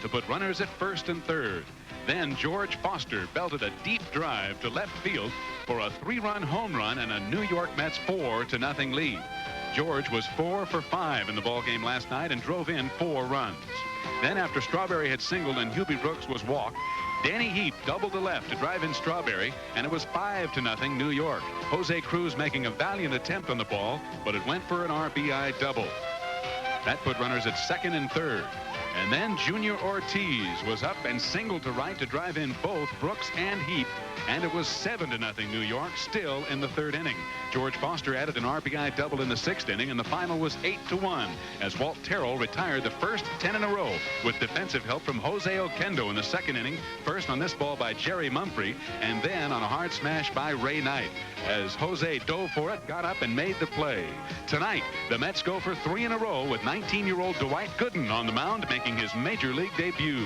to put runners at first and third. Then George Foster belted a deep drive to left field for a 3-run home run and a New York Mets 4-0 lead. George was 4 for 5 in the ballgame last night and drove in 4 runs. Then after Strawberry had singled and Hubie Brooks was walked, Danny Heap doubled to left to drive in Strawberry, and it was 5-0 New York. Jose Cruz making a valiant attempt on the ball, but it went for an RBI double. That put runners at second and third. And then Junior Ortiz was up and singled to right to drive in both Brooks and Heap, and it was 7-0 New York, still in the third inning. George Foster added an RBI double in the 6th inning, and the final was 8-1 as Walt Terrell retired the first 10 in a row with defensive help from Jose Oquendo in the 2nd inning, first on this ball by Jerry Mumphrey, and then on a hard smash by Ray Knight. As Jose dove for it, got up and made the play. Tonight, the Mets go for 3 in a row with 19-year-old Dwight Gooden on the mound, making his Major League debut.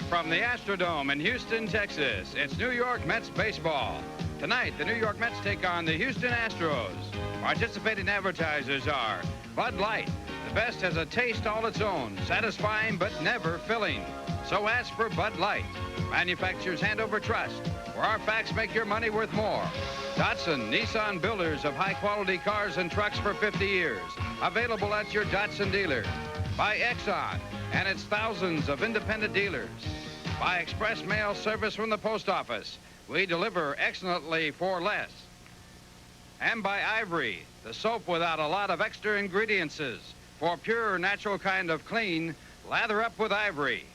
From the Astrodome in Houston, Texas, it's New York Mets baseball. Tonight, the New York Mets take on the Houston Astros. Participating advertisers are Bud Light. The best has a taste all its own, satisfying but never filling. So ask for Bud Light. Manufacturers hand over trust, where our facts make your money worth more. Datsun, Nissan builders of high-quality cars and trucks for 50 years. Available at your Datsun dealer. By Exxon and its thousands of independent dealers. By express mail service from the post office. We deliver excellently for less. And by Ivory, the soap without a lot of extra ingredients. For pure, natural kind of clean, lather up with Ivory.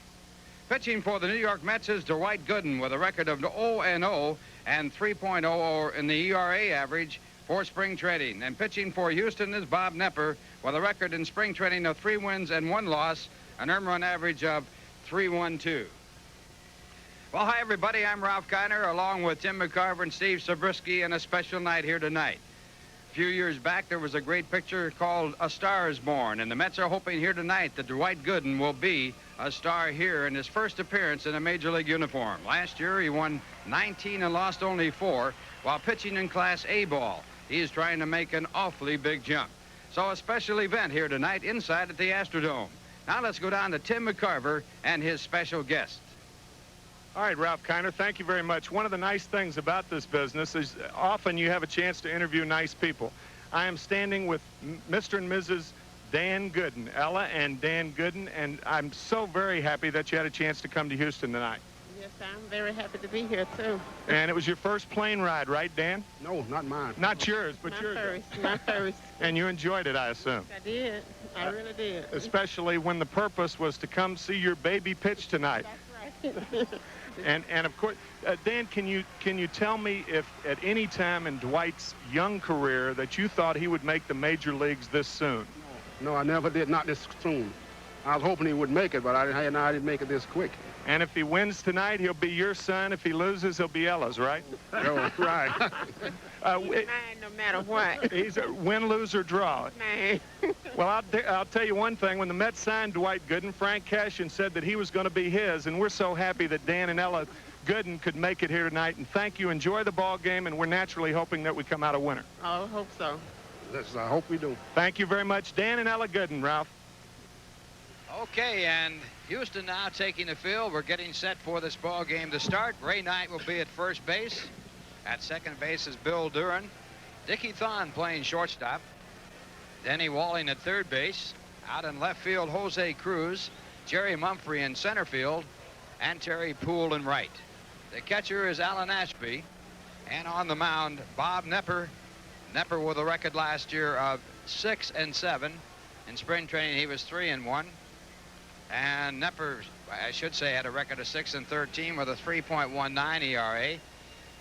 Pitching for the New York Mets is Dwight Gooden with a record of 0-0 and 3.00 in the ERA average for spring training. And pitching for Houston is Bob Knepper with a record in spring training of 3 wins and 1 loss, an earned run average of 3.12. Well, hi, everybody. I'm Ralph Kiner, along with Tim McCarver and Steve Zabriskie, and a special night here tonight. A few years back, there was a great picture called A Star is Born, and the Mets are hoping here tonight that Dwight Gooden will be a star here in his first appearance in a Major League uniform. Last year, he won 19 and lost only 4 while pitching in Class A ball. He is trying to make an awfully big jump. So a special event here tonight inside at the Astrodome. Now let's go down to Tim McCarver and his special guests. All right, Ralph Kiner, thank you very much. One of the nice things about this business is often you have a chance to interview nice people. I am standing with Mr. and Mrs. Dan Gooden, Ella and Dan Gooden, and I'm so very happy that you had a chance to come to Houston tonight. Yes, I'm very happy to be here, too. And it was your first plane ride, right, Dan? No, not mine. Not yours, but yours. My first. And you enjoyed it, I assume. I did. I really did. Especially when the purpose was to come see your baby pitch tonight. That's right. And of course, Dan, can you tell me if at any time in Dwight's young career that you thought he would make the major leagues this soon? No, I never did, not this soon. I was hoping he would make it, but I didn't make it this quick. And if he wins tonight, he'll be your son. If he loses, he'll be Ella's, right? Oh, right. He's mine no matter what. He's a win, lose, or draw. Man. Well, I'll tell you one thing. When the Mets signed Dwight Gooden, Frank Cashin said that he was going to be his, and we're so happy that Dan and Ella Gooden could make it here tonight. And thank you. Enjoy the ball game, and we're naturally hoping that we come out a winner. I hope so. I hope we do. Thank you very much, Dan and Ella Gooden, Ralph. Okay, and Houston now taking the field. We're getting set for this ball game to start. Ray Knight will be at first base. At second base is Bill Duran. Dickie Thon playing shortstop. Denny Walling at third base. Out in left field, Jose Cruz, Jerry Mumphrey in center field, and Terry Poole in right. The catcher is Alan Ashby. And on the mound, Bob Knepper. Knepper with a record last year of 6-7. In spring training, he was 3-1. And Knepper, I should say, had a record of 6-13 with a 3.19 ERA.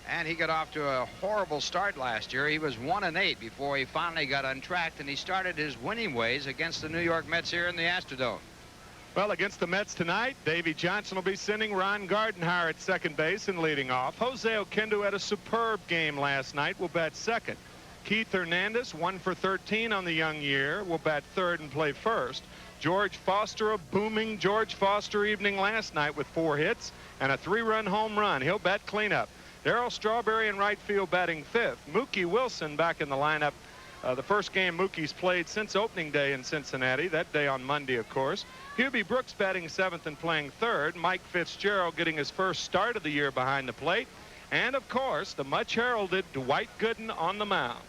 And he got off to a horrible start last year. He was 1-8 before he finally got untracked, and he started his winning ways against the New York Mets here in the Astrodome. Well, against the Mets tonight, Davy Johnson will be sending Ron Gardenhire at second base and leading off. Jose Oquendo had a superb game last night, will bat second. Keith Hernandez, 1 for 13 on the young year, will bat third and play first. George Foster, a booming George Foster evening last night with 4 hits and a 3-run home run. He'll bat cleanup. Darryl Strawberry in right field batting fifth. Mookie Wilson back in the lineup. The first game Mookie's played since opening day in Cincinnati, that day on Monday, of course. Hubie Brooks batting seventh and playing third. Mike Fitzgerald getting his first start of the year behind the plate. And, of course, the much heralded Dwight Gooden on the mound.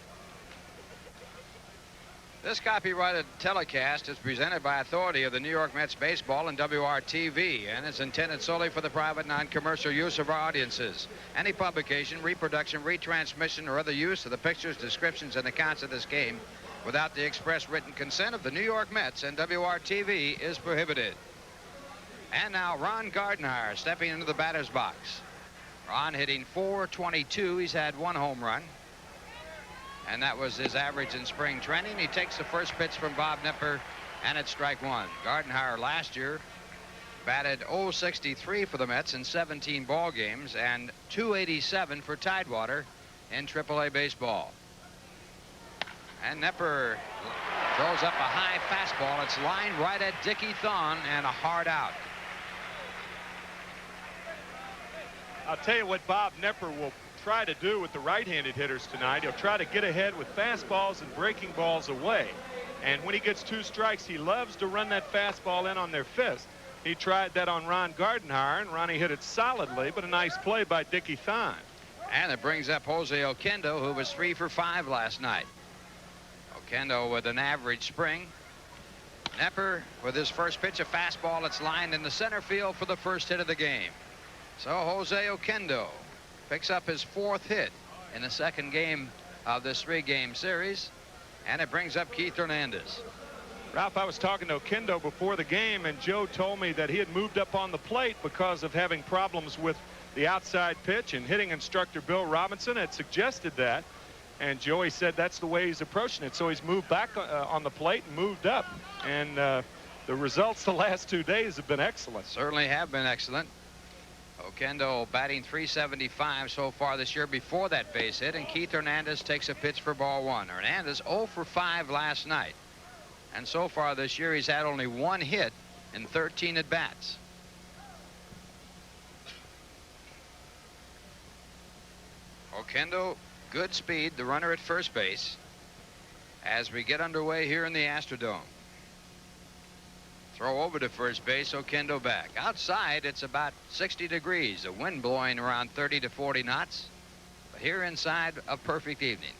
This copyrighted telecast is presented by authority of the New York Mets baseball and WRTV, and is intended solely for the private non-commercial use of our audiences. Any publication, reproduction, retransmission, or other use of the pictures, descriptions, and accounts of this game without the express written consent of the New York Mets and WRTV is prohibited. And now Ron Gardenhire stepping into the batter's box. Ron hitting .422. He's had 1 home run. And that was his average in spring training. He takes the first pitch from Bob Knepper, and it's strike 1. Gardenhire last year batted .063 for the Mets in 17 ball games and .287 for Tidewater in AAA baseball. And Knepper throws up a high fastball. It's lined right at Dickie Thon and a hard out. I'll tell you what Bob Knepper will try to do with the right-handed hitters tonight. He'll try to get ahead with fastballs and breaking balls away. And when he gets 2 strikes, he loves to run that fastball in on their fist. He tried that on Ron Gardenhire, and Ronnie hit it solidly, but a nice play by Dickie Thon. And it brings up Jose Oquendo, who was 3 for 5 last night. Oquendo with an average spring. Knepper with his first pitch, a fastball that's lined in the center field for the first hit of the game. So Jose Oquendo picks up his 4th hit in the second game of this 3-game series, and it brings up Keith Hernandez. Ralph, I was talking to Oquendo before the game, and Joe told me that he had moved up on the plate because of having problems with the outside pitch, and hitting instructor Bill Robinson had suggested that, and Joey said that's the way he's approaching it. So he's moved back on the plate and moved up, and the results the last 2 days have been excellent. Certainly have been excellent. Oquendo batting .375 so far this year before that base hit, and Keith Hernandez takes a pitch for ball 1. Hernandez 0 for 5 last night, and so far this year he's had only 1 hit in 13 at-bats. Oquendo, good speed, the runner at first base, as we get underway here in the Astrodome. Throw over to first base, Oquendo back. Outside, it's about 60 degrees. The wind blowing around 30 to 40 knots. But here inside, a perfect evening.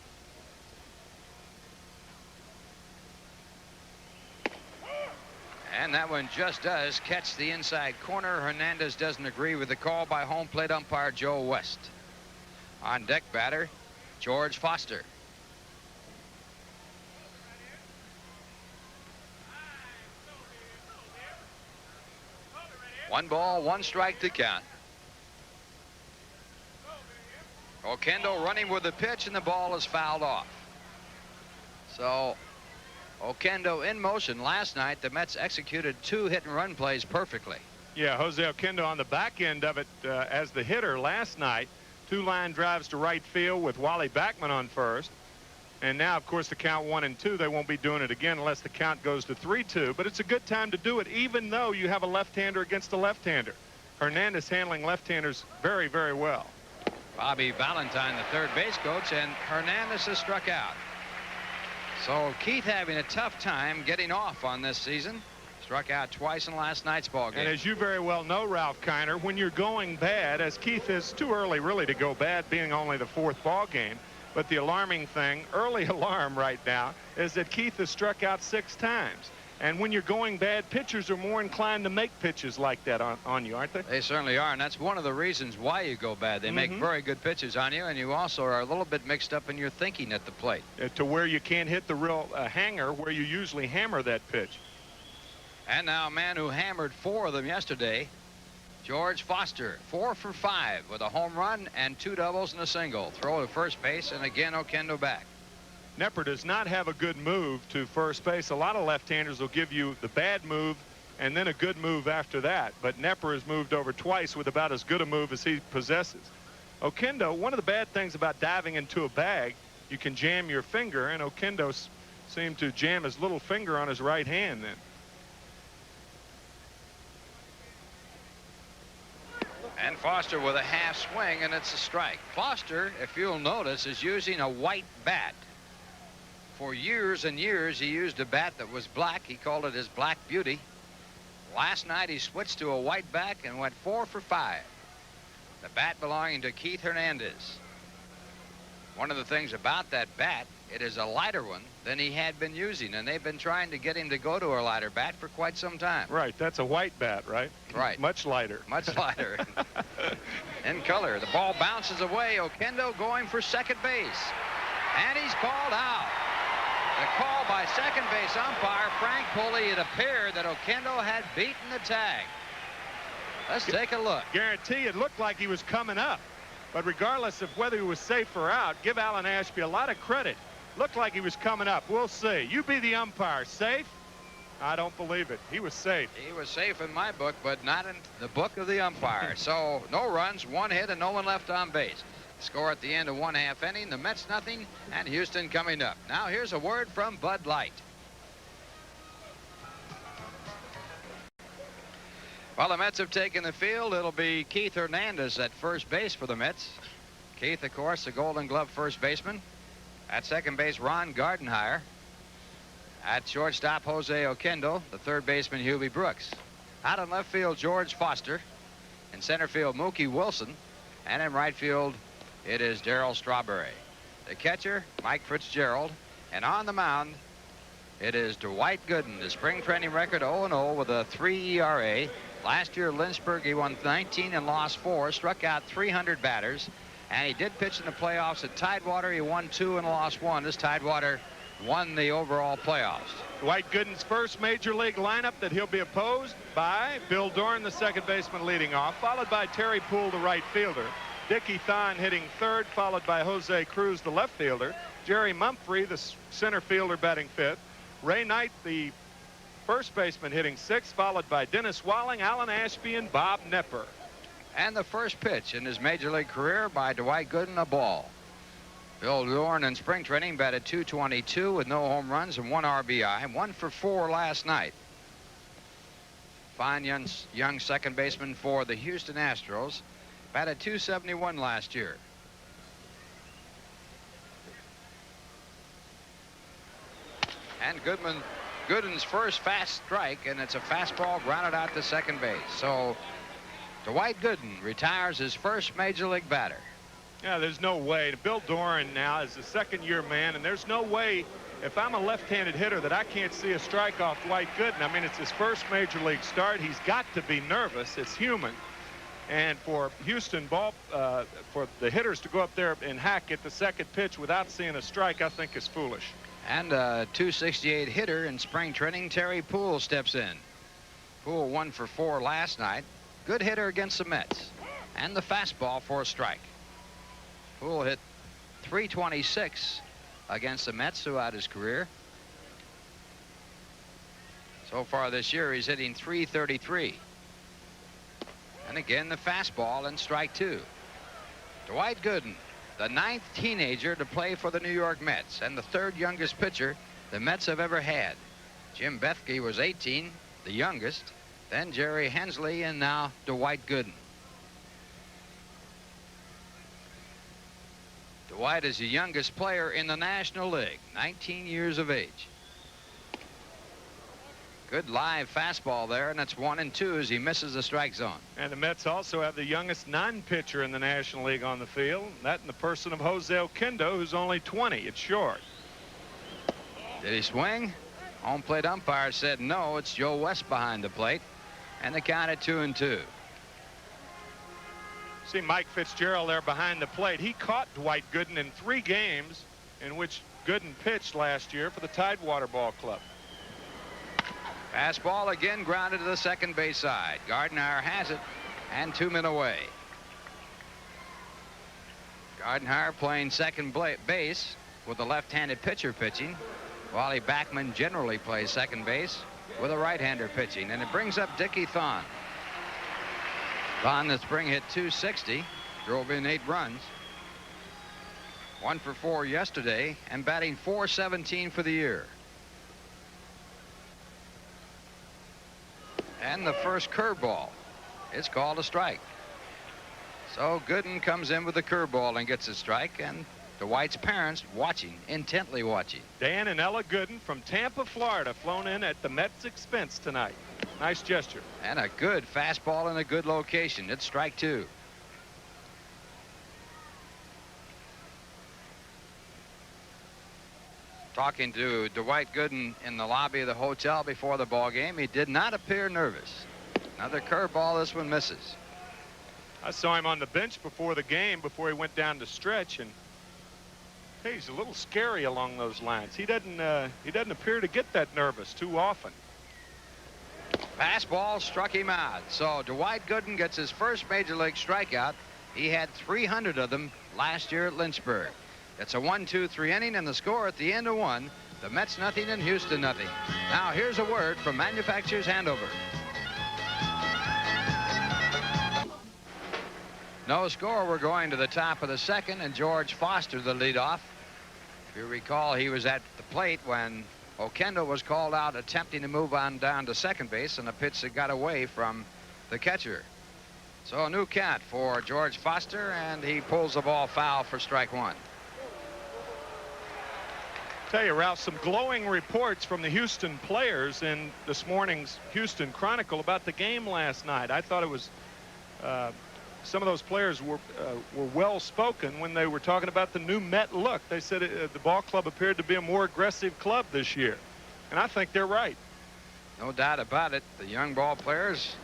And that one just does catch the inside corner. Hernandez doesn't agree with the call by home plate umpire Joe West. On deck batter, George Foster. 1 ball, 1 strike to count. Oquendo running with the pitch, and the ball is fouled off. So Oquendo in motion. Last night the Mets executed 2 hit-and-run plays perfectly. Yeah, Jose Oquendo on the back end of it as the hitter last night. 2 line drives to right field with Wally Backman on first. And now, of course, the count 1-2, they won't be doing it again unless the count goes to 3-2. But it's a good time to do it, even though you have a left-hander against a left-hander. Hernandez handling left-handers very, very well. Bobby Valentine, the third base coach, and Hernandez has struck out. So Keith having a tough time getting off on this season. Struck out twice in last night's ball game. And as you very well know, Ralph Kiner, when you're going bad, as Keith is, too early really to go bad, being only the 4th ball game. But the alarming thing, early alarm right now, is that Keith has struck out 6 times. And when you're going bad, pitchers are more inclined to make pitches like that on you, aren't they? They certainly are, and that's one of the reasons why you go bad. They make very good pitches on you, and you also are a little bit mixed up in your thinking at the plate. To where you can't hit the real hanger where you usually hammer that pitch. And now a man who hammered 4 of them yesterday, George Foster, 4 for 5 with a home run and 2 doubles and a single. Throw to first base, and again Oquendo back. Knepper does not have a good move to first base. A lot of left-handers will give you the bad move and then a good move after that. But Knepper has moved over twice with about as good a move as he possesses. Oquendo, one of the bad things about diving into a bag, you can jam your finger, and Oquendo seemed to jam his little finger on his right hand then. And Foster with a half swing, and it's a strike. Foster, if you'll notice, is using a white bat. For years and years, he used a bat that was black. He called it his Black Beauty. Last night, he switched to a white bat and went 4 for 5. The bat belonging to Keith Hernandez. One of the things about that bat, it is a lighter one than he had been using, and they've been trying to get him to go to a lighter bat for quite some time. Right, that's a white bat, right? Right. Much lighter. Much lighter. In color. The ball bounces away. Oquendo going for second base. And he's called out. The call by second base umpire Frank Pulley. It appeared that Oquendo had beaten the tag. Let's take a look. Guarantee it looked like he was coming up. But regardless of whether he was safe or out, give Alan Ashby a lot of credit. Looked like he was coming up. We'll see. You be the umpire. Safe? I don't believe it. He was safe. He was safe in my book, but not in the book of the umpire. So no runs, 1 hit, and no one left on base. Score at the end of 1/2 inning. The Mets nothing, and Houston coming up. Now here's a word from Bud Light. Well, the Mets have taken the field. It'll be Keith Hernandez at first base for the Mets. Keith, of course, the Golden Glove first baseman. At second base, Ron Gardenhire. At shortstop, Jose Oquendo. The third baseman, Hubie Brooks. Out in left field, George Foster. In center field, Mookie Wilson. And in right field, it is Darryl Strawberry. The catcher, Mike Fitzgerald. And on the mound, it is Dwight Gooden. The spring training record 0-0 with a 3 ERA. Last year, Lynchburg, he won 19 and lost 4, struck out 300 batters. And he did pitch in the playoffs at Tidewater. He won 2 and lost 1. This Tidewater won the overall playoffs. Dwight Gooden's first major league lineup that he'll be opposed by Bill Doran, the second baseman, leading off, followed by Terry Poole, the right fielder. Dickie Thon hitting third, followed by Jose Cruz, the left fielder. Jerry Mumphrey, the center fielder, batting fifth. Ray Knight, the first baseman, hitting sixth, followed by Dennis Walling, Alan Ashby, and Bob Knepper. And the first pitch in his major league career by Dwight Gooden, a ball. Bill Doran in spring training batted .222 with no home runs and 1 RBI, 1 for 4 last night. Fine young second baseman for the Houston Astros. Batted .271 last year. And Gooden's first fast strike, and it's a fastball grounded out to second base. So Dwight Gooden retires his first major league batter. Yeah, there's no way. Bill Doran now is a second-year man, and there's no way, if I'm a left-handed hitter, that I can't see a strike off Dwight Gooden. I mean, it's his first major league start. He's got to be nervous. It's human. And for Houston for the hitters to go up there and hack at the second pitch without seeing a strike, I think is foolish. And a .268 hitter in spring training, Terry Poole, steps in. Poole 1 for 4 last night. Good hitter against the Mets. And the fastball for a strike. Poole hit .326 against the Mets throughout his career. So far this year, he's hitting .333. And again, the fastball and strike 2. Dwight Gooden, the 9th teenager to play for the New York Mets and the 3rd youngest pitcher the Mets have ever had. Jim Bethke was 18, the youngest, then Jerry Hensley, and now Dwight Gooden. Dwight is the youngest player in the National League, 19 years of age. Good live fastball there, and it's 1-2 as he misses the strike zone. And the Mets also have the youngest non-pitcher in the National League on the field. That in the person of Jose Oquendo, who's only 20. It's short. Did he swing? Home plate umpire said no. It's Joe West behind the plate, and the count at 2-2. See Mike Fitzgerald there behind the plate. He caught Dwight Gooden in 3 games in which Gooden pitched last year for the Tidewater Ball Club. Fastball again grounded to the second base side. Gardenhire has it, and 2 men away. Gardenhire playing second base with a left-handed pitcher pitching. Wally Backman generally plays second base with a right-hander pitching, and it brings up Dickie Thon. Thon this spring hit .260, drove in 8 runs. 1 for 4 yesterday, and batting .417 for the year. And the first curveball. It's called a strike. So Gooden comes in with the curveball and gets a strike, and Dwight's parents watching, intently watching. Dan and Ella Gooden from Tampa, Florida, flown in at the Mets' expense tonight. Nice gesture. And a good fastball in a good location. It's strike 2. Talking to Dwight Gooden in the lobby of the hotel before the ball game, he did not appear nervous. Another curveball. This one misses. I saw him on the bench before the game, before he went down to stretch, and hey, he's a little scary along those lines. He doesn't appear to get that nervous too often. Fastball struck him out. So Dwight Gooden gets his first major league strikeout. He had 300 of them last year at Lynchburg. It's a 1-2-3 inning, and the score at the end of 1. The Mets nothing and Houston nothing. Now here's a word from Manufacturers Handover. No score. We're going to the top of the second, and George Foster the leadoff. If you recall, he was at the plate when Oquendo was called out attempting to move on down to second base, and a pitch that got away from the catcher. So a new count for George Foster, and he pulls the ball foul for strike 1. Tell you, Ralph, some glowing reports from the Houston players in this morning's Houston Chronicle about the game last night. I thought it was some of those players were well spoken when they were talking about the new Met look. They said the ball club appeared to be a more aggressive club this year, and I think they're right. No doubt about it. The young ball players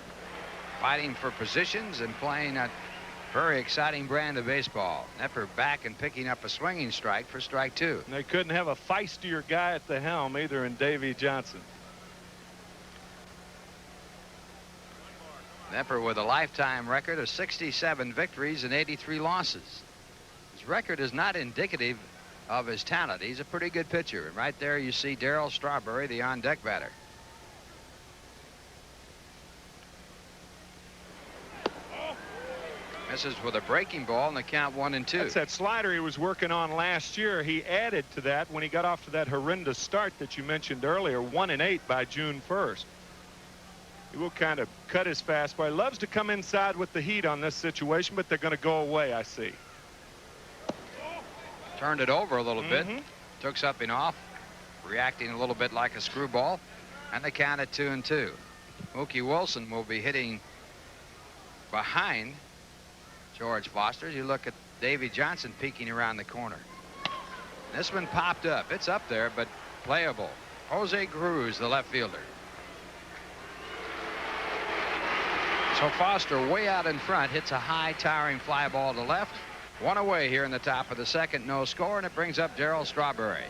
fighting for positions and playing a very exciting brand of baseball. Knepper back and picking up a swinging strike for strike 2. And they couldn't have a feistier guy at the helm either in Davy Johnson. Knepper with a lifetime record of 67 victories and 83 losses. His record is not indicative of his talent. He's a pretty good pitcher. And right there you see Darryl Strawberry, the on-deck batter. Misses with a breaking ball, and the count 1-2. That's that slider he was working on last year. He added to that when he got off to that horrendous start that you mentioned earlier, 1-8 by June 1st. He will kind of cut his fastball. He loves to come inside with the heat on this situation, but they're going to go away, I see. Turned it over a little bit. Took something off, reacting a little bit like a screwball, and the count at 2-2. Mookie Wilson will be hitting behind George Foster. You look at Davy Johnson peeking around the corner. This one popped up. It's up there, but playable. Jose Cruz, the left fielder. So Foster way out in front hits a high towering fly ball to left. 1 away here in the top of the second. No score, and it brings up Darryl Strawberry.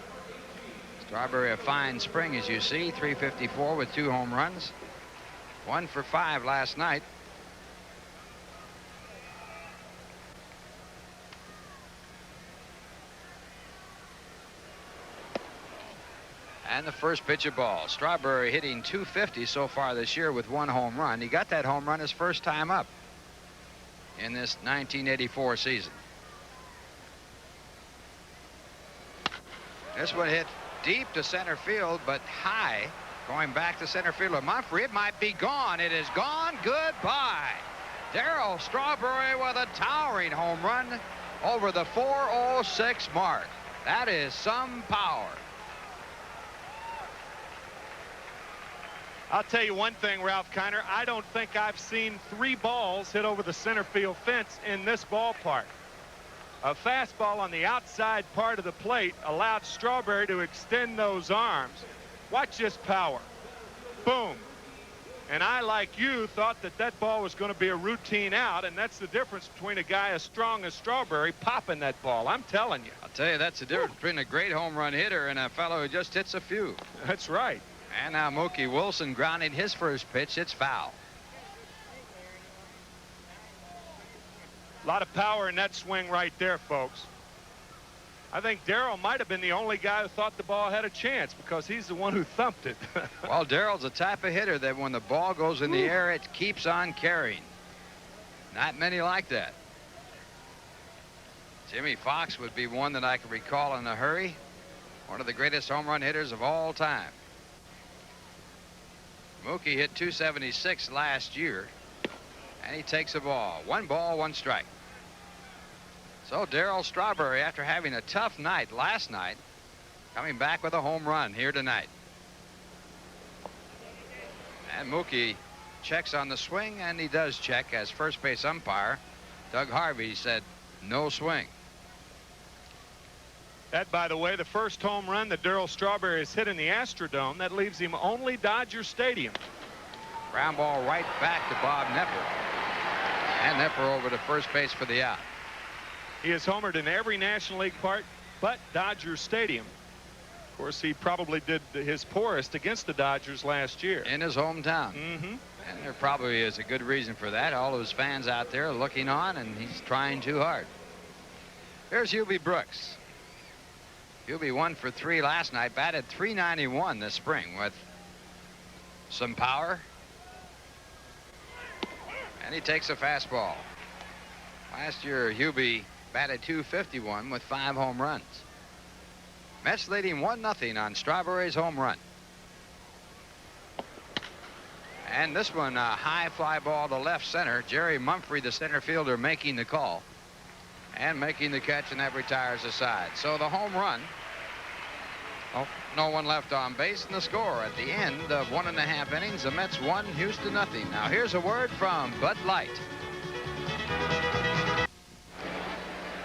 Strawberry a fine spring, as you see. 354 with 2 home runs. 1 for 5 last night. And the first pitch of ball. Strawberry hitting .250 so far this year with 1 home run. He got that home run his first time up in this 1984 season. This one hit deep to center field, but high going back to center fielder Mumphrey. It might be gone. It is gone. Goodbye. Darryl Strawberry with a towering home run over the 406 mark. That is some power. I'll tell you one thing, Ralph Kiner. I don't think I've seen 3 balls hit over the center field fence in this ballpark. A fastball on the outside part of the plate allowed Strawberry to extend those arms. Watch this power. Boom. And I, like you, thought that that ball was going to be a routine out, and that's the difference between a guy as strong as Strawberry popping that ball. I'm telling you. I'll tell you, that's the difference between a great home run hitter and a fellow who just hits a few. That's right. And now Mookie Wilson grounding his first pitch. It's foul. A lot of power in that swing right there, folks. I think Darryl might have been the only guy who thought the ball had a chance because he's the one who thumped it. Well, Darrell's the type of hitter that when the ball goes in the air, it keeps on carrying. Not many like that. Jimmy Fox would be one that I can recall in a hurry. One of the greatest home run hitters of all time. Mookie hit 276 last year, and he takes a ball. 1 ball, 1 strike. So Darryl Strawberry, after having a tough night last night, coming back with a home run here tonight. And Mookie checks on the swing, and he does check as first base umpire Doug Harvey said no swing. That, by the way, the first home run that Darryl Strawberry has hit in the Astrodome. That leaves him only Dodger Stadium. Ground ball right back to Bob Knepper. And Knepper over to first base for the out. He has homered in every National League park but Dodger Stadium. Of course, he probably did his poorest against the Dodgers last year. In his hometown. Mm-hmm. And there probably is a good reason for that. All of his fans out there looking on, and he's trying too hard. Here's Hubie Brooks. Hubie 1 for 3 last night, batted .391 this spring with some power. And he takes a fastball. Last year, Hubie batted .251 with 5 home runs. Mets leading 1-0 on Strawberry's home run. And this one, a high fly ball to left center. Jerry Mumphrey, the center fielder, making the call. And making the catch, and that retires the side. So the home run. Oh, no one left on base, and the score at the end of 1.5 innings, the Mets 1, Houston 0. Now here's a word from Bud Light.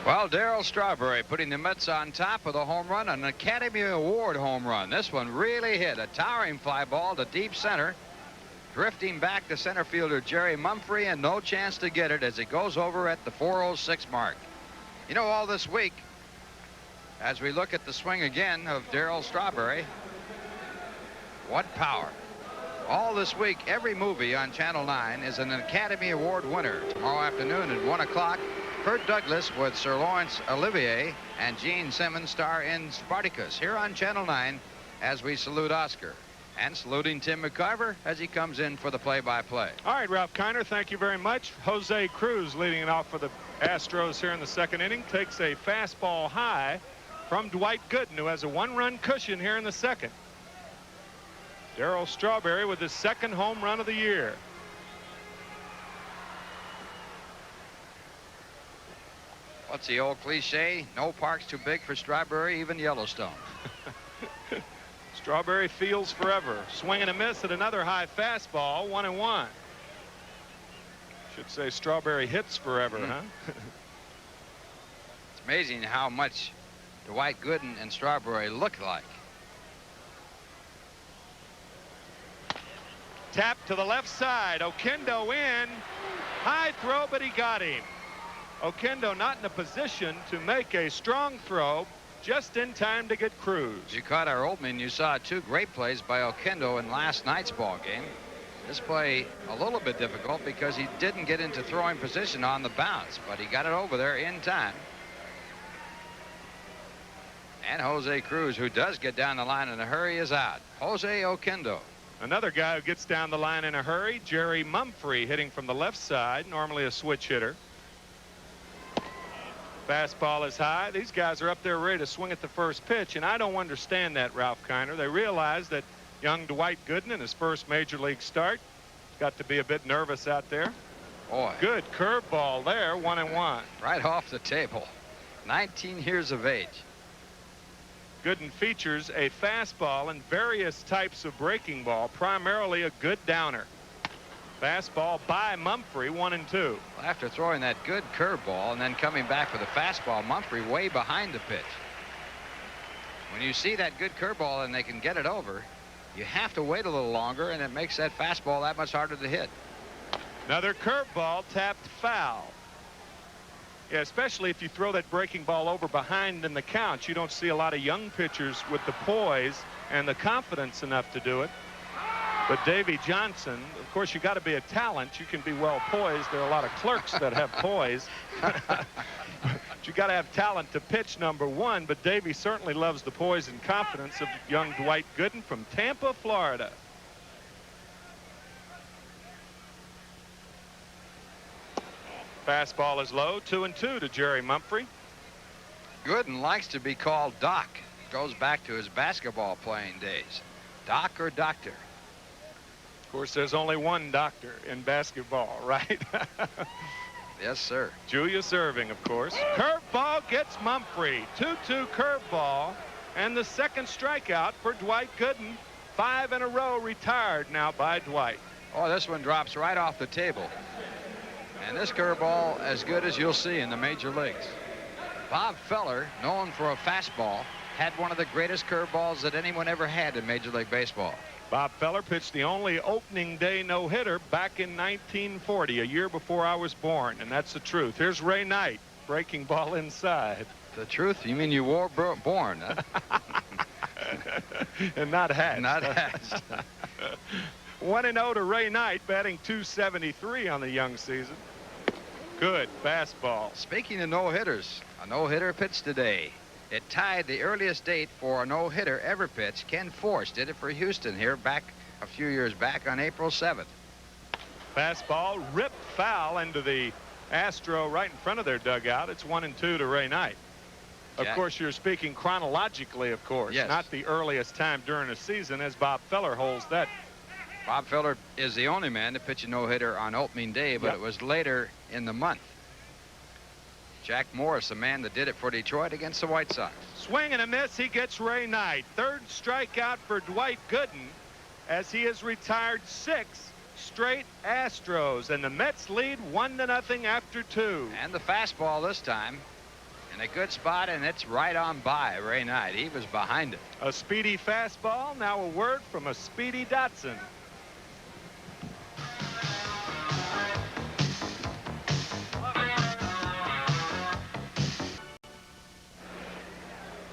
Well, Darryl Strawberry putting the Mets on top with a home run, an Academy Award home run. This one really hit a towering fly ball to deep center, drifting back to center fielder Jerry Mumphrey, and no chance to get it as it goes over at the 406 mark. You know, all this week, as we look at the swing again of Darryl Strawberry, what power. All this week, every movie on Channel 9 is an Academy Award winner. Tomorrow afternoon at 1 o'clock, Kirk Douglas with Sir Laurence Olivier and Gene Simmons star in Spartacus here on Channel 9 as we salute Oscar. And saluting Tim McCarver as he comes in for the play-by-play. All right, Ralph Kiner, thank you very much. Jose Cruz leading it off for the Astros here in the second inning. Takes a fastball high from Dwight Gooden, who has a 1-run cushion here in the second. Darryl Strawberry with his second home run of the year. What's the old cliche? No park's too big for Strawberry, even Yellowstone. Strawberry feels forever. Swing and a miss at another high fastball, 1-1. Should say Strawberry hits forever, huh? It's amazing how much Dwight Gooden and Strawberry look like. Tap to the left side. Oquendo in. High throw, but he got him. Oquendo not in a position to make a strong throw, just in time to get Cruz. You caught our opening. You saw 2 great plays by Oquendo in last night's ball game. This play a little bit difficult because he didn't get into throwing position on the bounce, but he got it over there in time. And Jose Cruz, who does get down the line in a hurry, is out. Jose Oquendo. Another guy who gets down the line in a hurry, Jerry Mumphrey, hitting from the left side, normally a switch hitter. Fastball is high. These guys are up there ready to swing at the first pitch, and I don't understand that, Ralph Kiner. They realize that young Dwight Gooden in his first major league start got to be a bit nervous out there. Boy. Good curveball there, 1-1. Right off the table. 19 years of age. Gooden features a fastball and various types of breaking ball, primarily a good downer. Fastball by Mumphrey, 1-2. Well, after throwing that good curveball and then coming back with a fastball, Mumphrey way behind the pitch. When you see that good curveball and they can get it over, you have to wait a little longer, and it makes that fastball that much harder to hit. Another curveball tapped foul. Yeah, especially if you throw that breaking ball over behind in the count. You don't see a lot of young pitchers with the poise and the confidence enough to do it. But Davy Johnson, of course, you got to be a talent. You can be well poised. There are a lot of clerks that have poise. But you got to have talent to pitch number one. But Davy certainly loves the poise and confidence of young Dwight Gooden from Tampa, Florida. Fastball is low, 2-2 to Jerry Mumphrey. Gooden likes to be called Doc. Goes back to his basketball playing days. Doc or Doctor? Of course, there's only one doctor in basketball, right? Yes, sir. Julius Erving, of course. Curveball gets Mumphrey. 2-2 curveball. And the second strikeout for Dwight Gooden. 5 in a row retired now by Dwight. Oh, this one drops right off the table. And this curveball as good as you'll see in the major leagues. Bob Feller, known for a fastball, had one of the greatest curveballs that anyone ever had in Major League Baseball. Bob Feller pitched the only opening day no-hitter back in 1940, a year before I was born, and that's the truth. Here's Ray Knight, breaking ball inside. The truth? You mean you were born, huh? And not hatched. Not hatched. 1-0 to Ray Knight, batting .273 on the young season. Good fastball. Speaking of no-hitters, a no-hitter pitched today. It tied the earliest date for a no-hitter ever pitched. Ken Force did it for Houston here back a few years back on April 7th. Fastball ripped foul into the Astro right in front of their dugout. It's 1-2 to Ray Knight. Of course, you're speaking chronologically, of course, yes. Not the earliest time during a season, as Bob Feller holds that. Bob Feller is the only man to pitch a no-hitter on opening day, but It was later in the month. Jack Morris, the man that did it for Detroit against the White Sox. Swing and a miss. He gets Ray Knight. Third strikeout for Dwight Gooden as he has retired 6 straight Astros. And the Mets lead 1-0 after 2. And the fastball this time in a good spot, and it's right on by Ray Knight. He was behind it. A speedy fastball. Now a word from a speedy Dotson.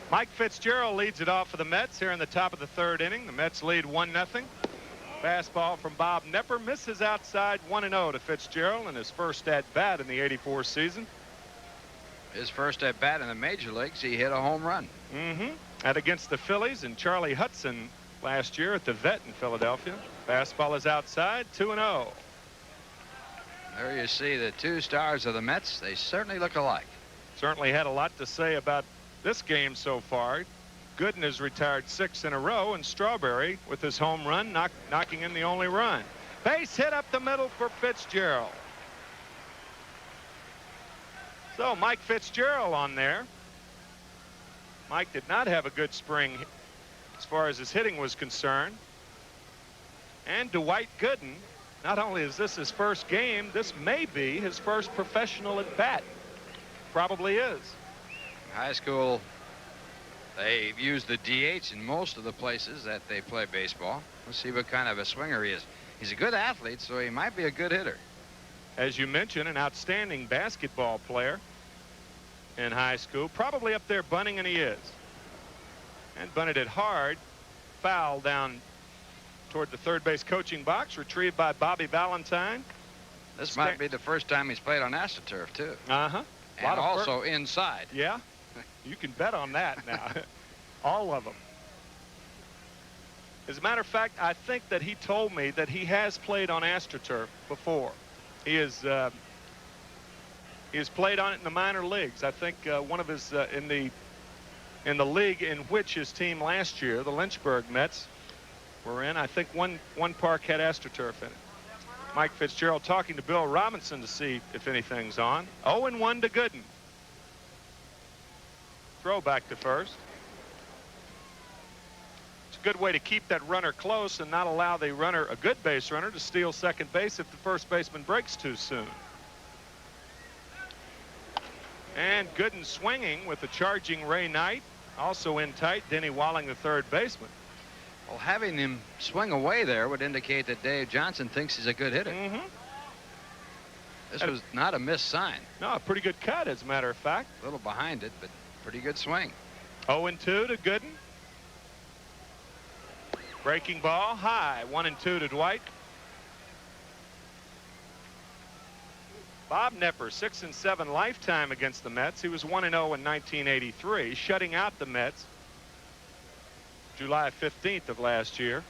Mike Fitzgerald leads it off for the Mets here in the top of the 3rd inning. The Mets lead 1-0. Fastball from Bob Knepper misses outside. 1-0 to Fitzgerald in his first at-bat in the '84 season. His first at-bat in the major leagues, he hit a home run. And against the Phillies and Charlie Hudson last year at the Vet in Philadelphia. Fastball is outside. 2-0. There you see the 2 stars of the Mets. They certainly look alike. Certainly had a lot to say about this game so far. Gooden has retired 6 in a row, and Strawberry with his home run knocking in the only run. Base hit up the middle for Fitzgerald. So Mike Fitzgerald on there. Mike did not have a good spring as far as his hitting was concerned. And Dwight Gooden, not only is this his first game, this may be his first professional at bat. Probably is. High school, they use the DH in most of the places that they play baseball. Let's see what kind of a swinger he is. He's a good athlete, so he might be a good hitter. As you mentioned, an outstanding basketball player in high school. Probably up there bunting, and he is. And bunted it hard. Foul down toward the third base coaching box, retrieved by Bobby Valentine. This might be the first time he's played on AstroTurf, too. Uh-huh. And also inside. Yeah. You can bet on that now. All of them. As a matter of fact, I think that he told me that he has played on AstroTurf before. He has played on it in the minor leagues. I think one of his in the league in which his team last year, the Lynchburg Mets, were in. I think one park had AstroTurf in it. Mike Fitzgerald talking to Bill Robinson to see if anything's on. 0-1 to Gooden. Throw back to first. good way to keep that runner close and not allow the runner, a good base runner, to steal second base if the first baseman breaks too soon. And Gooden swinging with the charging Ray Knight. Also in tight, Denny Walling, the third baseman. Well, having him swing away there would indicate that Dave Johnson thinks he's a good hitter. This was not a missed sign. No, a pretty good cut, as a matter of fact. A little behind it, but pretty good swing. 0-2 to Gooden. Breaking ball high. 1-2 to Dwight. Bob Knepper, 6-7 lifetime against the Mets. He was 1-0 in 1983, shutting out the Mets July 15th of last year.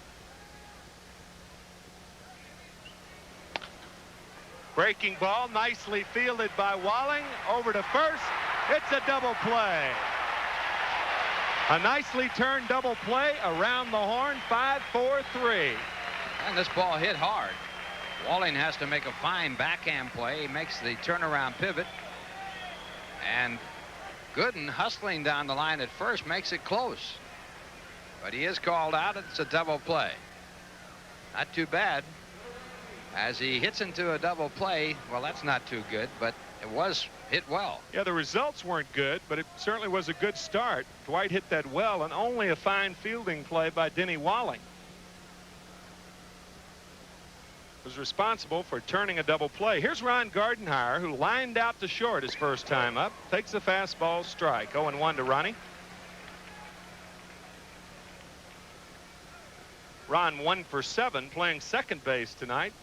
Breaking ball, nicely fielded by Walling. Over to first. It's a double play. A nicely turned double play around the horn. 5-4-3. And this ball hit hard. Walling has to make a fine backhand play. He makes the turnaround pivot. And Gooden, hustling down the line at first, makes it close. But he is called out. It's a double play. Not too bad. As he hits into a double play, well, that's not too good, but it was hit well. Yeah, the results weren't good, but it certainly was a good start. Dwight hit that well, and only a fine fielding play by Denny Walling was responsible for turning a double play. Here's Ron Gardenhire, who lined out to short his first time up. Takes a fastball strike. 0-1 to Ronnie. Ron 1 for 7, playing second base tonight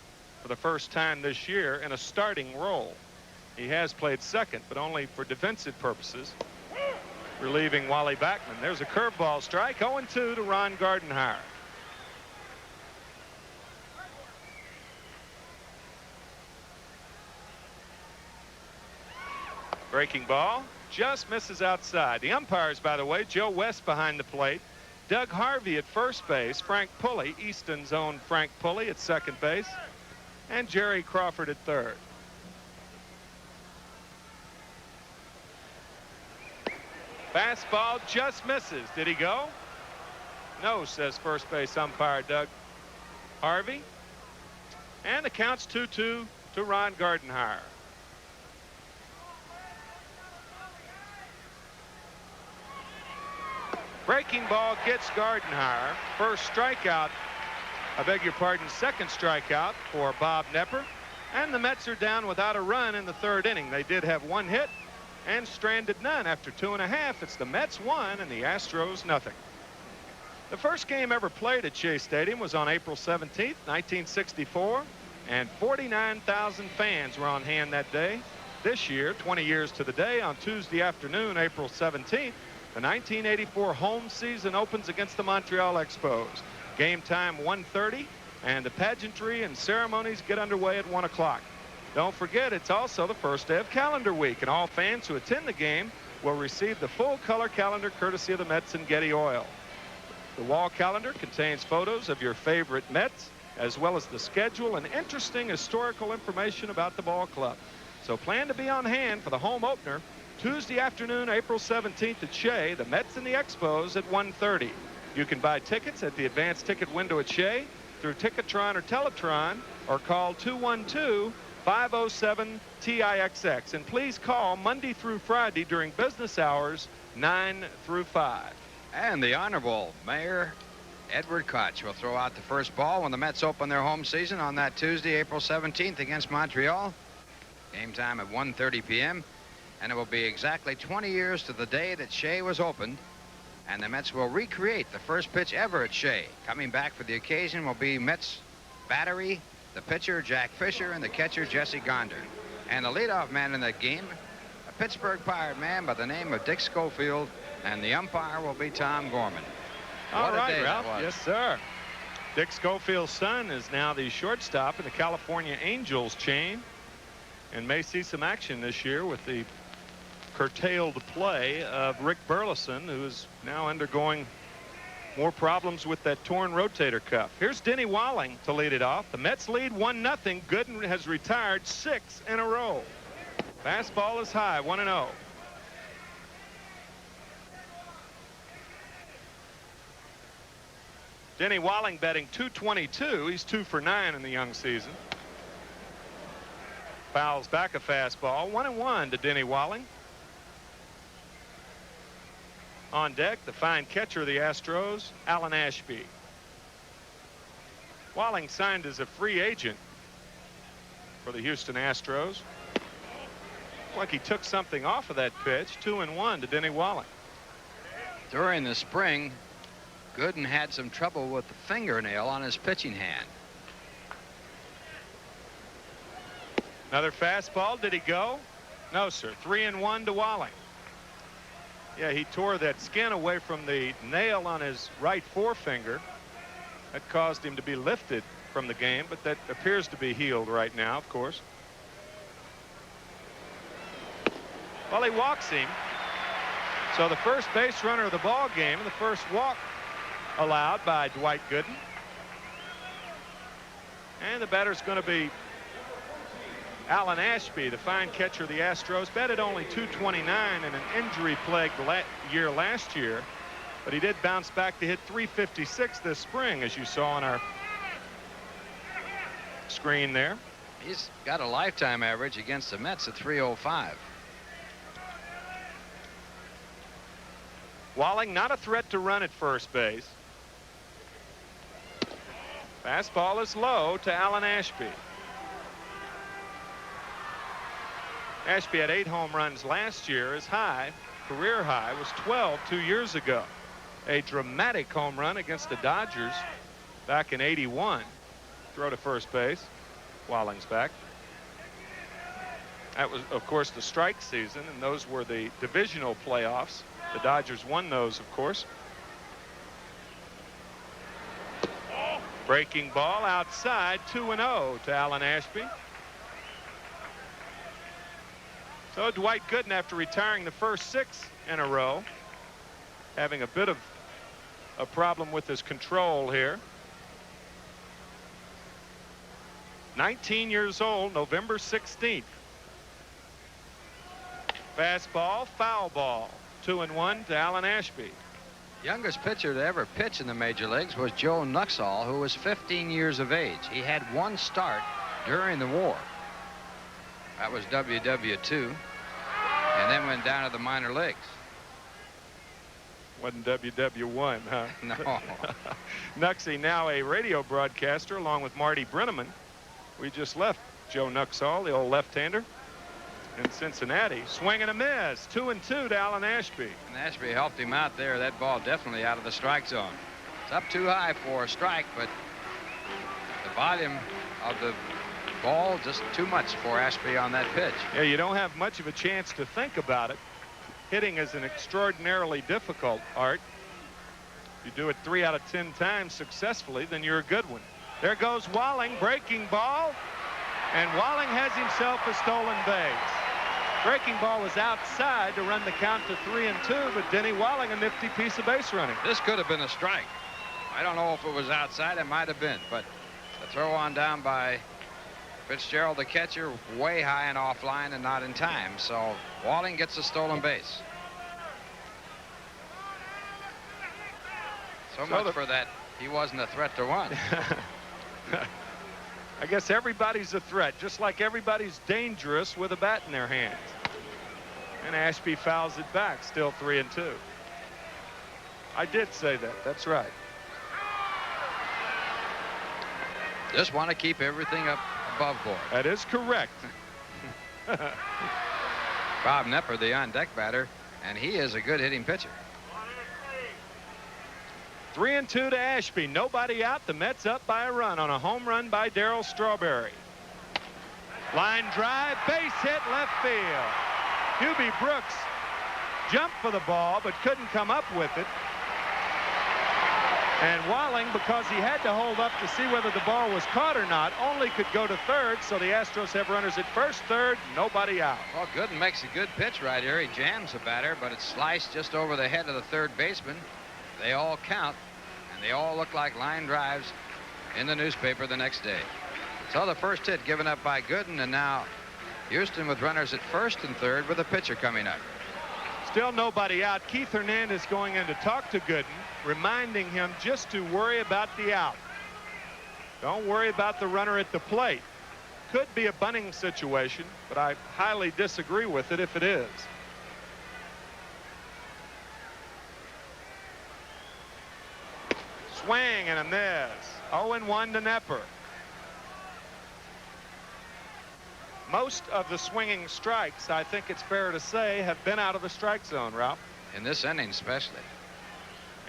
for the first time this year in a starting role. He has played second, but only for defensive purposes, relieving Wally Backman. There's a curveball strike. 0-2 to Ron Gardenhire. Breaking ball just misses outside. The umpires, by the way, Joe West behind the plate, Doug Harvey at first base, Frank Pulley, Easton's own Frank Pulley at second base, and Jerry Crawford at third. Fastball just misses. Did he go? No, says first base umpire Doug Harvey. And the count's 2-2 to Ron Gardenhire. Breaking ball gets Gardenhire. First strikeout, I beg your pardon, second strikeout for Bob Knepper. And the Mets are down without a run in the third inning. They did have one hit and stranded none. After 2.5, it's the Mets 1 and the Astros nothing. The first game ever played at Shea Stadium was on April 17th, 1964, and 49,000 fans were on hand that day. This year, 20 years to the day, on Tuesday afternoon, April 17th, the 1984 home season opens against the Montreal Expos. Game time 1:30, and the pageantry and ceremonies get underway at 1 o'clock. Don't forget, it's also the first day of calendar week, and all fans who attend the game will receive the full color calendar courtesy of the Mets and Getty Oil. The wall calendar contains photos of your favorite Mets, as well as the schedule and interesting historical information about the ball club. So plan to be on hand for the home opener Tuesday afternoon, April 17th at Shea, the Mets and the Expos at 1:30. You can buy tickets at the advanced ticket window at Shea through Ticketron or Teletron, or call 212-507-TIXX. And please call Monday through Friday during business hours 9 through 5. And the Honorable Mayor Edward Koch will throw out the first ball when the Mets open their home season on that Tuesday, April 17th against Montreal. Game time at 1:30 p.m. And it will be exactly 20 years to the day that Shea was opened, and the Mets will recreate the first pitch ever at Shea. Coming back for the occasion will be Mets battery, the pitcher Jack Fisher, and the catcher Jesse Gonder. And the leadoff man in that game, a Pittsburgh Pirate man by the name of Dick Schofield, and the umpire will be Tom Gorman. All right, Ralph. Yes, sir. Dick Schofield's son is now the shortstop in the California Angels chain, and may see some action this year with the curtailed play of Rick Burleson, who is now undergoing more problems with that torn rotator cuff. Here's Denny Walling to lead it off. The Mets lead 1-0. Gooden has retired 6 in a row. Fastball is high, 1-0. Denny Walling betting .222. He's 2 for 9 in the young season. Fouls back a fastball. 1-1 to Denny Walling. On deck, the fine catcher of the Astros, Alan Ashby. Walling signed as a free agent for the Houston Astros. Like he took something off of that pitch. 2-1 to Denny Walling. During the spring, Gooden had some trouble with the fingernail on his pitching hand. Another fastball. Did he go? No, sir. 3-1 to Walling. Yeah, he tore that skin away from the nail on his right forefinger. That caused him to be lifted from the game, but that appears to be healed right now, of course. Well, he walks him. So the first base runner of the ball game, and the first walk allowed by Dwight Gooden. And the batter's going to be Alan Ashby, the fine catcher of the Astros. Batted only .229 in an injury-plagued year last year, but he did bounce back to hit .356 this spring, as you saw on our screen there. He's got a lifetime average against the Mets at .305. Walling not a threat to run at first base. Fastball is low to Alan Ashby. Ashby had 8 home runs last year. His high, career high, was 12 2 years ago. A dramatic home run against the Dodgers back in '81. Throw to first base. Walling's back. That was, of course, the strike season, and those were the divisional playoffs. The Dodgers won those, of course. Breaking ball outside. 2-0 to Alan Ashby. So Dwight Gooden, after retiring the first 6 in a row, having a bit of a problem with his control here. 19 years old, November 16th. Fastball, foul ball. 2-1 to Alan Ashby. Youngest pitcher to ever pitch in the major leagues was Joe Nuxhall, who was 15 years of age. He had 1 start during the war. That was WW2, and then went down to the minor leagues. Wasn't WW1, huh? No. Nuxie, now a radio broadcaster, along with Marty Brenneman. We just left Joe Nuxhall, the old left-hander, in Cincinnati. Swing and a miss. 2-2 to Alan Ashby. And Ashby helped him out there. That ball definitely out of the strike zone. It's up too high for a strike, but the volume of the ball just too much for Ashby on that pitch. Yeah, you don't have much of a chance to think about it. Hitting is an extraordinarily difficult art. You do it 3 out of 10 times successfully, then you're a good one. There goes Walling, breaking ball, and Walling has himself a stolen base. Breaking ball was outside to run the count to 3-2, but Denny Walling, a nifty piece of base running. This could have been a strike. I don't know if it was outside. It might have been, but the throw on down by Fitzgerald, the catcher, way high and offline and not in time. So Walling gets a stolen base. So much for that. He wasn't a threat to run. I guess everybody's a threat, just like everybody's dangerous with a bat in their hands. And Ashby fouls it back, still 3-2. I did say that. That's right. Just want to keep everything up above board. That is correct. Bob Knepper, the on-deck batter, and he is a good hitting pitcher. 3-2 to Ashby. Nobody out. The Mets up by a run on a home run by Darryl Strawberry. Line drive, base hit, left field. Hubie Brooks jumped for the ball but couldn't come up with it. And Walling, because he had to hold up to see whether the ball was caught or not, only could go to third. So the Astros have runners at first, third, nobody out. Well, Gooden makes a good pitch right here. He jams the batter, but it's sliced just over the head of the third baseman. They all count, and they all look like line drives in the newspaper the next day. So the first hit given up by Gooden, and now Houston with runners at first and third with a pitcher coming up. Still nobody out. Keith Hernandez going in to talk to Gooden, reminding him just to worry about the out. Don't worry about the runner at the plate. Could be a bunting situation, but I highly disagree with it if it is. Swing and a miss. 0-1 to Knepper. Most of the swinging strikes, I think it's fair to say, have been out of the strike zone, Ralph. In this inning especially.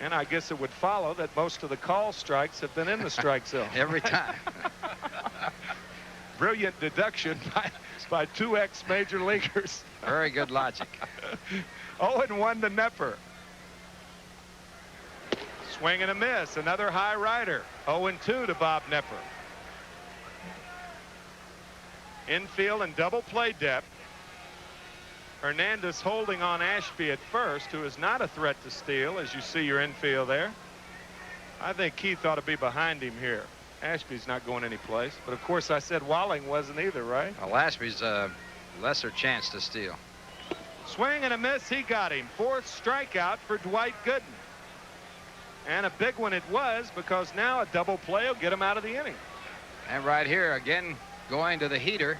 And I guess it would follow that most of the call strikes have been in the strike zone. Every time. Brilliant deduction by two ex-major leaguers. Very good logic. 0-1 to Knepper. Swing and a miss. Another high rider. 0-2 to Bob Knepper. Infield and double play depth. Hernandez holding on Ashby at first, who is not a threat to steal, as you see your infield there. I think Keith ought to be behind him here. Ashby's not going anyplace, but of course I said Walling wasn't either, right? Well, Ashby's a lesser chance to steal. Swing and a miss. He got him. Fourth strikeout for Dwight Gooden. And a big one it was, because now a double play will get him out of the inning. And right here again, going to the heater,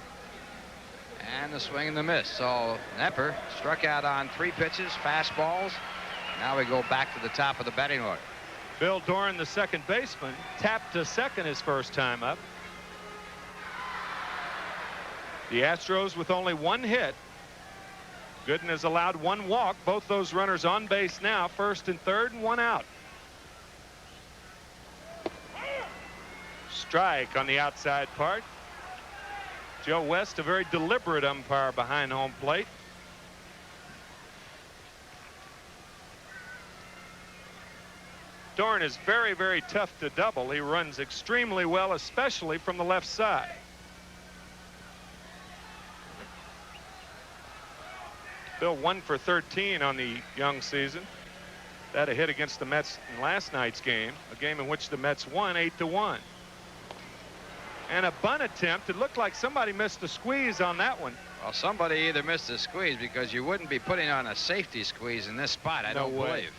and the swing and the miss. So Knepper struck out on 3 pitches, fastballs. Now we go back to the top of the batting order. Bill Doran, the second baseman, tapped to second his first time up. The Astros with only 1 hit. Gooden has allowed 1 walk. Both those runners on base now, first and third, and 1 out. Strike on the outside part. Joe West, a very deliberate umpire behind home plate. Doran is very, very tough to double. He runs extremely well, especially from the left side. Bill 1 for 13 on the young season. That a hit against the Mets in last night's game, a game in which the Mets won 8-1. And a bunt attempt. It looked like somebody missed a squeeze on that one. Well, somebody either missed a squeeze, because you wouldn't be putting on a safety squeeze in this spot. I don't believe.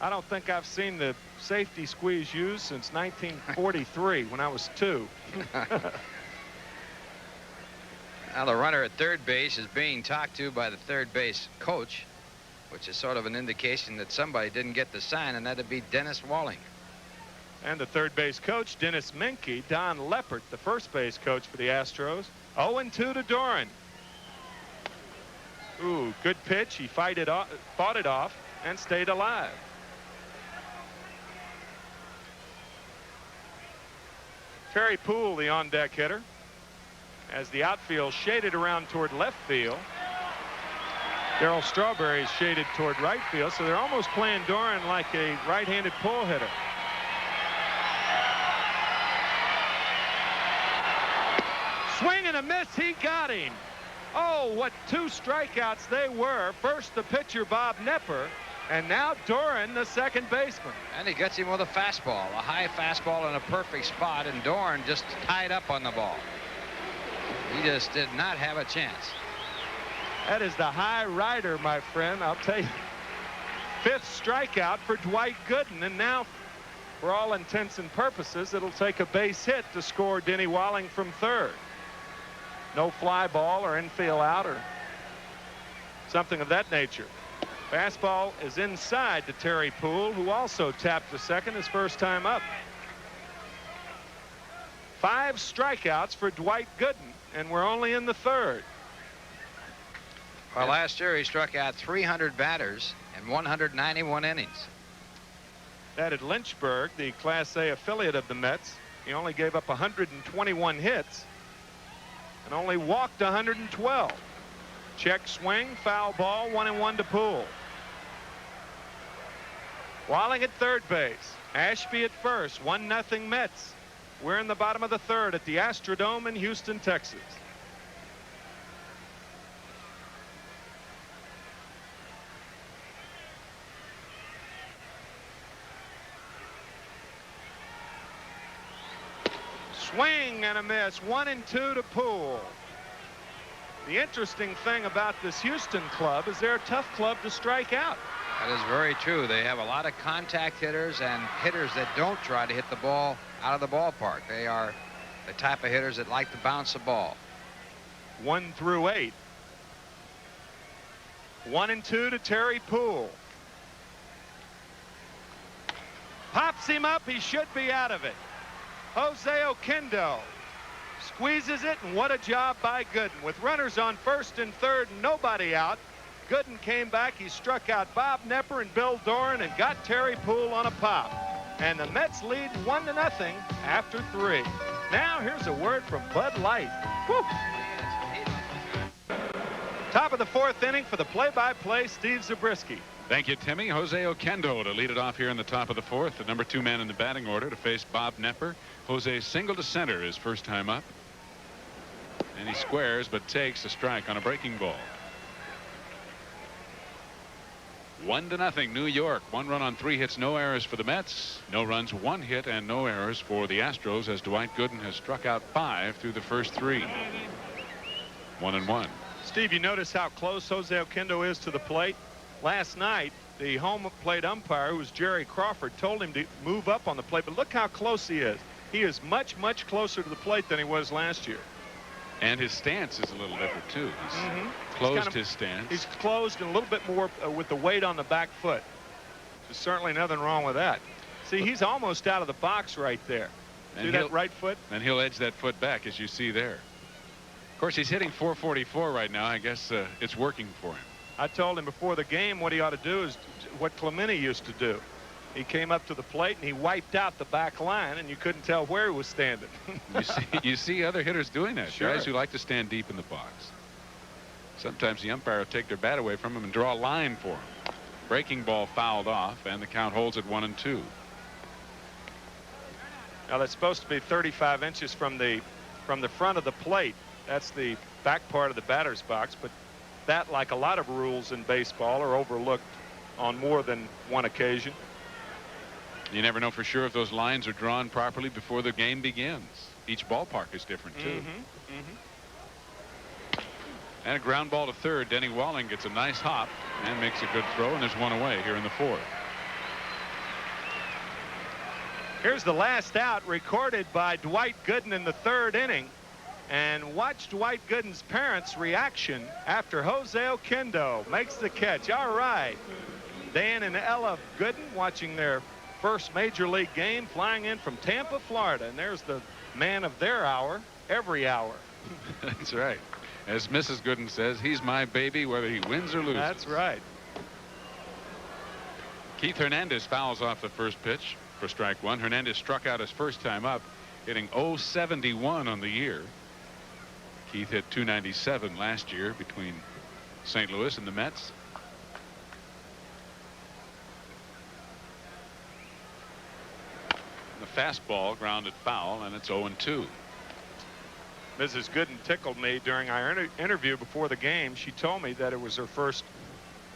I don't think I've seen the safety squeeze used since 1943 when I was 2. Now the runner at third base is being talked to by the third base coach, which is sort of an indication that somebody didn't get the sign, and that'd be Dennis Walling. And the third base coach, Dennis Menke. Don Leppert, the first base coach for the Astros. 0-2 to Doran. Ooh, good pitch. He fought it off and stayed alive. Terry Poole, the on-deck hitter, as the outfield shaded around toward left field. Darryl Strawberry is shaded toward right field, so they're almost playing Doran like a right-handed pull hitter. Swing and a miss. He got him. Oh, what 2 strikeouts they were. First the pitcher, Bob Knepper, and now Doran, the second baseman. And he gets him with a fastball, a high fastball in a perfect spot, and Doran just tied up on the ball. He just did not have a chance. That is the high rider, my friend. I'll tell you. 5th strikeout for Dwight Gooden, and now, for all intents and purposes, it'll take a base hit to score Denny Walling from third. No fly ball or infield out or something of that nature. Fastball is inside to Terry Poole, who also tapped to second his first time up. 5 strikeouts for Dwight Gooden, and we're only in the third. Well, last year he struck out 300 batters in 191 innings. That at Lynchburg, the Class A affiliate of the Mets, he only gave up 121 hits and only walked 112. Check swing, foul ball, 1-1 to Poole. Walling at third base. Ashby at first. 1-0 Mets. We're in the bottom of the third at the Astrodome in Houston, Texas. Swing and a miss. 1-2 to Poole. The interesting thing about this Houston club is they're a tough club to strike out. That is very true. They have a lot of contact hitters and hitters that don't try to hit the ball out of the ballpark. They are the type of hitters that like to bounce the ball. 1 through 8. 1 and 2 to Terry Poole. Pops him up. He should be out of it. Jose Oquendo squeezes it, and what a job by Gooden. With runners on first and third and nobody out, Gooden came back. He struck out Bob Knepper and Bill Doran and got Terry Poole on a pop. And the Mets lead 1-0 after 3. Now here's a word from Bud Light. Woo. Top of the 4th inning for the play-by-play, Steve Zabriskie. Thank you, Timmy. Jose Oquendo to lead it off here in the top of the 4th. The number 2 man in the batting order to face Bob Knepper. Jose single to center his first time up. And he squares but takes a strike on a breaking ball. 1-0 New York. 1 run on 3 hits, no errors for the Mets. No runs, 1 hit and no errors for the Astros as Dwight Gooden has struck out 5 through the first 3. 1-1. Steve, you notice how close Jose Oquendo is to the plate? Last night, the home plate umpire, who was Jerry Crawford, told him to move up on the plate, but look how close he is. He is much, much closer to the plate than he was last year. And his stance is a little different, too. He's closed his stance. He's closed and a little bit more with the weight on the back foot. There's certainly nothing wrong with that. See, he's almost out of the box right there. See that right foot? And he'll edge that foot back, as you see there. Of course, he's hitting .444 right now. I guess it's working for him. I told him before the game what he ought to do is what Clemente used to do. He came up to the plate and he wiped out the back line, and you couldn't tell where he was standing. you see other hitters doing that. Sure. Guys who like to stand deep in the box. Sometimes the umpire will take their bat away from him and draw a line for him. Breaking ball fouled off, and the count holds at 1-2. Now that's supposed to be 35 inches from the front of the plate. That's the back part of the batter's box, but that, like a lot of rules in baseball, are overlooked on more than one occasion. You never know for sure if those lines are drawn properly before the game begins. Each ballpark is different, too. And a ground ball to third. Denny Walling gets a nice hop and makes a good throw, and there's 1 away here in the 4th. Here's the last out, recorded by Dwight Gooden in the 3rd inning. And watch Dwight Gooden's parents' reaction after Jose Oquendo makes the catch. All right. Dan and Ella Gooden watching their first major league game, flying in from Tampa, Florida. And there's the man of their hour, every hour. That's right. As Mrs. Gooden says, he's my baby whether he wins or loses. That's right. Keith Hernandez fouls off the first pitch for strike 1. Hernandez struck out his first time up, hitting .071 on the year. Keith hit .297 last year between St. Louis and the Mets. The fastball grounded foul, and it's 0-2. Mrs. Gooden tickled me during our interview before the game. She told me that it was her first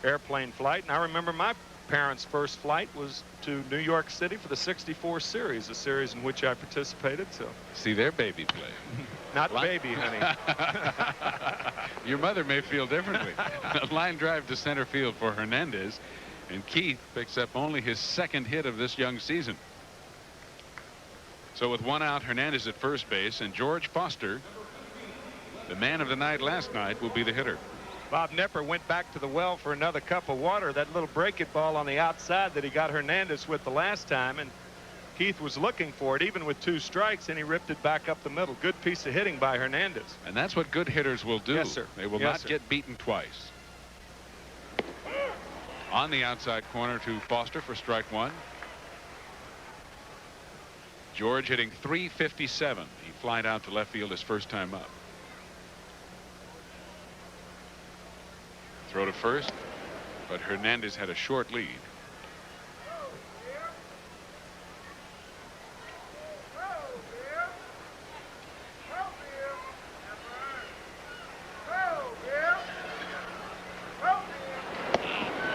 airplane flight, and I remember my parents' first flight was to New York City for the '64 series, a series in which I participated. So see their baby play. Not baby, honey. Your mother may feel differently. A line drive to center field for Hernandez, and Keith picks up only his 2nd hit of this young season. So with 1 out, Hernandez at first base, and George Foster, the man of the night last night, will be the hitter. Bob Knepper went back to the well for another cup of water. That little break it ball on the outside that he got Hernandez with the last time, and Keith was looking for it even with 2 strikes, and he ripped it back up the middle. Good piece of hitting by Hernandez. And that's what good hitters will do. Yes, sir. They will not get beaten twice. On the outside corner to Foster for strike 1. George hitting .357. He flied out to left field his first time up. Throw to first, but Hernandez had a short lead.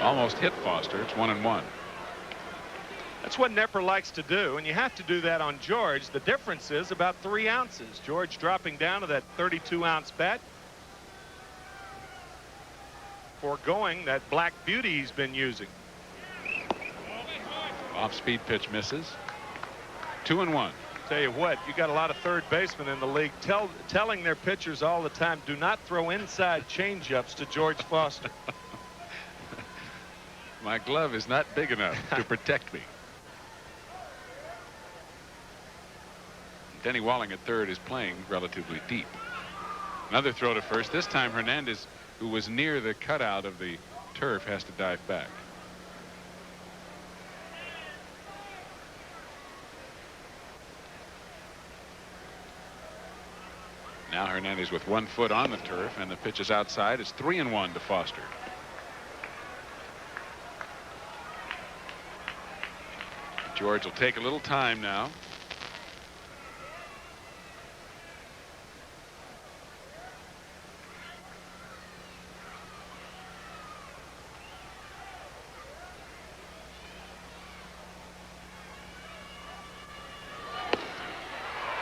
Almost hit Foster. It's 1-1. That's what Knepper likes to do, and you have to do that on George. The difference is about 3 ounces. George dropping down to that 32-ounce bat. foregoing that black beauty he's been using. Off-speed pitch misses. 2-1. Tell you what, you got a lot of third basemen in the league telling their pitchers all the time, do not throw inside changeups to George Foster. My glove is not big enough to protect me. Denny Walling at third is playing relatively deep. Another throw to first. This time Hernandez, who was near the cutout of the turf, has to dive back. Now Hernandez with 1 foot on the turf, and the pitch is outside. It's 3-1 to Foster. George will take a little time now.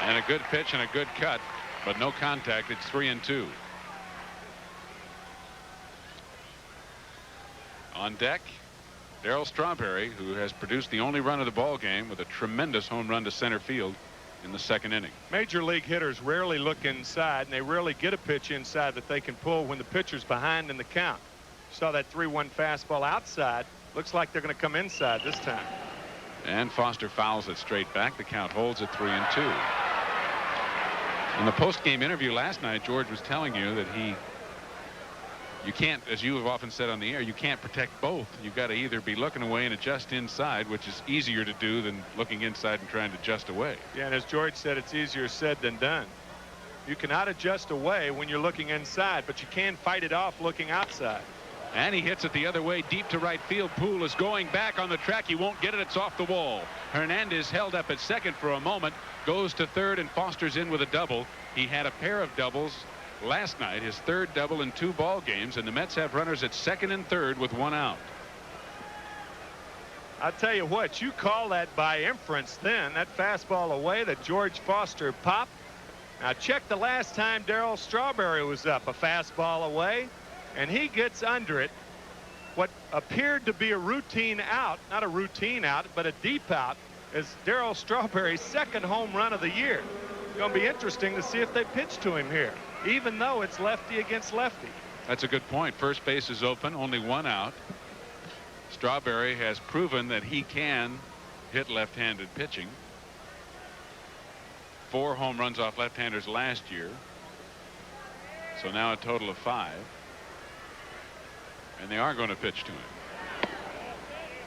And a good pitch and a good cut, but no contact. It's 3-2. On deck, Darryl Strawberry, who has produced the only run of the ball game with a tremendous home run to center field in the 2nd inning. Major league hitters rarely look inside, and they rarely get a pitch inside that they can pull when the pitcher's behind in the count. Saw that 3-1 fastball outside. Looks like they're going to come inside this time. And Foster fouls it straight back. The count holds at 3-2. In the post-game interview last night, George was telling you that you can't, as you have often said on the air, you can't protect both. You've got to either be looking away and adjust inside, which is easier to do than looking inside and trying to adjust away. Yeah, and as George said, it's easier said than done. You cannot adjust away when you're looking inside, but you can fight it off looking outside. And he hits it the other way, deep to right field. Poole is going back on the track. He won't get it. It's off the wall. Hernandez held up at second for a moment, goes to third, and Foster's in with a double. He had a pair of doubles last night, his 3rd double in 2 ball games, and the Mets have runners at 2nd and 3rd with 1 out. I'll tell you what, you call that by inference then, that fastball away that George Foster popped. Now check the last time Darryl Strawberry was up, a fastball away, and he gets under it. What appeared to be a routine out, not a routine out, but a deep out, is Darryl Strawberry's 2nd home run of the year. It's going to be interesting to see if they pitch to him here, even though it's lefty against lefty. That's a good point. First base is open, only 1 out. Strawberry has proven that he can hit left-handed pitching. 4 home runs off left-handers last year. So now a total of 5. And they are going to pitch to him.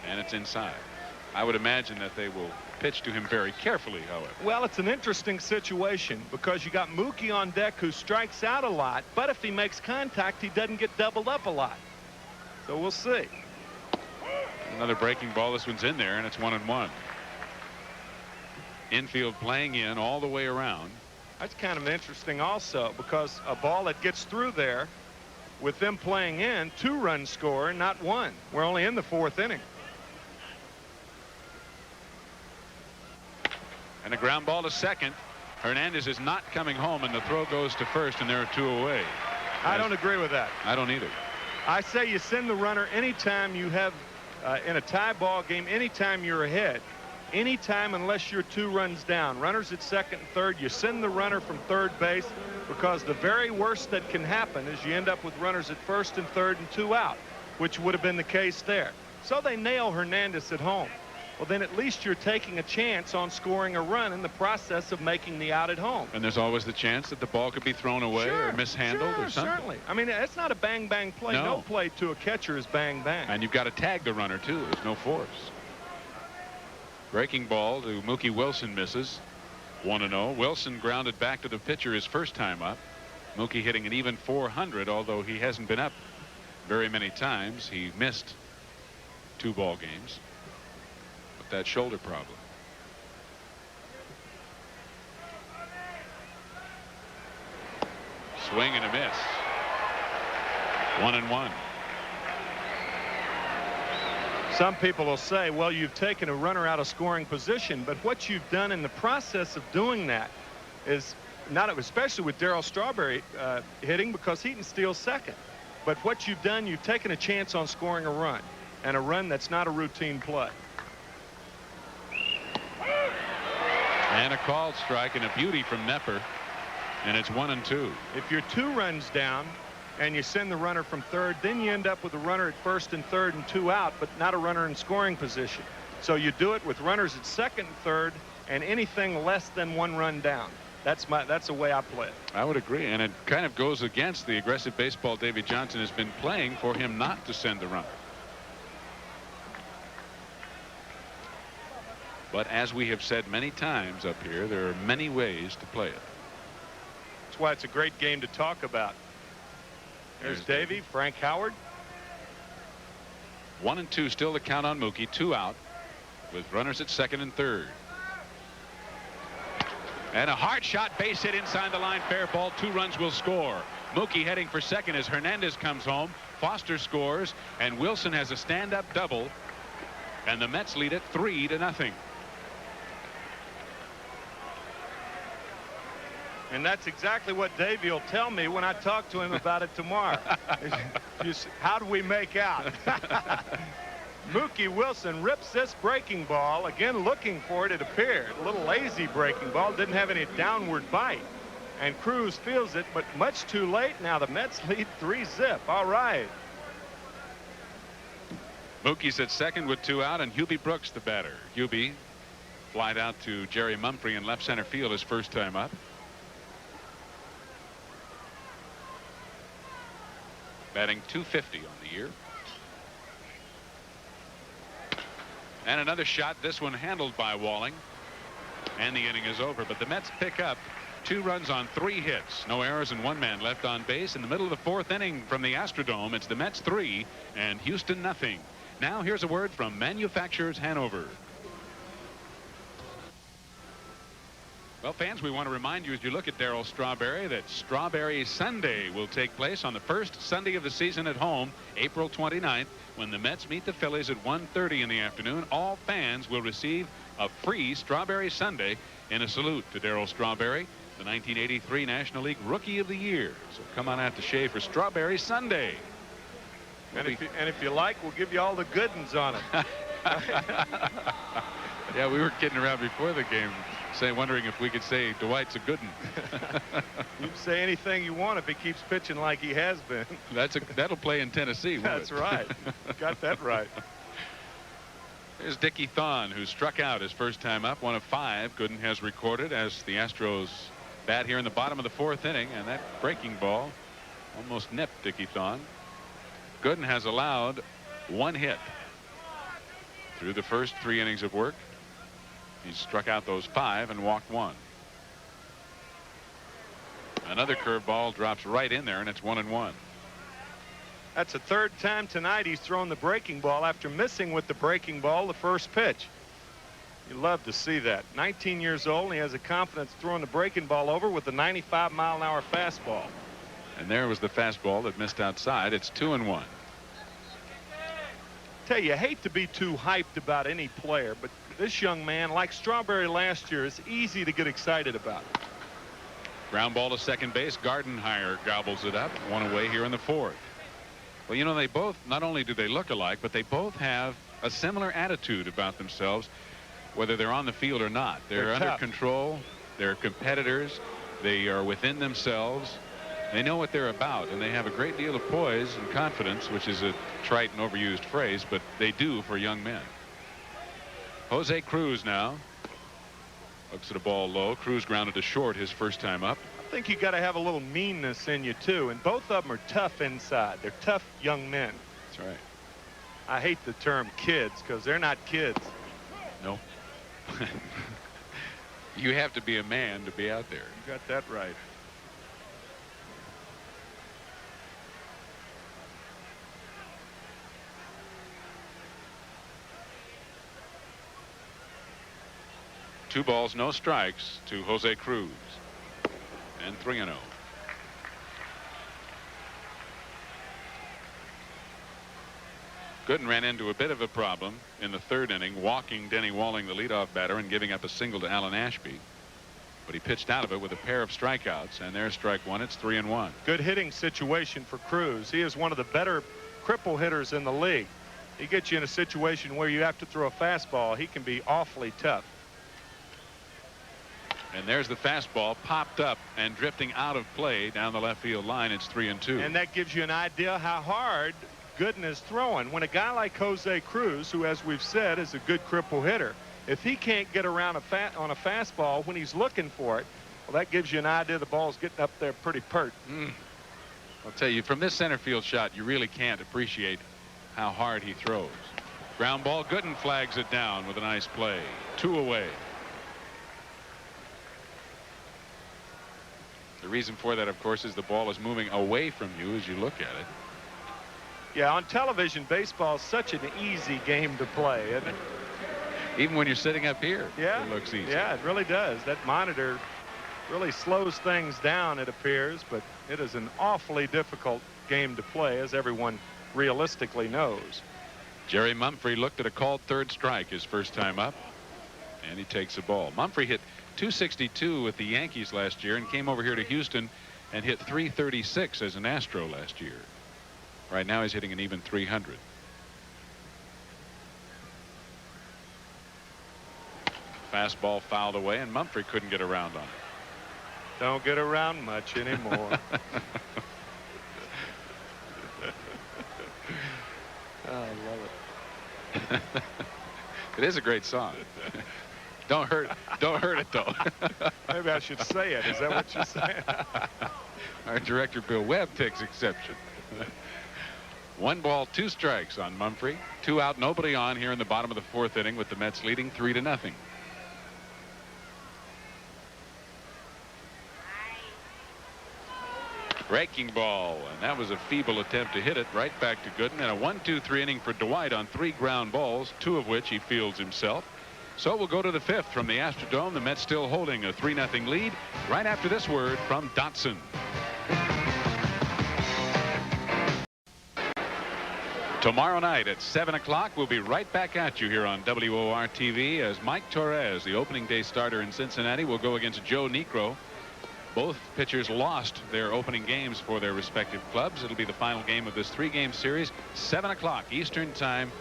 And it's inside. I would imagine that they will pitch to him very carefully, however. Well, it's an interesting situation because you got Mookie on deck who strikes out a lot, but if he makes contact, he doesn't get doubled up a lot. So we'll see. Another breaking ball. This one's in there, and it's 1-1. Infield playing in all the way around. That's kind of interesting also, because a ball that gets through there with them playing in, 2-run score, not 1. We're only in the 4th inning. And a ground ball to second. Hernandez is not coming home, and the throw goes to first, and there are 2 away. I don't agree with that. I don't either. I say you send the runner anytime you have in a tie ball game, anytime you're ahead, anytime unless you're 2 runs down. Runners at 2nd and 3rd, you send the runner from 3rd base, because the very worst that can happen is you end up with runners at 1st and 3rd and 2 out, which would have been the case there. So they nail Hernandez at home. Well, then at least you're taking a chance on scoring a run in the process of making the out at home. And there's always the chance that the ball could be thrown away or mishandled or something. Certainly. I mean, it's not a bang-bang play. No play to a catcher is bang-bang. And you've got to tag the runner, too. There's no force. Breaking ball to Mookie Wilson misses. 1-0. Wilson grounded back to the pitcher his first time up. Mookie hitting an even .400, although he hasn't been up very many times. He missed 2 ball games. That shoulder problem. Swing and a miss. 1-1. Some people will say, well, you've taken a runner out of scoring position, but what you've done in the process of doing that is not, especially with Darryl Strawberry hitting, because Heaton steals second. But what you've done, you've taken a chance on scoring a run, and a run that's not a routine play. And a called strike and a beauty from Knepper. And it's 1-2. If you're 2 runs down and you send the runner from third, then you end up with a runner at first and third and 2 out, but not a runner in scoring position. So you do it with runners at second and third and anything less than 1 run down. That's the way I play it. I would agree, and it kind of goes against the aggressive baseball Davy Johnson has been playing for him not to send the runner. But as we have said many times up here, there are many ways to play it. That's why it's a great game to talk about. There's Davy, Frank Howard. 1-2 still the count on Mookie. 2 out with runners at second and third. And a hard shot, base hit inside the line, fair ball. 2 runs will score. Mookie heading for second as Hernandez comes home. Foster scores, and Wilson has a stand-up double, and the Mets lead it 3-0. And that's exactly what Davey will tell me when I talk to him about it tomorrow. How do we make out? Mookie Wilson rips this breaking ball. Again, looking for it, it appeared. A little lazy breaking ball. Didn't have any downward bite. And Cruz feels it, but much too late. Now the Mets lead 3-0. All right. Mookie's at second with 2 out, and Hubie Brooks the batter. Hubie flied out to Jerry Mumphrey in left center field his first time up. Batting .250 on the year. And another shot, this one handled by Walling. And the inning is over, but the Mets pick up 2 runs on 3 hits. No errors and 1 man left on base. In the middle of the 4th inning from the Astrodome, it's the Mets 3 and Houston nothing. Now here's a word from Manufacturers Hanover. Well, fans, we want to remind you as you look at Darryl Strawberry that Strawberry Sunday will take place on the first Sunday of the season at home, April 29th, when the Mets meet the Phillies at 1:30 in the afternoon. All fans will receive a free Strawberry Sunday in a salute to Darryl Strawberry, the 1983 National League Rookie of the Year. So come on out to Shea for Strawberry Sunday. And if you like, we'll give you all the Goodens on it. Yeah, we were kidding around before the game, wondering if we could say Dwight's a Gooden. You can say anything you want if he keeps pitching like he has been. That'll play in Tennessee. That's right. Got that right. There's Dickie Thon, who struck out his first time up, 1 of 5. Gooden has recorded as the Astros bat here in the bottom of the 4th inning, and that breaking ball almost nipped Dickie Thon. Gooden has allowed 1 hit through the first 3 innings of work. He's struck out those 5 and walked 1. Another curveball drops right in there, and it's 1-1. That's the 3rd time tonight he's thrown the breaking ball after missing with the breaking ball the first pitch. You love to see that. 19 years old, and he has the confidence throwing the breaking ball over with a 95-mile-an-hour fastball. And there was the fastball that missed outside. It's 2-1. Tell you, hate to be too hyped about any player, but this young man, like Strawberry last year, is easy to get excited about. Ground ball to second base. Gardenhire gobbles it up. 1 away here in the 4th. Well, you know, they both, not only do they look alike, but they both have a similar attitude about themselves, whether they're on the field or not. They're under tough. Control. They're competitors. They are within themselves. They know what they're about, and they have a great deal of poise and confidence, which is a trite and overused phrase, but they do for young men. Jose Cruz now looks at a ball low. Cruz grounded to short his first time up. I think you got to have a little meanness in you too, and both of them are tough inside. They're tough young men. That's right. I hate the term kids because they're not kids. No. You have to be a man to be out there. You got that right. Two balls, no strikes to Jose Cruz. And 3-0. Gooden ran into a bit of a problem in the 3rd inning, walking Denny Walling, the leadoff batter, and giving up a single to Alan Ashby. but he pitched out of it with a pair of strikeouts, and there's strike one. It's 3-1. Good hitting situation for Cruz. He is one of the better cripple hitters in the league. He gets you in a situation where you have to throw a fastball. He can be awfully tough. And there's the fastball popped up and drifting out of play down the left field line. It's 3-2. And that gives you an idea how hard Gooden is throwing. When a guy like Jose Cruz, who, as we've said, is a good cripple hitter, if he can't get around on a fastball when he's looking for it, well, that gives you an idea the ball's getting up there pretty pert. I'll tell you, from this center field shot, you really can't appreciate how hard he throws. Ground ball. Gooden flags it down with a nice play. 2 away. The reason for that, of course, is the ball is moving away from you as you look at it. Yeah, on television, baseball is such an easy game to play, isn't it? Even when you're sitting up here, yeah, it looks easy. Yeah, it really does. That monitor really slows things down, it appears, but it is an awfully difficult game to play, as everyone realistically knows. Jerry Mumphrey looked at a called third strike his first time up, and he takes the ball. Mumphrey hit .262 with the Yankees last year and came over here to Houston and hit .336 as an Astro last year. Right now he's hitting an even .300. Fastball fouled away, and Mumphrey couldn't get around on it. Don't get around much anymore. Oh, I love it. It is a great song. Don't hurt it though. Maybe I should say it. Is that what you're saying? Our director Bill Webb takes exception. 1 ball, 2 strikes on Mumphrey. 2 out, nobody on here in the bottom of the 4th inning with the Mets leading 3-0. Breaking ball, and that was a feeble attempt to hit it right back to Gooden. And a 1-2-3 inning for Dwight on 3 ground balls, 2 of which he fields himself. So we'll go to the 5th from the Astrodome. The Mets still holding a 3-0 lead right after this word from Dotson. Tomorrow night at 7 o'clock, we'll be right back at you here on WOR TV as Mike Torres, the opening day starter in Cincinnati, will go against Joe Niekro. Both pitchers lost their opening games for their respective clubs. It'll be the final game of this 3-game series, 7 o'clock Eastern time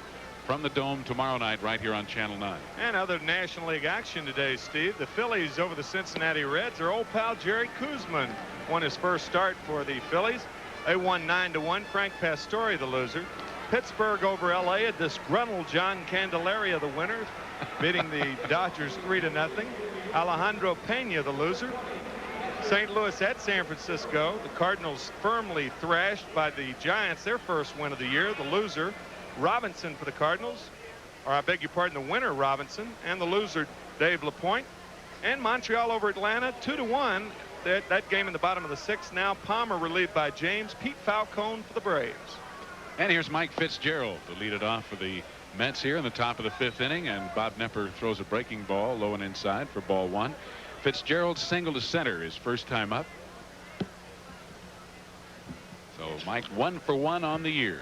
from the Dome tomorrow night right here on Channel 9. And other National League action today, Steve. The Phillies over the Cincinnati Reds. Their old pal Jerry Koosman won his first start for the Phillies. They won 9-1. Frank Pastore, the loser. Pittsburgh over L.A. A disgruntled John Candelaria, the winner, beating the Dodgers 3-0. Alejandro Pena, the loser. St. Louis at San Francisco. The Cardinals firmly thrashed by the Giants, their first win of the year. The loser, Robinson for the Cardinals. Or I beg your pardon, the winner, Robinson. And the loser, Dave LaPointe. And Montreal over Atlanta, 2-1. That game in the bottom of the 6th now. Palmer relieved by James. Pete Falcone for the Braves. And here's Mike Fitzgerald to lead it off for the Mets here in the top of the 5th inning. And Bob Knepper throws a breaking ball low and inside for ball 1. Fitzgerald single to center his first time up. So Mike 1 for 1 on the year.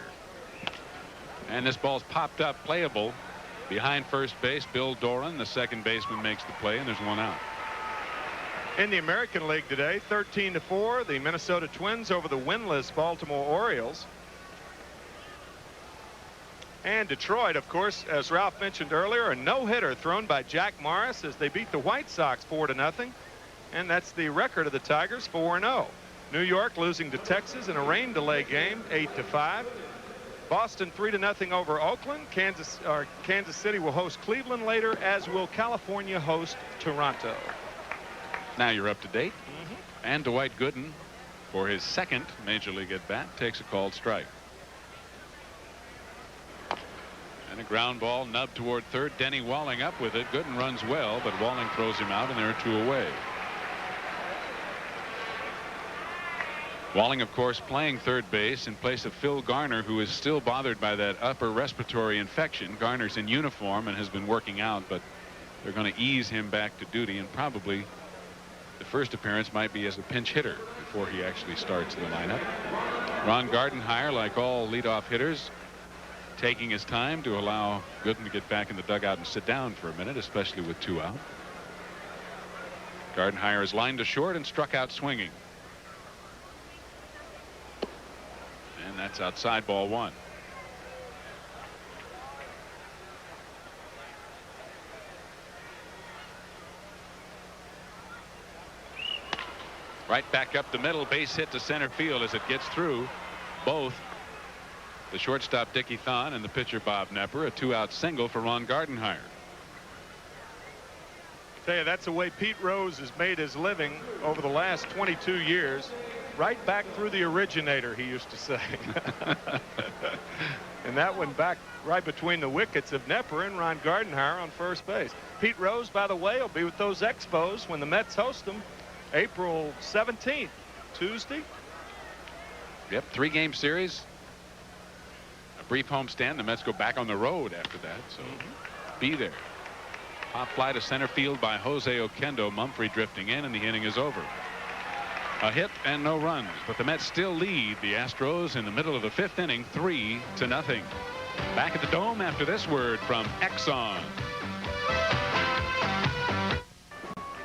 And this ball's popped up, playable behind first base. Bill Doran, the second baseman, makes the play, and there's 1 out. In the American League today, 13-4, the Minnesota Twins over the winless Baltimore Orioles. And Detroit, of course, as Ralph mentioned earlier, a no-hitter thrown by Jack Morris as they beat the White Sox 4-0. And that's the record of the Tigers, 4-0. New York losing to Texas in a rain delay game, 8-5. Boston 3-0 over Oakland. Kansas City will host Cleveland later, as will California host Toronto. Now you're up to date. And Dwight Gooden, for his second major league at bat, takes a called strike. And a ground ball nubbed toward third. Denny Walling up with it. Gooden runs well, but Walling throws him out, and there are 2 away. Walling, of course, playing third base in place of Phil Garner, who is still bothered by that upper respiratory infection. Garner's in uniform and has been working out, but they're going to ease him back to duty, and probably the first appearance might be as a pinch hitter before he actually starts in the lineup. Ron Gardenhire, like all leadoff hitters, taking his time to allow Gooden to get back in the dugout and sit down for a minute, especially with 2 out. Gardenhire is lined to short and struck out swinging. And that's outside, ball one. Right back up the middle, base hit to center field as it gets through both the shortstop Dickie Thon and the pitcher Bob Knepper. A 2-out single for Ron Gardenhire. Tell you, that's the way Pete Rose has made his living over the last 22 years. Right back through the originator, he used to say. And that went back right between the wickets of Knepper and Ron Gardenhire on first base. Pete Rose, by the way, will be with those Expos when the Mets host them April 17th, Tuesday. Yep, 3-game series. A brief homestand. The Mets go back on the road after that, so be there. Pop fly to center field by Jose Oquendo. Mumphrey drifting in, and the inning is over. A hit and no runs, but the Mets still lead the Astros in the middle of the 5th inning, 3-0. Back at the Dome after this word from Exxon.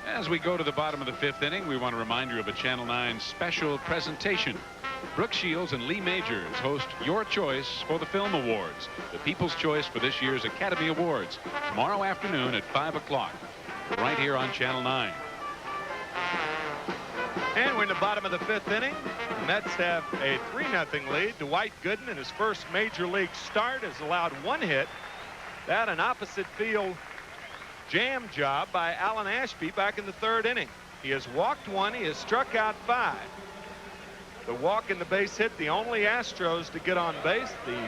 As we go to the bottom of the 5th inning, we want to remind you of a Channel 9 special presentation. Brooke Shields and Lee Majors host Your Choice for the Film Awards, the People's Choice for this year's Academy Awards, tomorrow afternoon at 5 o'clock, right here on Channel 9. And we're in the bottom of the 5th inning. The Mets have a 3-0 lead. Dwight Gooden, in his first major league start, has allowed 1 hit. That an opposite field jam job by Alan Ashby back in the 3rd inning. He has walked 1. He has struck out 5. The walk and the base hit, the only Astros to get on base. The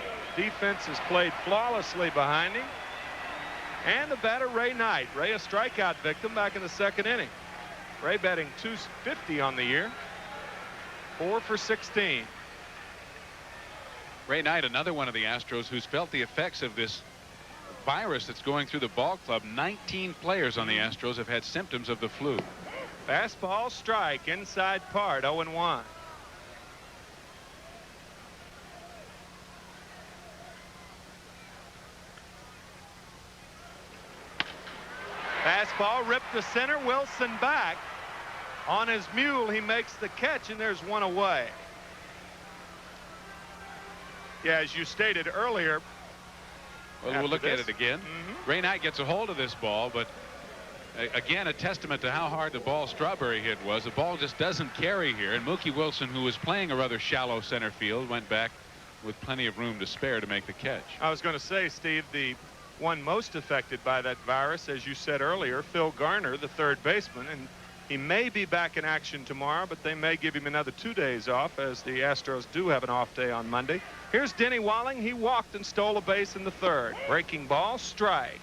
defense has played flawlessly behind him. And the batter, Ray Knight. Ray, a strikeout victim back in the 2nd inning. Ray batting .250 on the year. 4 for 16. Ray Knight, another one of the Astros who's felt the effects of this virus that's going through the ball club. 19 players on the Astros have had symptoms of the flu. Fastball strike inside part, 0-1. Fastball ripped to center. Wilson back. On his mule, he makes the catch, and there's 1 away. Yeah, as you stated earlier. Well, we'll look at it again. Ray Knight gets a hold of this ball, but again, a testament to how hard the ball Strawberry hit was. The ball just doesn't carry here, and Mookie Wilson, who was playing a rather shallow center field, went back with plenty of room to spare to make the catch. I was going to say, Steve, the one most affected by that virus, as you said earlier, Phil Garner, the 3rd baseman, and he may be back in action tomorrow, but they may give him another 2 days off, as the Astros do have an off day on Monday. Here's Denny Walling. He walked and stole a base in the 3rd. Breaking ball, strike.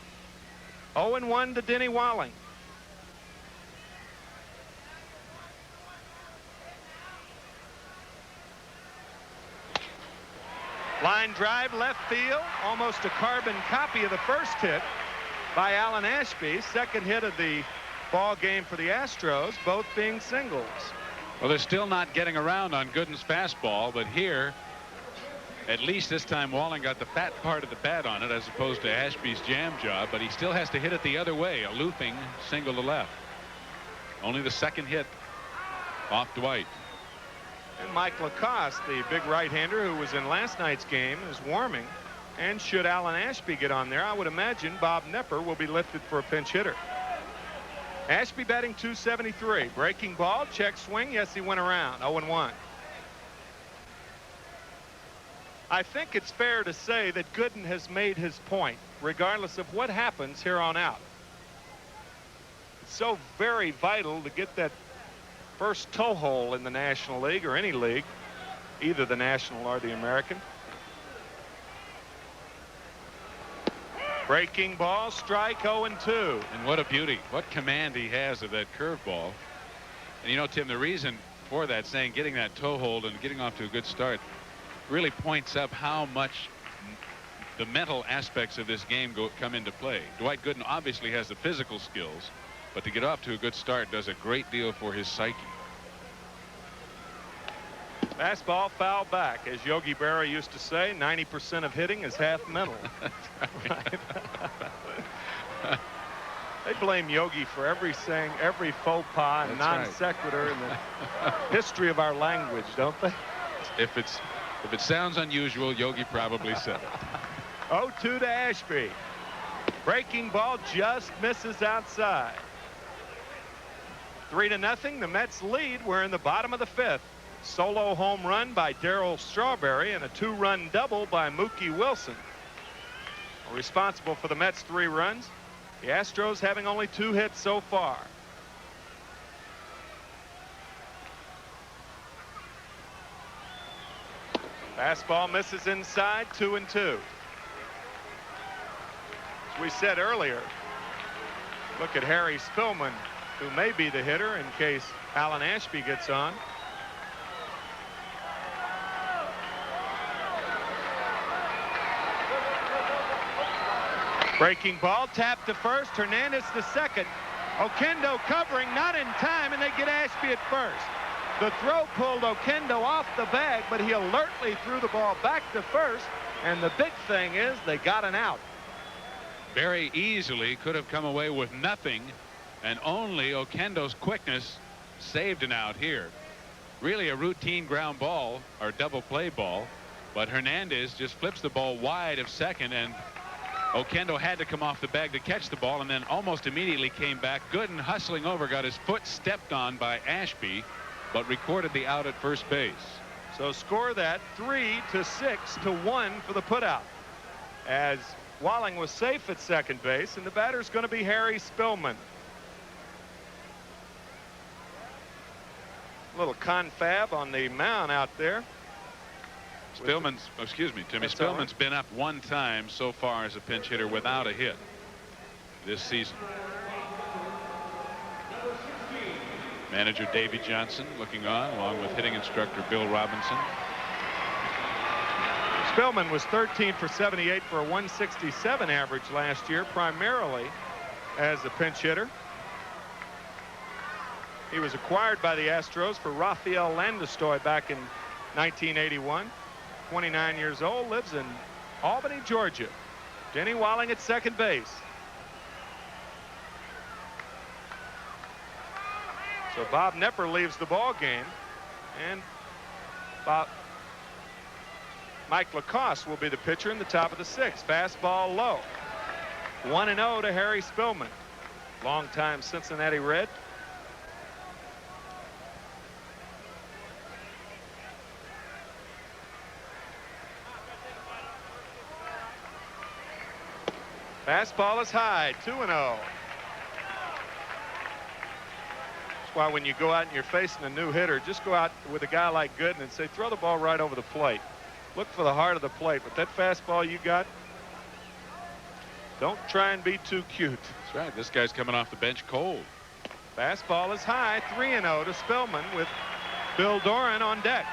0-1 to Denny Walling. Line drive left field, almost a carbon copy of the first hit by Alan Ashby. 2nd hit of the ball game for the Astros, both being singles. Well, they're still not getting around on Gooden's fastball, but here, at least this time, Walling got the fat part of the bat on it as opposed to Ashby's jam job, but he still has to hit it the other way, a looping single to left. Only the 2nd hit off Dwight. And Mike Lacoste, the big right-hander who was in last night's game, is warming. And should Alan Ashby get on there, I would imagine Bob Knepper will be lifted for a pinch hitter. Ashby batting .273. Breaking ball, check swing. Yes, he went around. 0-1. I think it's fair to say that Gooden has made his point, regardless of what happens here on out. It's so very vital to get that first toe hole in the National League, or any league, either the National or the American. Breaking ball, strike, 0-2. And what a beauty. What command he has of that curveball. And you know, Tim, the reason for that, saying getting that toe hold and getting off to a good start, really points up how much the mental aspects of this game come into play. Dwight Gooden obviously has the physical skills, but to get off to a good start does a great deal for his psyche. Fastball foul back. As Yogi Berra used to say, 90% of hitting is half mental. They blame Yogi for everything, every faux pas and non sequitur in the history of our language, don't they? If it sounds unusual, Yogi probably said it. 0-2 to Ashby. Breaking ball just misses outside. 3-0. The Mets lead. We're in the bottom of the 5th. Solo home run by Darryl Strawberry and a 2-run double by Mookie Wilson. Responsible for the Mets' 3 runs. The Astros having only 2 hits so far. Fastball misses inside, 2-2. As we said earlier, look at Harry Spillman, who may be the hitter in case Alan Ashby gets on. Breaking ball, tapped to first. Hernandez to second. Oquendo covering, not in time, and they get Ashby at first. The throw pulled Oquendo off the bag, but he alertly threw the ball back to first. And the big thing is they got an out. Very easily could have come away with nothing, and only Oquendo's quickness saved an out here. Really a routine ground ball or double play ball, but Hernandez just flips the ball wide of second, and Oquendo had to come off the bag to catch the ball, and then almost immediately came back. Gooden hustling over, got his foot stepped on by Ashby, but recorded the out at first base. So score that 3-6-1 for the putout, as Walling was safe at second base, and the batter's going to be Harry Spillman. A little confab on the mound out there. Spillman's, excuse me, Timmy, Spillman's been up 1 time so far as a pinch hitter without a hit this season. Manager Davey Johnson looking on, along with hitting instructor Bill Robinson. Spillman was 13 for 78 for a 167 average last year, primarily as a pinch hitter. He was acquired by the Astros for Rafael Landistoi back in 1981. 29 years old, lives in Albany, Georgia. Denny Walling at second base. So Bob Knepper leaves the ball game, and Mike Lacoste will be the pitcher in the top of the 6th. Fastball low. 1-0 to Harry Spillman, longtime Cincinnati Red. Fastball is high, 2-0. That's why when you go out and you're facing a new hitter, just go out with a guy like Gooden and say, throw the ball right over the plate. Look for the heart of the plate. With that fastball you got, don't try and be too cute. That's right. This guy's coming off the bench cold. Fastball is high, 3-0 to Spillman with Bill Doran on deck.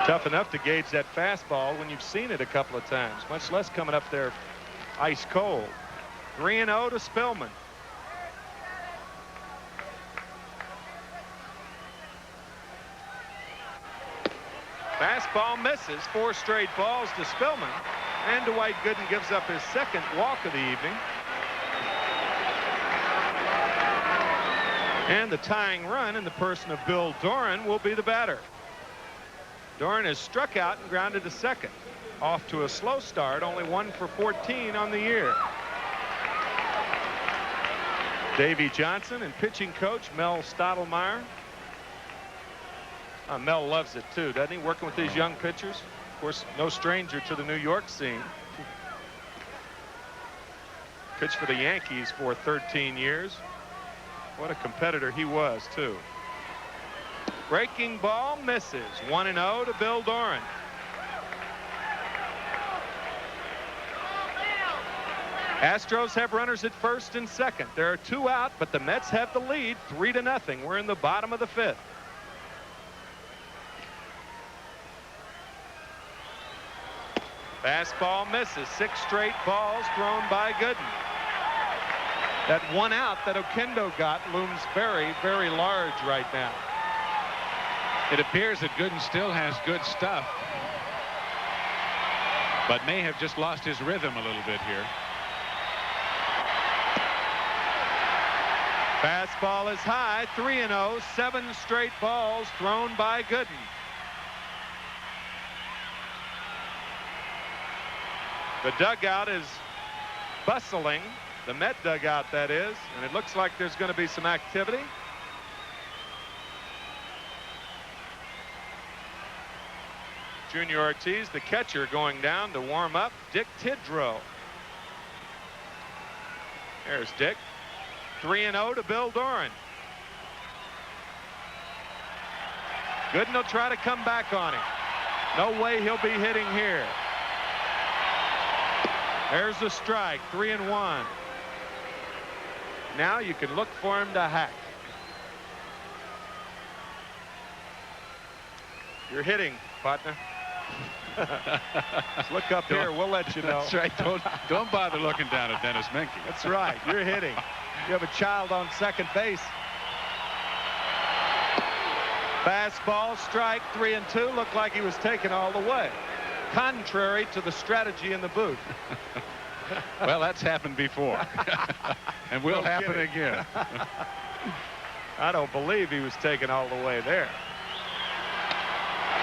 Tough enough to gauge that fastball when you've seen it a couple of times, much less coming up there ice cold. 3-0 to Spillman. Fastball misses. 4 straight balls to Spillman, and Dwight Gooden gives up his 2nd walk of the evening. And the tying run in the person of Bill Doran will be the batter. Doran has struck out and grounded to second. Off to a slow start, only 1 for 14 on the year. Davey Johnson and pitching coach Mel Stottlemyre. Mel loves it too, doesn't he? Working with these young pitchers. Of course, no stranger to the New York scene. Pitched for the Yankees for 13 years. What a competitor he was too. Breaking ball misses. 1-0 to Bill Doran. Astros have runners at first and second. There are 2 out, but the Mets have the lead 3-0. We're in the bottom of the 5th. Fastball misses. 6 straight balls thrown by Gooden. That 1 out that Oquendo got looms very, very large right now. It appears that Gooden still has good stuff. but may have just lost his rhythm a little bit here. Fastball is high, 3-0, 7 straight balls thrown by Gooden. The dugout is bustling, the Met dugout that is, and it looks like there's going to be some activity. Junior Ortiz, the catcher, going down to warm up. Dick Tidrow. There's Dick. 3-0 to Bill Doran. Gooden will try to come back on him. No way he'll be hitting here. There's the strike, 3-1. Now you can look for him to hack. You're hitting, partner. Look up here. We'll let you know. That's right. Don't bother looking down at Dennis Menke. That's right. You're hitting. You have a child on second base. Fastball, strike, 3-2. Looked like he was taken all the way. Contrary to the strategy in the booth. Well, that's happened before. And will happen again. I don't believe he was taken all the way there.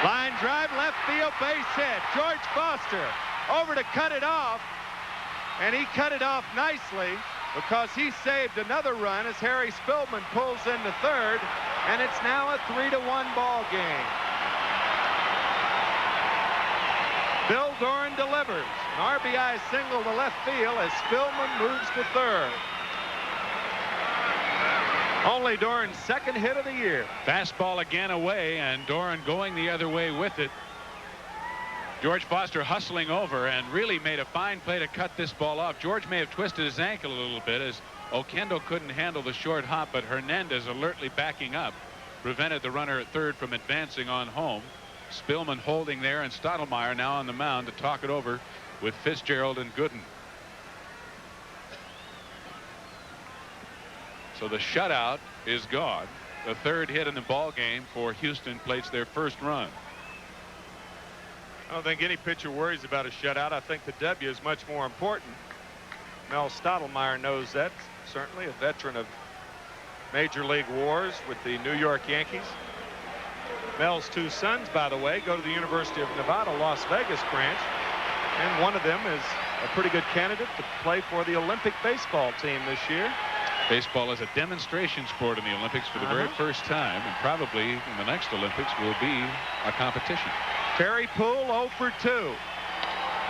Line drive, left field, base hit. George Foster over to cut it off. And he cut it off nicely because he saved another run as Harry Spillman pulls into third. And it's now a 3-1 ball game. Bill Doran delivers. An RBI single to left field as Spillman moves to third. Only Doran's second hit of the year. Fastball again away, and Doran going the other way with it. George Foster hustling over and really made a fine play to cut this ball off. George may have twisted his ankle a little bit as Oquendo couldn't handle the short hop, but Hernandez alertly backing up prevented the runner at third from advancing on home. Spillman holding there, and Stottlemyre now on the mound to talk it over with Fitzgerald and Gooden. So the shutout is gone. The third hit in the ball game for Houston plates their first run. I don't think any pitcher worries about a shutout. I think the W is much more important. Mel Stottlemyre knows that. Certainly a veteran of Major League wars with the New York Yankees. Mel's two sons, by the way, go to the University of Nevada, Las Vegas branch. And one of them is a pretty good candidate to play for the Olympic baseball team this year. Baseball is a demonstration sport in the Olympics for the very first time, and probably in the next Olympics will be a competition. Terry Poole 0 for 2.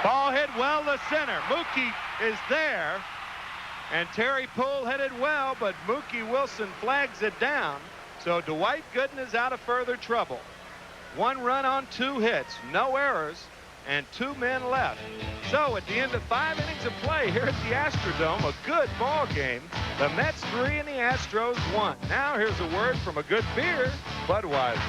Ball hit well to center. Mookie is there, and Terry Poole hit it well, but Mookie Wilson flags it down. So Dwight Gooden is out of further trouble. 1 run on 2 hits, no errors, and 2 men left. So at the end of 5 innings of play here at the Astrodome, a good ball game. The Mets 3 and the Astros 1. Now here's a word from a good beer, Budweiser.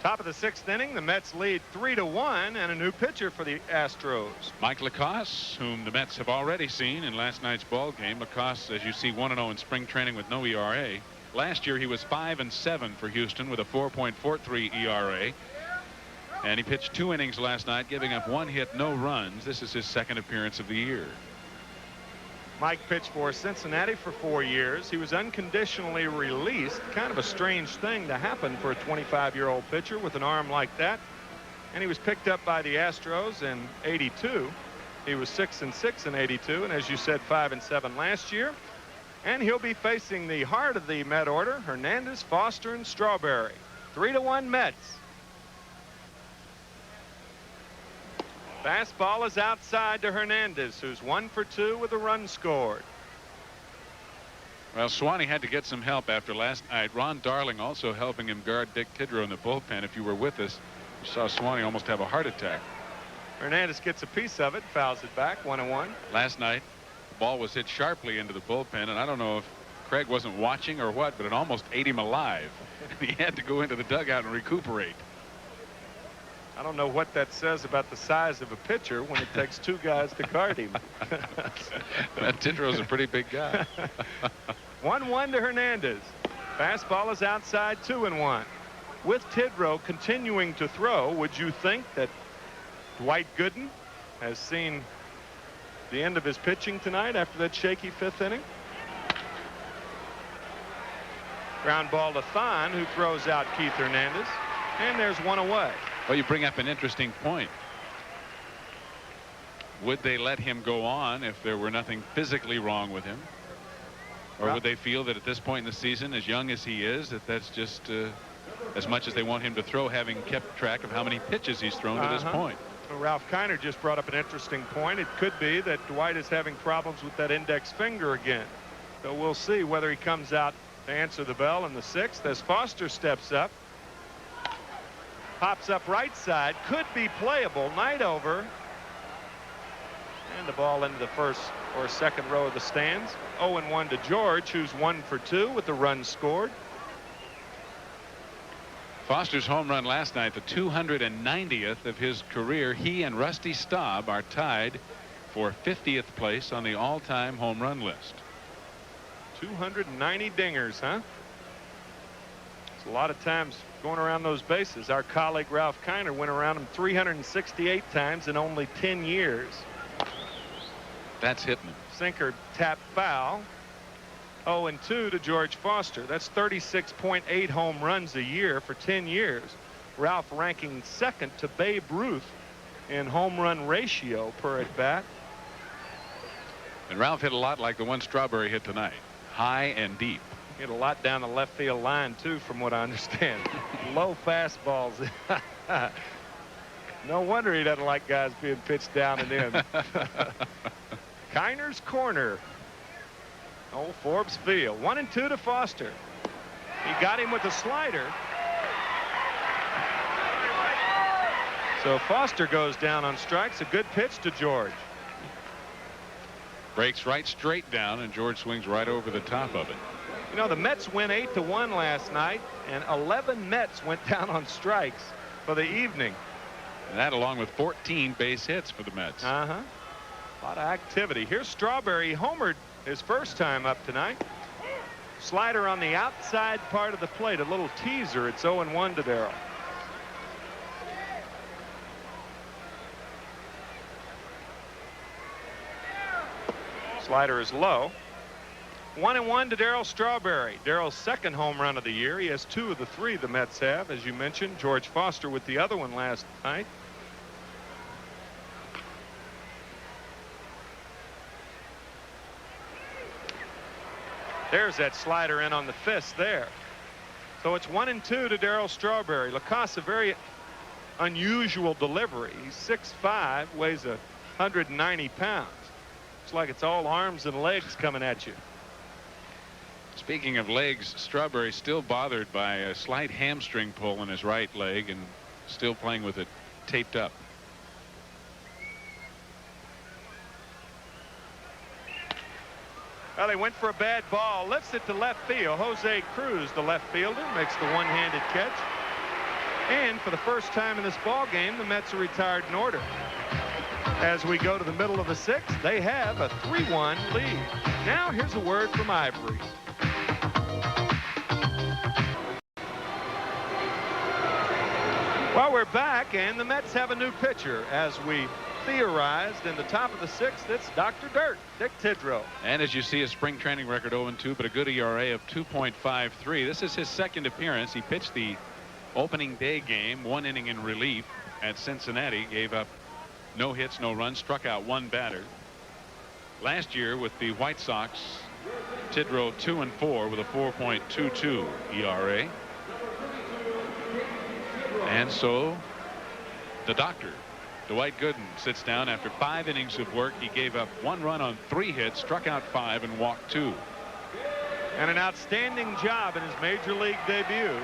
Top of the 6th inning, the Mets lead 3-1, and a new pitcher for the Astros. Mike Lacoste, whom the Mets have already seen in last night's ball game. Lacoste, as you see, 1-0 in spring training with no ERA. Last year he was 5-7 for Houston with a 4.43 ERA. And he pitched 2 innings last night, giving up 1 hit, no runs. This is his second appearance of the year. Mike pitched for Cincinnati for 4 years. He was unconditionally released. Kind of a strange thing to happen for a 25-year-old pitcher with an arm like that. And he was picked up by the Astros in '82. He was 6-6 in '82, and as you said, 5-7 last year. And he'll be facing the heart of the Met order, Hernandez, Foster, and Strawberry. 3-1 Mets. Fastball is outside to Hernandez, who's 1 for 2 with a run scored. Well, Swanee had to get some help after last night. Ron Darling also helping him guard Dick Tidrow in the bullpen. If you were with us, you saw Swanee almost have a heart attack. Hernandez gets a piece of it, fouls it back, 1-1. Last night, the ball was hit sharply into the bullpen, and I don't know if Craig wasn't watching or what, but it almost ate him alive. He had to go into the dugout and recuperate. I don't know what that says about the size of a pitcher when it takes 2 guys to guard him. Tidrow's a pretty big guy. 1-1 to Hernandez. Fastball is outside, 2-1. With Tidrow continuing to throw, would you think that Dwight Gooden has seen the end of his pitching tonight after that shaky 5th inning. Ground ball to Thon, who throws out Keith Hernandez, and there's one away. Well, you bring up an interesting point. Would they let him go on if there were nothing physically wrong with him? Or would they feel that at this point in the season, as young as he is, that that's just as much as they want him to throw, having kept track of how many pitches he's thrown to this point? Well, Ralph Kiner just brought up an interesting point. It could be that Dwight is having problems with that index finger again. So we'll see whether he comes out to answer the bell in the 6th as Foster steps up. Pops up right side. Could be playable. Night over. And the ball into the first or second row of the stands. 0-1 to George, who's 1 for 2 with the run scored. Foster's home run last night, the 290th of his career. He and Rusty Staub are tied for 50th place on the all-time home run list. 290 dingers, huh? It's a lot of times going around those bases. Our colleague Ralph Kiner went around them 368 times in only 10 years. That's hitting. Sinker tap foul. 0-2 to George Foster. That's 36.8 home runs a year for 10 years. Ralph ranking 2nd to Babe Ruth in home run ratio per at bat. And Ralph hit a lot like the one Strawberry hit tonight. High and deep. Hit a lot down the left field line too, from what I understand. Low fastballs. No wonder he doesn't like guys being pitched down and in. Kiner's corner. Old Forbes Field. 1-2 to Foster. He got him with a slider. So Foster goes down on strikes. A good pitch to George. Breaks right straight down, and George swings right over the top of it. You know, the Mets win 8-1 last night, and 11 Mets went down on strikes for the evening. And that along with 14 base hits for the Mets. A lot of activity. Here's Strawberry. He homered his first time up tonight. Slider on the outside part of the plate. A little teaser. It's 0-1 to Darrell. Slider is low. 1-1 to Darrell Strawberry. Darrell's 2nd home run of the year. He has 2 of the 3 the Mets have, as you mentioned. George Foster with the other one last night. There's that slider in on the fist there. So it's 1-2 to Darrell Strawberry. LaCasa, very unusual delivery. He's 6'5", weighs 190 pounds. Looks like it's all arms and legs coming at you. Speaking of legs, Strawberry still bothered by a slight hamstring pull in his right leg and still playing with it taped up. Well, he went for a bad ball, lifts it to left field. Jose Cruz, the left fielder, makes the one-handed catch. And for the first time in this ball game, the Mets are retired in order. As we go to the middle of the 6th, they have a 3-1 lead. Now here's a word from Ivory. Well, we're back, and the Mets have a new pitcher. As we theorized in the top of the 6th, it's Dr. Dirt, Dick Tidrow. And as you see, a spring training record 0-2, but a good ERA of 2.53. This is his 2nd appearance. He pitched the opening day game, 1 inning in relief at Cincinnati, gave up no hits, no runs, struck out 1 batter. Last year with the White Sox, Tidrow 2-4 with a 4.22 ERA. And so the doctor, Dwight Gooden, sits down after 5 innings of work. He gave up 1 run on 3 hits, struck out 5, and walked 2. And an outstanding job in his major league debut.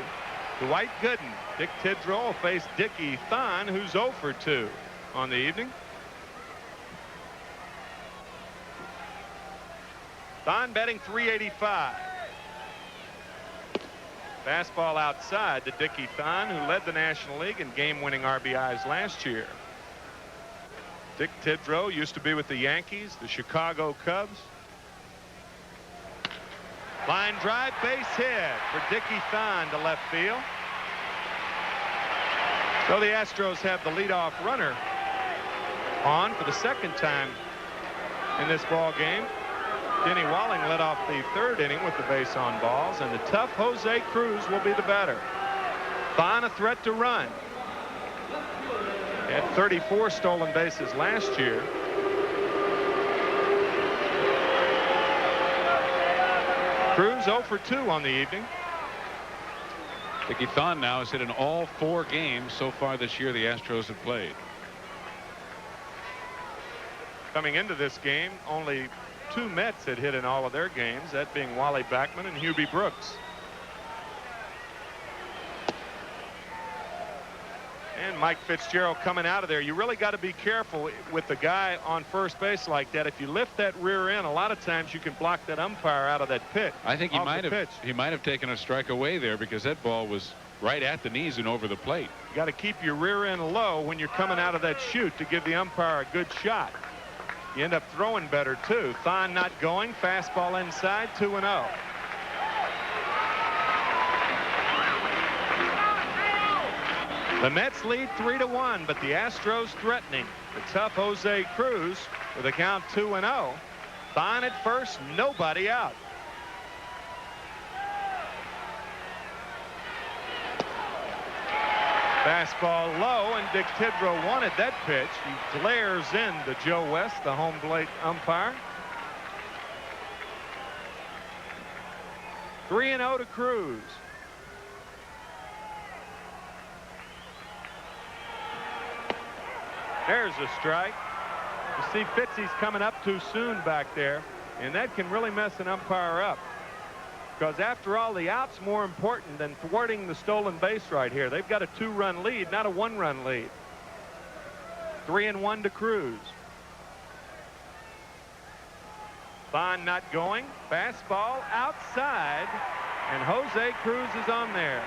Dwight Gooden. Dick Tidrow will face Dickie Thon, who's 0 for 2 on the evening. Thon batting .385. Fastball outside to Dickie Thon, who led the National League in game-winning RBIs last year. Dick Tidrow used to be with the Yankees, the Chicago Cubs. Line drive, base hit for Dickie Thon to left field. So the Astros have the leadoff runner On for the second time in this ball game. Denny Walling led off the third inning with the base on balls, and the tough Jose Cruz will be the batter. Vaughn a threat to run. Had 34 stolen bases last year. Cruz 0 for 2 on the evening. Dickie Thon now has hit in all 4 games so far this year the Astros have played. Coming into this game, only 2 Mets had hit in all of their games, that being Wally Backman and Hubie Brooks. And Mike Fitzgerald coming out of there. You really got to be careful with the guy on first base like that. If you lift that rear end, a lot of times you can block that umpire out of that pitch. I think he might have taken a strike away there because that ball was right at the knees and over the plate. You got to keep your rear end low when you're coming out of that chute to give the umpire a good shot. You end up throwing better too. Thon not going. Fastball inside. 2-0. The Mets lead 3-1, but the Astros threatening. The tough Jose Cruz with a count 2-0. Thon at first, nobody out. Fastball low, and Dick Tidrow wanted that pitch. He glares in to Joe West, the home plate umpire. 3-0 to Cruz. There's a strike. You see Fitzy's coming up too soon back there, and that can really mess an umpire up. Because after all, the out's more important than thwarting the stolen base right here. They've got a 2-run lead, not a 1-run lead. 3-1 to Cruz. Vaughn not going. Fastball outside, and Jose Cruz is on there.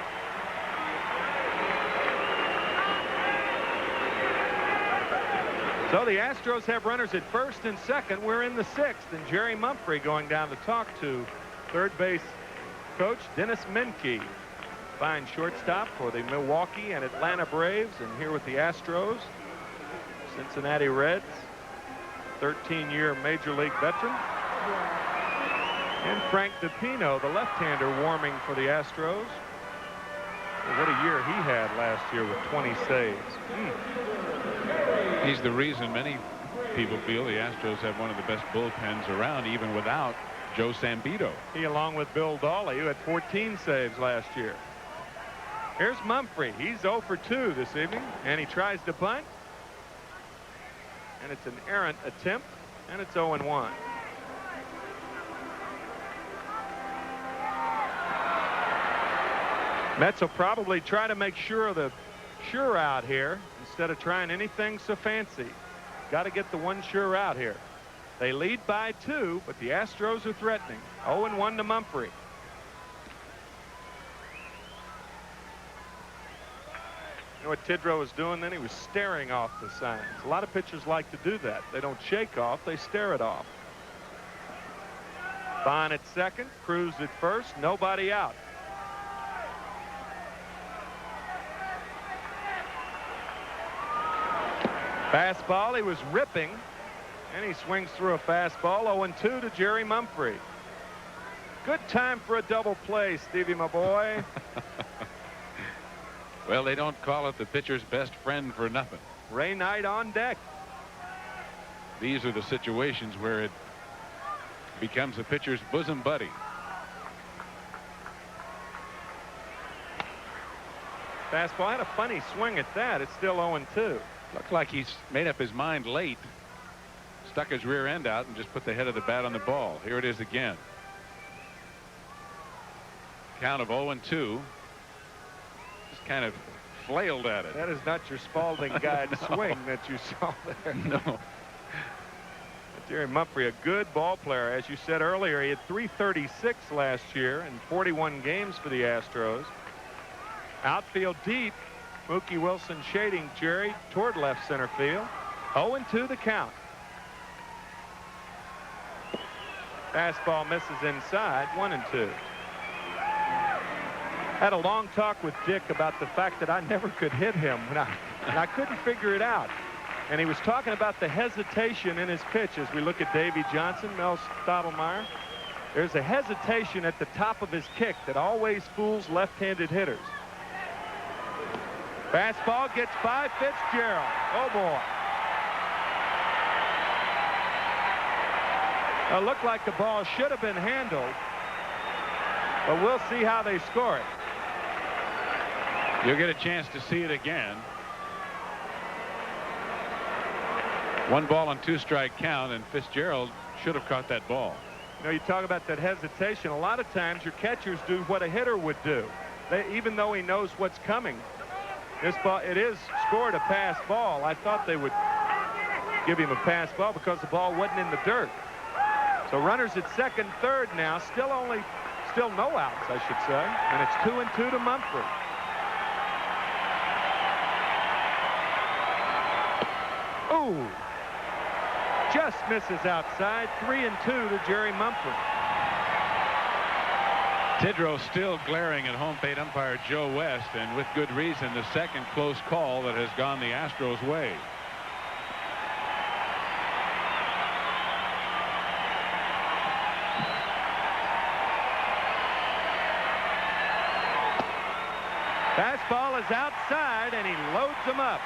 So the Astros have runners at first and second. We're in the 6th, and Jerry Mumphrey going down to talk to third base coach Dennis Menke. Fine shortstop for the Milwaukee and Atlanta Braves, and here with the Astros, Cincinnati Reds, 13-year Major League veteran. And Frank DiPino, the left-hander, warming for the Astros. What a year he had last year with 20 saves. He's the reason many people feel the Astros have one of the best bullpens around, even without Joe Sambito. He, along with Bill Dawley, who had 14 saves last year. Here's Mumphrey. He's 0 for 2 this evening, and he tries to punt. And it's an errant attempt, and it's 0-1. Mets will probably try to make sure of the sure out here instead of trying anything so fancy. Got to get the one sure out here. They lead by 2, but the Astros are threatening. 0-1 to Mumphrey. You know what Tidrow was doing then? He was staring off the signs. A lot of pitchers like to do that. They don't shake off, they stare it off. Vaughn at second, Cruz at first, nobody out. Fastball, he was ripping, and he swings through a fastball. 0-2 to Jerry Mumphrey. Good time for a double play, Stevie, my boy. Well, they don't call it the pitcher's best friend for nothing. Ray Knight on deck. These are the situations where it becomes a pitcher's bosom buddy. Fastball had a funny swing at that. It's still 0-2. Looked like he's made up his mind late. Stuck his rear end out and just put the head of the bat on the ball. Here it is again. Count of 0-2. Just kind of flailed at it. That is not your Spalding guide swing that you saw there. No. Jerry Mumphrey, a good ball player. As you said earlier, he had 336 last year in 41 games for the Astros. Outfield deep. Mookie Wilson shading Jerry toward left center field. 0-2 the count. Fastball misses inside. 1-2. Had a long talk with Dick about the fact that I never could hit him, and I couldn't figure it out. And he was talking about the hesitation in his pitch as we look at Davey Johnson, Mel Stottlemyre. There's a hesitation at the top of his kick that always fools left-handed hitters. Fastball gets by Fitzgerald. Oh, boy. It looked like the ball should have been handled, but we'll see how they score it. You'll get a chance to see it again. 1 ball and 2 strike count, and Fitzgerald should have caught that ball. You know, you talk about that hesitation. A lot of times your catchers do what a hitter would do. Even though he knows what's coming. This ball, it is scored a pass ball. I thought they would give him a pass ball because the ball wasn't in the dirt. So runners at second, third now. Still no outs, I should say. And it's 2-2 to Mumphrey. Ooh. Just misses outside. 3-2 to Jerry Mumphrey. Tidrow still glaring at home plate umpire Joe West, and with good reason. The second close call that has gone the Astros' way. Fastball is outside, and he loads him up.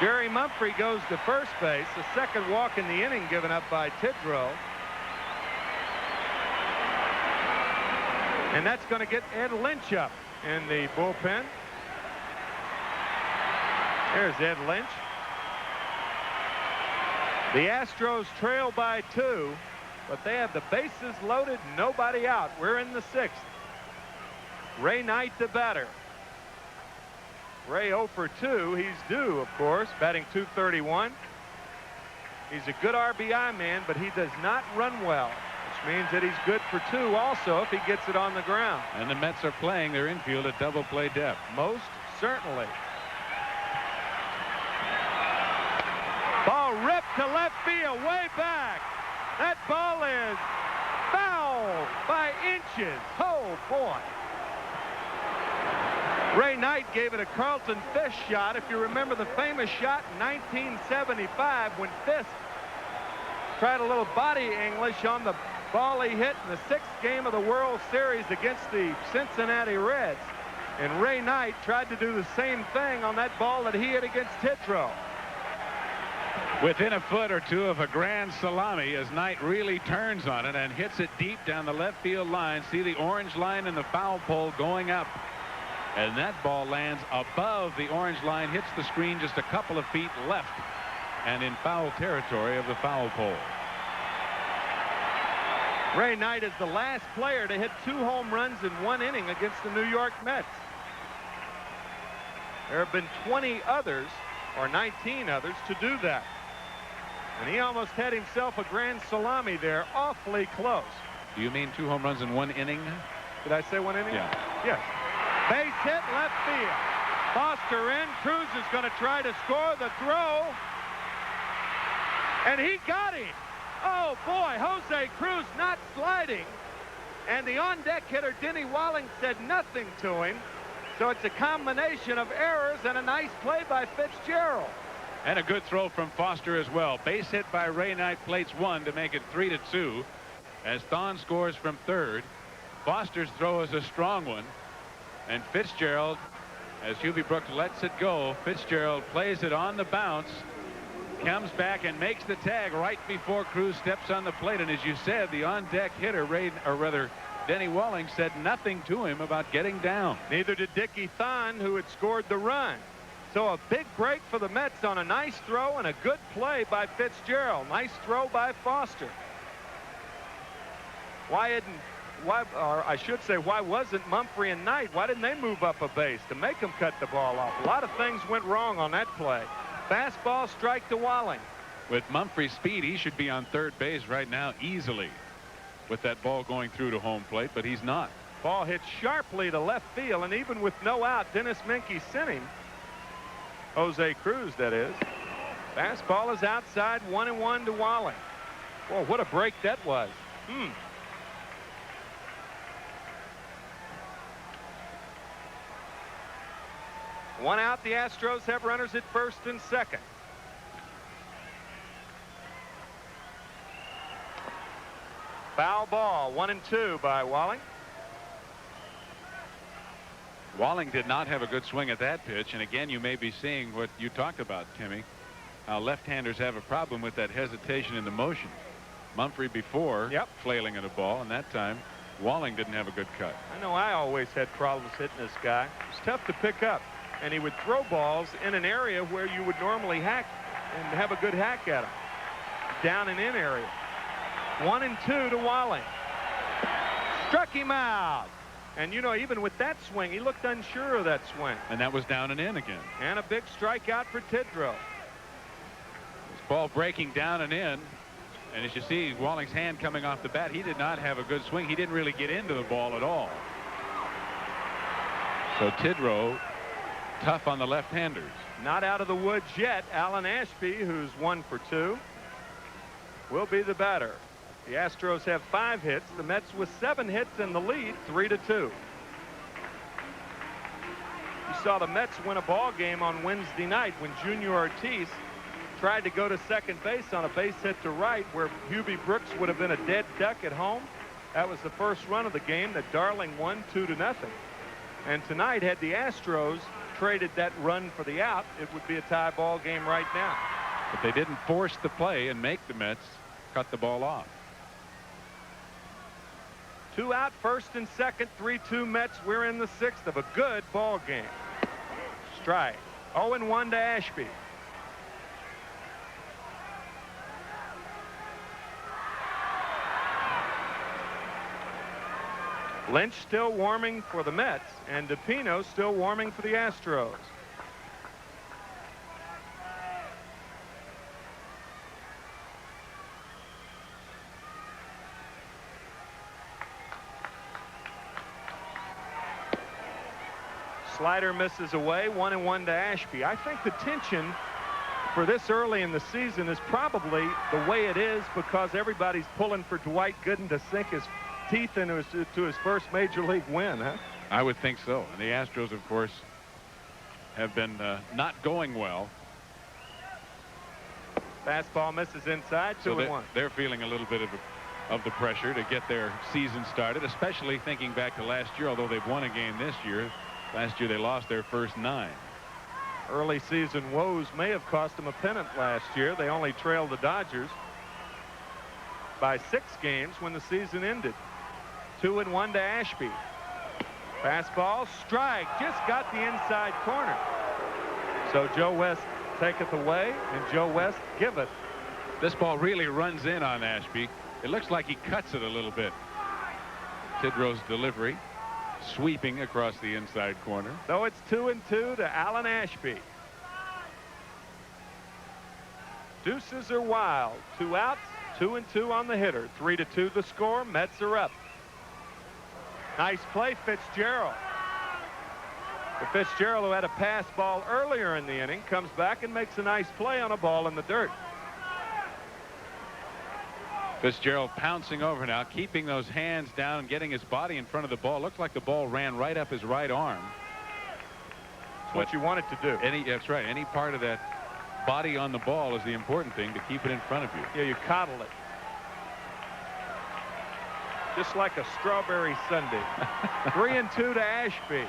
Jerry Mumphrey goes to first base. The second walk in the inning given up by Tidrow. And that's going to get Ed Lynch up in the bullpen. There's Ed Lynch. The Astros trail by 2, but they have the bases loaded, nobody out. We're in the 6th. Ray Knight, the batter. Ray 0 for 2. He's due, of course, batting .231. He's a good RBI man, but he does not run well, which means that he's good for 2 also if he gets it on the ground. And the Mets are playing their infield at double play depth. Most certainly. Ball ripped to left field, way back. That ball is foul by inches. Oh, boy. Ray Knight gave it a Carlton Fisk shot. If you remember the famous shot in 1975 when Fisk tried a little body English on the ball he hit in the 6th game of the World Series against the Cincinnati Reds. And Ray Knight tried to do the same thing on that ball that he hit against Tidrow. Within a foot or 2 of a grand salami as Knight really turns on it and hits it deep down the left field line. See the orange line in the foul pole going up. And that ball lands above the orange line, hits the screen just a couple of feet left and in foul territory of the foul pole. Ray Knight is the last player to hit 2 home runs in 1 inning against the New York Mets. There have been 20 others, or 19 others, to do that. And he almost had himself a grand salami there, awfully close. Do you mean 2 home runs in 1 inning? Did I say 1 inning? Yeah. Yes. Base hit left field. Foster in. Cruz is going to try to score the throw. And he got him. Oh, boy, Jose Cruz not sliding. And the on-deck hitter, Denny Walling, said nothing to him. So it's a combination of errors and a nice play by Fitzgerald. And a good throw from Foster as well. Base hit by Ray Knight, plates 1 to make it 3-2. As Thon scores from third. Foster's throw is a strong one. And Fitzgerald, as Hubie Brooks lets it go, Fitzgerald plays it on the bounce, comes back and makes the tag right before Cruz steps on the plate. And as you said, the on-deck hitter, Denny Walling, said nothing to him about getting down. Neither did Dickie Thon, who had scored the run. So a big break for the Mets on a nice throw and a good play by Fitzgerald. Nice throw by Foster. Why wasn't Mumphrey and Knight? Why didn't they move up a base to make them cut the ball off? A lot of things went wrong on that play. Fastball strike to Walling. With Mumphrey's speed, he should be on third base right now easily with that ball going through to home plate, but he's not. Ball hit sharply to left field, and even with no out, Dennis Menke sent him. Jose Cruz, that is. Fastball is outside, 1-1 to Walling. Boy, what a break that was. One out. The Astros have runners at first and second. Foul ball. 1-2 by Walling. Walling did not have a good swing at that pitch, and again you may be seeing what you talked about, Timmy, how left-handers have a problem with that hesitation in the motion. Mumphrey before flailing at a ball, and that time Walling didn't have a good cut. I know I always had problems hitting this guy. It's tough to pick up, and he would throw balls in an area where you would normally hack and have a good hack at him. Down and in area. 1-2 to Walling. Struck him out. And you know, even with that swing, he looked unsure of that swing. And that was down and in again. And a big strikeout for Tidrow. This ball breaking down and in. And as you see, Walling's hand coming off the bat, he did not have a good swing. He didn't really get into the ball at all. So Tidrow, tough on the left-handers. Not out of the woods yet. Alan Ashby, who's 1 for 2, will be the batter. The Astros have 5 hits. The Mets with 7 hits in the lead, 3-2. You saw the Mets win a ball game on Wednesday night when Junior Ortiz tried to go to second base on a base hit to right where Hubie Brooks would have been a dead duck at home. That was the first run of the game that Darling won 2-0. And tonight, had the Astros traded that run for the out, it would be a tie ball game right now. But they didn't force the play and make the Mets cut the ball off. 2 out, first and second, 3-2 Mets. We're in the 6th of a good ball game. Strike. 0-1 to Ashby. Lynch still warming for the Mets, and DePino still warming for the Astros. Slider misses away. 1-1 to Ashby. I think the tension for this early in the season is probably the way it is because everybody's pulling for Dwight Gooden to sink his teeth into his first major league win, huh? I would think so. And the Astros, of course, have been not going well. Fastball misses inside. 2-1. They're feeling a little bit of the pressure to get their season started, especially thinking back to last year. Although they've won a game this year, last year they lost their first 9. Early season woes may have cost them a pennant last year. They only trailed the Dodgers by 6 games when the season ended. 2-1 to Ashby. Fastball, strike, just got the inside corner. So Joe West taketh away, and Joe West giveth. This ball really runs in on Ashby. It looks like he cuts it a little bit. Tidrow's delivery, sweeping across the inside corner. So it's 2-2 to Alan Ashby. Deuces are wild. 2 outs, 2-2 on the hitter. 3-2 the score. Mets are up. Nice play, Fitzgerald. The Fitzgerald, who had a pass ball earlier in the inning, comes back and makes a nice play on a ball in the dirt. Fitzgerald pouncing over now, keeping those hands down and getting his body in front of the ball. Looked like the ball ran right up his right arm. That's what you want it to do. That's right. Any part of that body on the ball is the important thing, to keep it in front of you. Yeah, you coddle it. Just like a strawberry sundae. 3-2 to Ashby.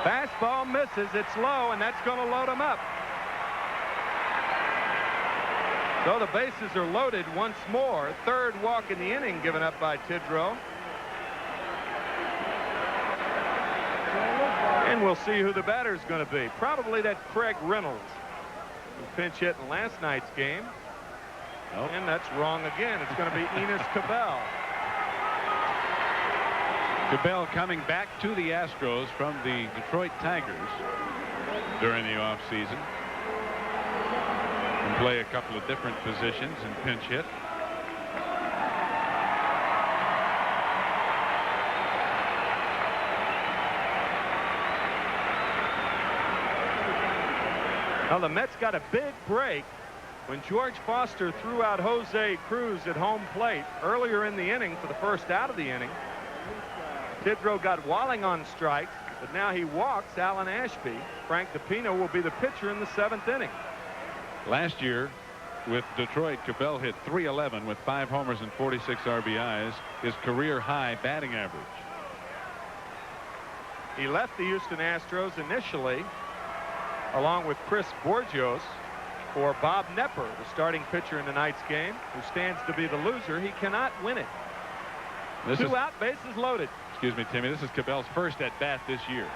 Fastball misses. It's low, and that's going to load him up. So the bases are loaded once more. 3rd walk in the inning given up by Tidrow. And we'll see who the batter is going to be. Probably that Craig Reynolds, who pinch hit in last night's game. Nope. And that's wrong again. It's going to be Enos Cabell. Cabell coming back to the Astros from the Detroit Tigers during the offseason. Can play a couple of different positions and pinch hit. Now the Mets got a big break when George Foster threw out Jose Cruz at home plate earlier in the inning for the first out of the inning. Tidrow got Walling on strikes. But now he walks Alan Ashby. Frank DiPino will be the pitcher in the 7th inning. Last year with Detroit, Cabell hit .311 with 5 homers and 46 RBIs, his career high batting average. He left the Houston Astros initially along with Chris Borgios for Bob Knepper, the starting pitcher in tonight's game, who stands to be the loser. He cannot win it. Two out, bases loaded. Excuse me, Timmy. This is Cabell's first at bat this year.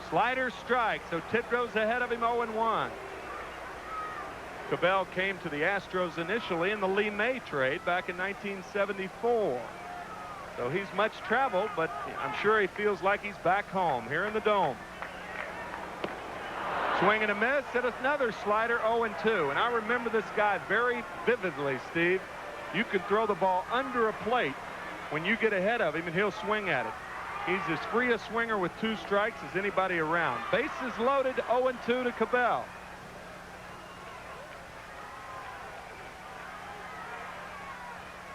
Slider strike, so Tidgrove's ahead of him 0-1. Cabell came to the Astros initially in the Lee May trade back in 1974. So he's much traveled, but I'm sure he feels like he's back home here in the Dome. Swing and a miss, and another slider, 0-2. And I remember this guy very vividly, Steve. You could throw the ball under a plate when you get ahead of him, and he'll swing at it. He's as free a swinger with 2 strikes as anybody around. Bases loaded, 0-2 to Cabell.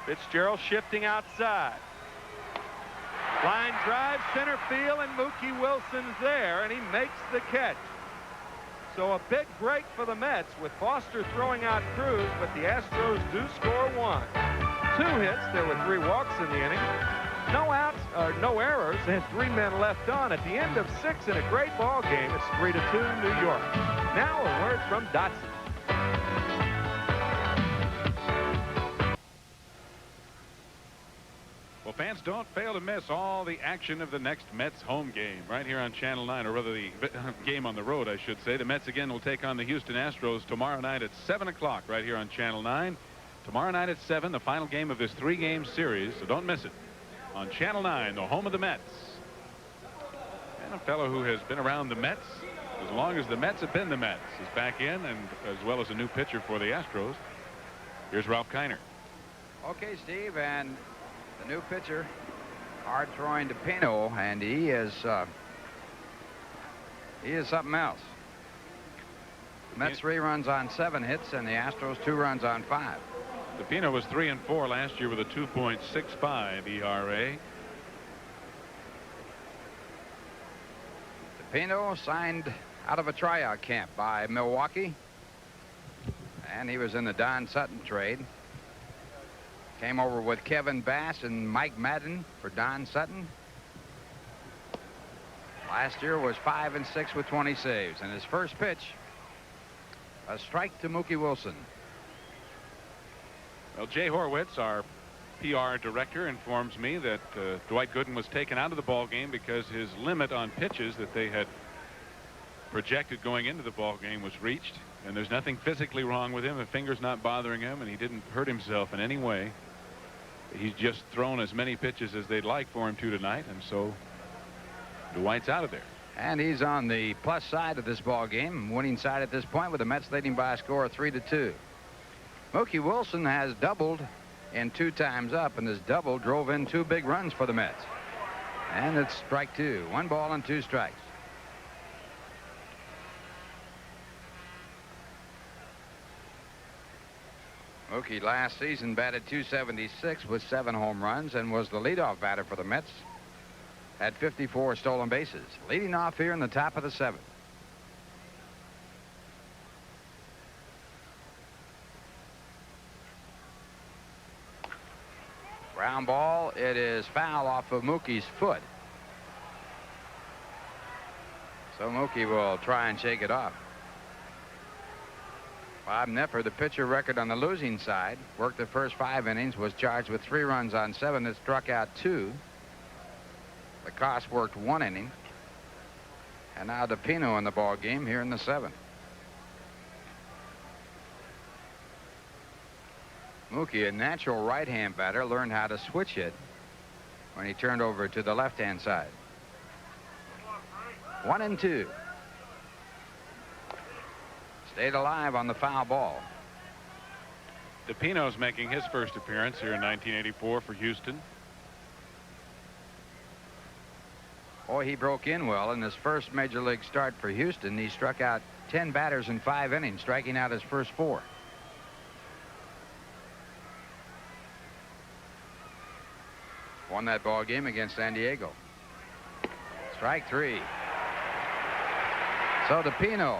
Fitzgerald shifting outside. Line drive, center field, and Mookie Wilson's there, and he makes the catch. So a big break for the Mets with Foster throwing out Cruz, but the Astros do score 1. 2 hits. There were 3 walks in the inning. No outs, no errors, and 3 men left on. At the end of 6 in a great ball game, it's 3-2 New York. Now a word from Dotson. Well, fans, don't fail to miss all the action of the next Mets home game right here on Channel 9, or rather the game on the road, I should say. The Mets again will take on the Houston Astros tomorrow night at 7 o'clock right here on Channel 9. Tomorrow night at 7, the final game of this 3-game series, so don't miss it. On Channel 9, the home of the Mets. And a fellow who has been around the Mets as long as the Mets have been the Mets is back in, and as well as a new pitcher for the Astros. Here's Ralph Kiner. Okay, Steve, and the new pitcher, hard throwing DiPino, and he is something else. Mets 3 runs on 7 hits, and the Astros 2 runs on 5. DiPino was 3-4 last year with a 2.65 ERA. DiPino signed out of a tryout camp by Milwaukee, and he was in the Don Sutton trade. Came over with Kevin Bass and Mike Madden for Don Sutton. Last year was 5-6 with 20 saves, and his first pitch, a strike to Mookie Wilson. Well, Jay Horwitz, our PR director, informs me that Dwight Gooden was taken out of the ball game because his limit on pitches that they had projected going into the ball game was reached, and there's nothing physically wrong with him. The finger's not bothering him, and he didn't hurt himself in any way. He's just thrown as many pitches as they'd like for him to tonight, and so Dwight's out of there. And he's on the plus side of this ball game, winning side at this point, with the Mets leading by a score of 3-2. Mookie Wilson has doubled in 2 times up, and this double drove in 2 big runs for the Mets. And it's strike 2. 1 ball and 2 strikes. Mookie last season batted .276 with 7 home runs and was the leadoff batter for the Mets. Had 54 stolen bases. Leading off here in the top of the 7th. Ground ball. It is foul off of Mookie's foot. So Mookie will try and shake it off. Bob Knepper, the pitcher record on the losing side, worked the first 5 innings, was charged with 3 runs on 7 that struck out 2. Lacoste worked 1 inning. And now DiPino in the ball game here in the 7th. Mookie, a natural right-hand batter, learned how to switch it when he turned over to the left-hand side. 1-2. Stayed alive on the foul ball. DiPino's making his first appearance here in 1984 for Houston. Boy, he broke in well in his first major league start for Houston. He struck out 10 batters in 5 innings, striking out his first 4. Won that ball game against San Diego. Strike 3. So DePino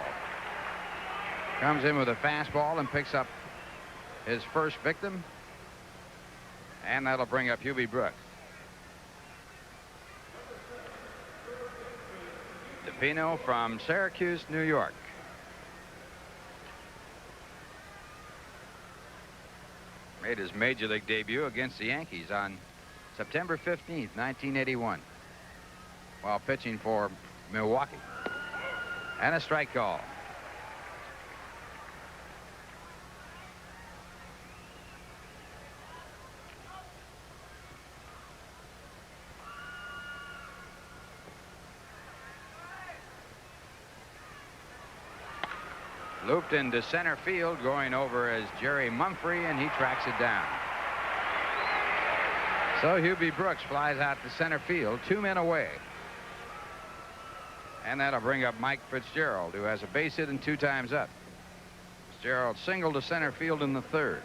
comes in with a fastball and picks up his first victim. And that'll bring up Hubie Brooks. DePino from Syracuse, New York. Made his major league debut against the Yankees on September 15th, 1981, while pitching for Milwaukee. And a strike call. Looped into center field, going over as Jerry Mumphrey, and he tracks it down. So Hubie Brooks flies out to center field, 2 men away. And that'll bring up Mike Fitzgerald, who has a base hit and 2 times up. Fitzgerald singled to center field in the 3rd.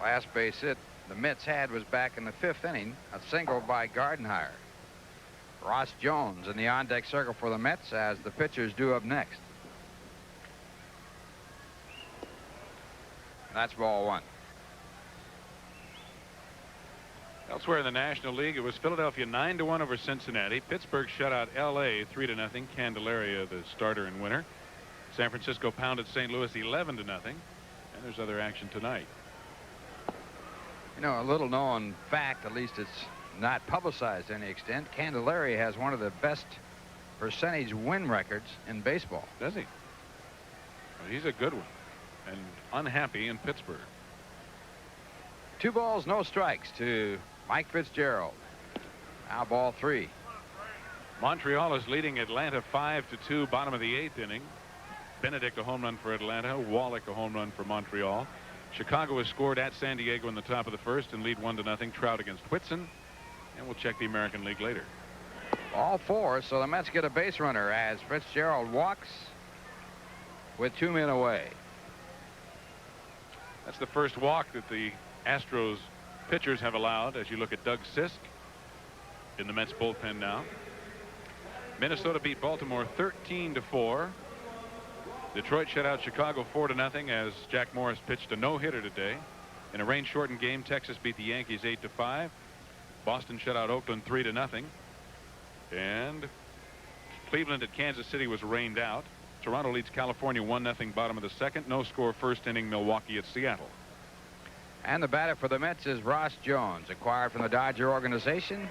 Last base hit the Mets had was back in the 5th inning, a single by Gardenhire. Ross Jones in the on-deck circle for the Mets as the pitchers do up next. That's ball 1. Elsewhere in the National League, it was Philadelphia 9-1 over Cincinnati. Pittsburgh shut out L.A. 3-0. Candelaria, the starter and winner. San Francisco pounded St. Louis 11-0. And there's other action tonight. You know, a little known fact, at least it's not publicized to any extent, Candelaria has one of the best percentage win records in baseball. Does he? Well, he's a good one. And unhappy in Pittsburgh. 2 balls, no strikes to Mike Fitzgerald. Now ball 3. Montreal is leading Atlanta 5-2, bottom of the 8th inning. Benedict a home run for Atlanta. Wallach a home run for Montreal. Chicago has scored at San Diego in the top of the 1st and lead 1-0. Trout against Whitson. And we'll check the American League later. All 4, so the Mets get a base runner as Fitzgerald walks with 2 men away. That's the first walk that the Astros pitchers have allowed as you look at Doug Sisk in the Mets bullpen now. Minnesota beat Baltimore 13-4. Detroit shut out Chicago 4-0 as Jack Morris pitched a no-hitter today. In a rain-shortened game, Texas beat the Yankees 8-5. Boston shut out Oakland 3-0. And Cleveland at Kansas City was rained out. Toronto leads California 1-0 bottom of the 2nd. No score 1st inning. Milwaukee at Seattle. And the batter for the Mets is Ross Jones, acquired from the Dodger organization.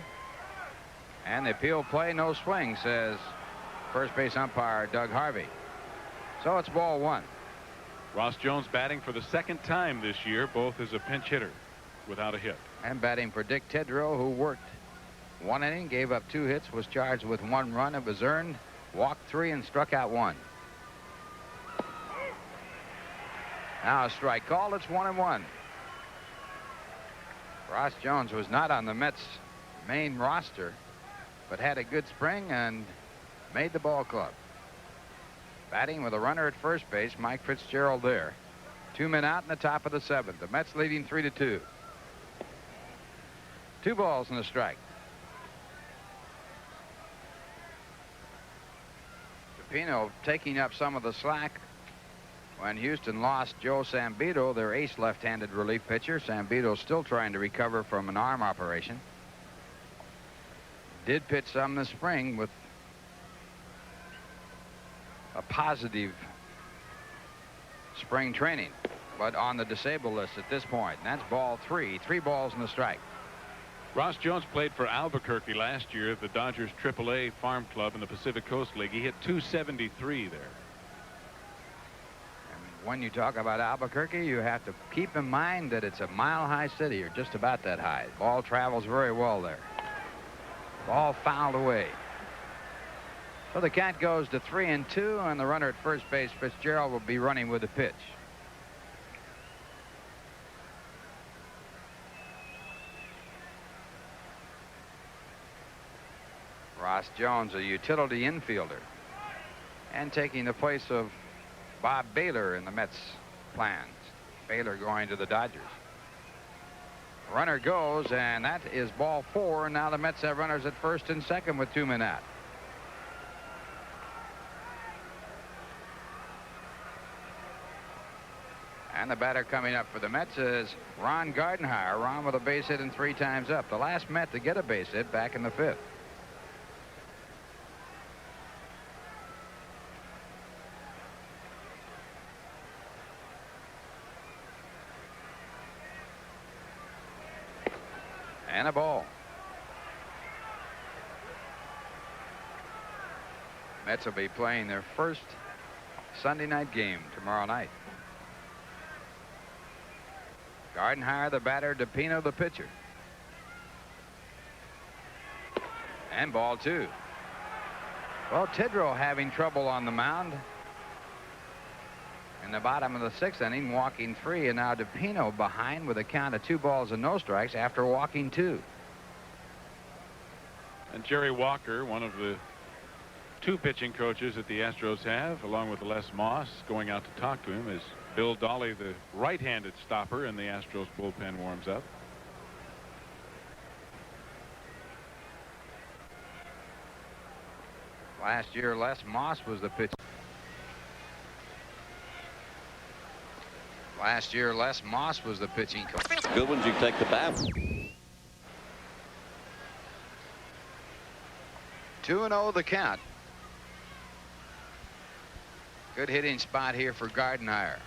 And the appeal play, no swing, says first base umpire Doug Harvey. So it's ball 1. Ross Jones batting for the 2nd time this year, both as a pinch hitter without a hit. And batting for Dick Tedrow, who worked 1 inning, gave up 2 hits, was charged with 1 run. It was earned, walked 3, and struck out 1. Now a strike call. It's 1-1. Ross Jones was not on the Mets main roster, but had a good spring and made the ball club. Batting with a runner at first base, Mike Fitzgerald there. 2 men out in the top of the 7th. The Mets leading 3-2. 2 balls and a strike. DePino taking up some of the slack when Houston lost Joe Sambito, their ace left-handed relief pitcher. Sambito still trying to recover from an arm operation. Did pitch some this spring with a positive spring training, but on the disabled list at this point. And that's ball 3. 3 balls and a strike. Ross Jones played for Albuquerque last year, the Dodgers AAA farm club in the Pacific Coast League. He hit .273 there. And when you talk about Albuquerque, you have to keep in mind that it's a mile-high city, or just about that high. Ball travels very well there. Ball fouled away. So the count goes to 3-2, and the runner at first base, Fitzgerald, will be running with the pitch. Ross Jones, a utility infielder, and taking the place of Bob Baylor in the Mets plans. Baylor going to the Dodgers. Runner goes, and that is ball 4. Now the Mets have runners at first and second with 2 men out. And the batter coming up for the Mets is Ron Gardenhire. Ron with a base hit and 3 times up. The last Met to get a base hit back in the 5th. And a ball. Mets will be playing their first Sunday night game tomorrow night. Gardenhire the batter, DePino the pitcher. And ball 2. Well, Tidrow having trouble on the mound in the bottom of the 6th inning, walking 3, and now DePino behind with a count of 2 balls and no strikes after walking 2. And Jerry Walker, one of the 2 pitching coaches that the Astros have, along with Les Moss, going out to talk to him as Bill Dolly, the right-handed stopper in the Astros bullpen, warms up. Last year, Les Moss was the pitcher. Last year, Les Moss was the pitching coach. Good ones, you take the bat. 2-0 the count. Good hitting spot here for Gardenhire.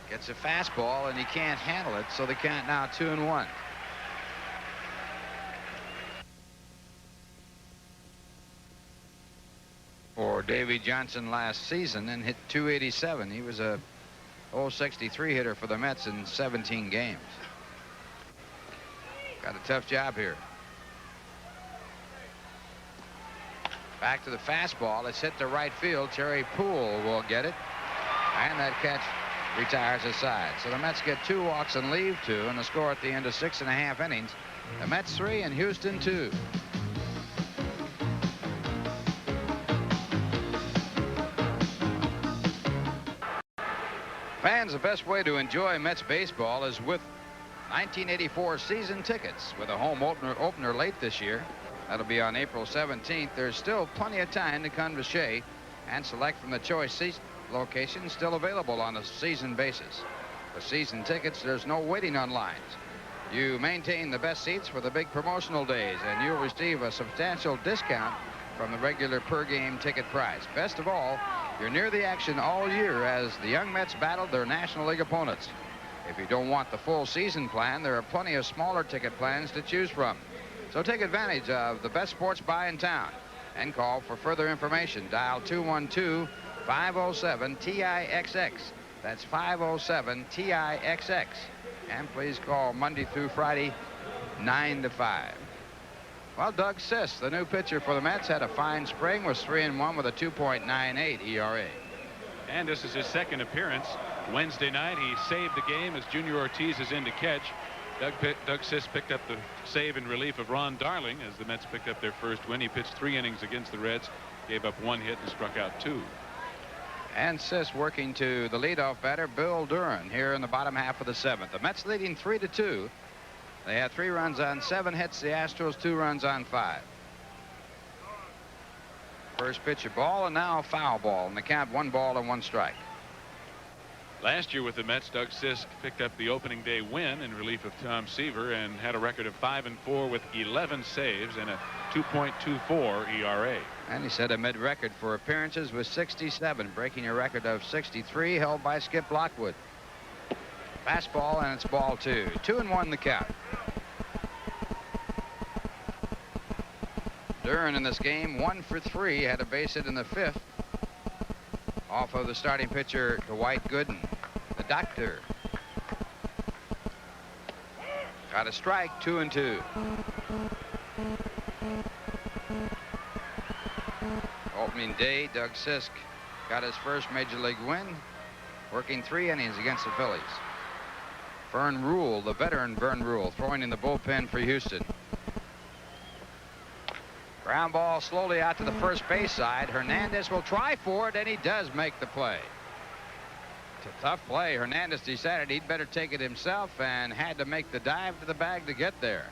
Gets a fastball and he can't handle it, so the count now 2-1. For Davey Johnson last season and hit .287. He was a .063 hitter for the Mets in 17 games. Got a tough job here. Back to the fastball. It's hit to right field. Terry Poole will get it. And that catch retires aside. So the Mets get 2 walks and leave 2, and the score at the end of 6.5 innings. The Mets 3 and Houston 2. Fans, the best way to enjoy Mets baseball is with 1984 season tickets. With a home opener late this year, that'll be on April 17th. There's still plenty of time to come to Shea and select from the choice seat locations still available on a season basis. For season tickets, there's no waiting on lines. You maintain the best seats for the big promotional days, and you'll receive a substantial discount from the regular per game ticket price. Best of all, you're near the action all year as the young Mets battle their National League opponents. If you don't want the full season plan, there are plenty of smaller ticket plans to choose from. So take advantage of the best sports buy in town and call for further information. Dial 212-507-TIXX. That's 507-TIXX. And please call Monday through Friday, 9 to 5. Well, Doug Sis, the new pitcher for the Mets, had a fine spring, was 3-1 with a 2.98 ERA. And this is his second appearance. Wednesday night, he saved the game as Junior Ortiz is in to catch. Doug Sis picked up the save in relief of Ron Darling as the Mets picked up their first win. He pitched 3 innings against the Reds, gave up 1 hit and struck out 2. And Sis working to the leadoff batter, Bill Duran, here in the bottom half of the 7th. The Mets leading 3-2. They had 3 runs on 7 hits. The Astros 2 runs on 5. First pitch a ball, and now a foul ball, and the count 1 ball and 1 strike. Last year with the Mets, Doug Sis picked up the opening day win in relief of Tom Seaver and had a record of 5-4 with 11 saves and a 2.24 ERA. And he set a mid-record for appearances with 67, breaking a record of 63 held by Skip Lockwood. Fastball, and it's ball 2. 2-1 the count. Duran in this game 1 for 3, had a base hit in the 5th off of the starting pitcher Dwight Gooden, the doctor. Got a strike, 2-2. Opening day, Doug Sisk got his first major league win, working 3 innings against the Phillies. Vern Rule, the veteran Vern Rule, throwing in the bullpen for Houston. Ground ball slowly out to the first base side. Hernandez will try for it, and he does make the play. a tough play. Hernandez decided he'd better take it himself and had to make the dive to the bag to get there.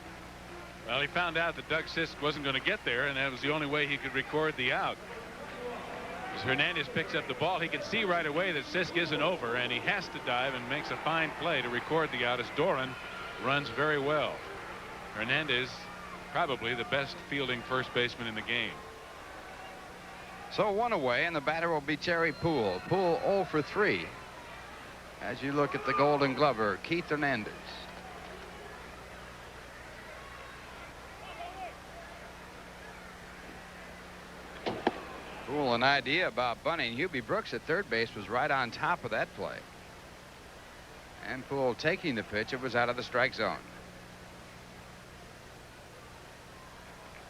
Well, he found out that Doug Sisk wasn't going to get there, and that was the only way he could record the out. As Hernandez picks up the ball, he can see right away that Sisk isn't over, and he has to dive and makes a fine play to record the out as Doran runs very well. Hernandez, probably the best fielding first baseman in the game. So one away, and the batter will be Terry Poole. Poole 0 for 3. As you look at the Golden Glover, Keith Hernandez. Poole, an idea about bunting Hubie Brooks at third base, was right on top of that play. And Poole taking the pitch, it was out of the strike zone.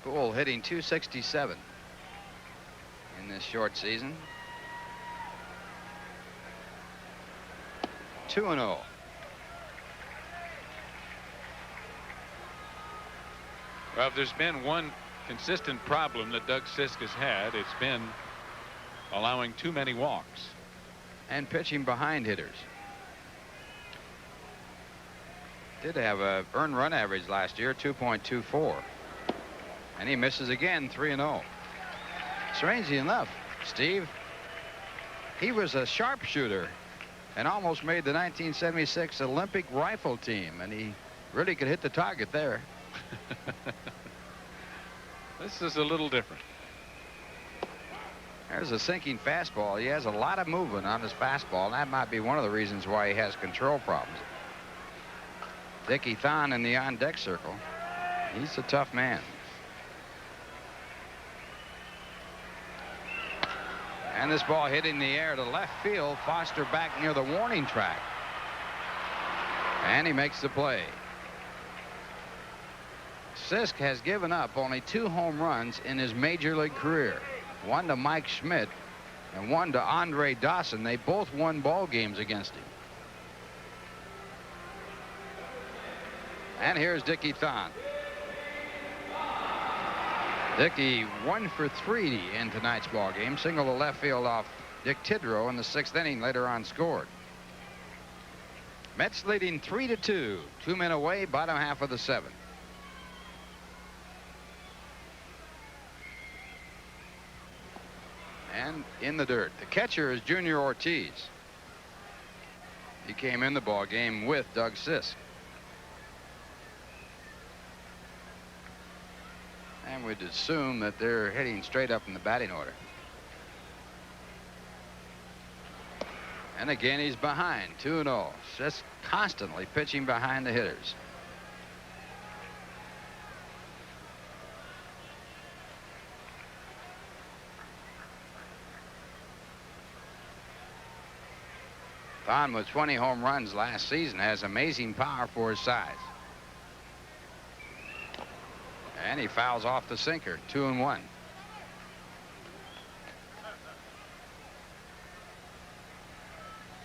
Poole hitting .267 in this short season. 2-0. Well, if there's been one consistent problem that Doug Sisk has had, it's been allowing too many walks. And pitching behind hitters. Did have a earned run average last year, 2.24. And he misses again, 3-0. Strangely enough, Steve, he was a sharpshooter and almost made the 1976 Olympic rifle team, and he really could hit the target there. This is a little different. There's a sinking fastball. He has a lot of movement on his fastball, and that might be one of the reasons why he has control problems. Dickie Thon in the on-deck circle. He's a tough man. And this ball hitting the air to left field. Foster back near the warning track. And he makes the play. Sisk has given up only 2 home runs in his major league career. One to Mike Schmidt and one to Andre Dawson. They both won ball games against him. And here's Dickie Thon. Dickie 1 for 3 in tonight's ball game. Single to left field off Dick Tidrow in the 6th inning. Later on scored. Mets leading 3-2. 2 men away, bottom half of the 7th. And in the dirt, the catcher is Junior Ortiz. He came in the ball game with Doug Sisk. And we'd assume that they're heading straight up in the batting order. And again, he's behind, 2-0. Just constantly pitching behind the hitters. Thon with 20 home runs last season has amazing power for his size. And he fouls off the sinker, 2-1.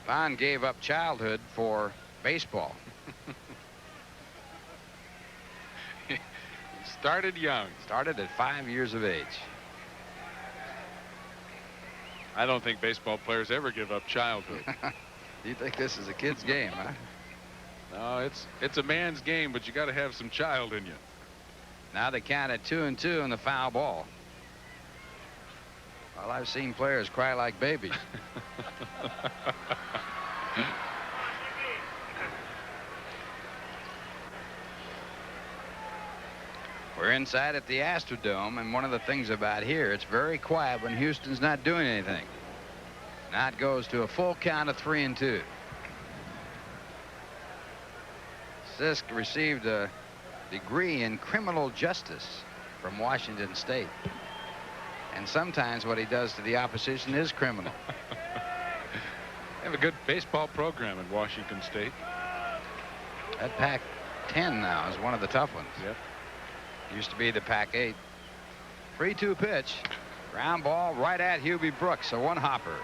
Thon gave up childhood for baseball. He started young. Started at 5 years of age. I don't think baseball players ever give up childhood. Do you think this is a kid's game, huh? No, it's a man's game, but you got to have some child in you. Now they count at 2-2 in the foul ball. Well, I've seen players cry like babies. We're inside at the Astrodome, and one of the things about here, it's very quiet when Houston's not doing anything. Now it goes to a full count of 3-2. Sisk received a degree in criminal justice from Washington State. And sometimes what he does to the opposition is criminal. They have a good baseball program in Washington State. That Pac-10 now is one of the tough ones. Yep. Used to be the Pac-8. 3-2 pitch. Ground ball right at Hubie Brooks, a one-hopper.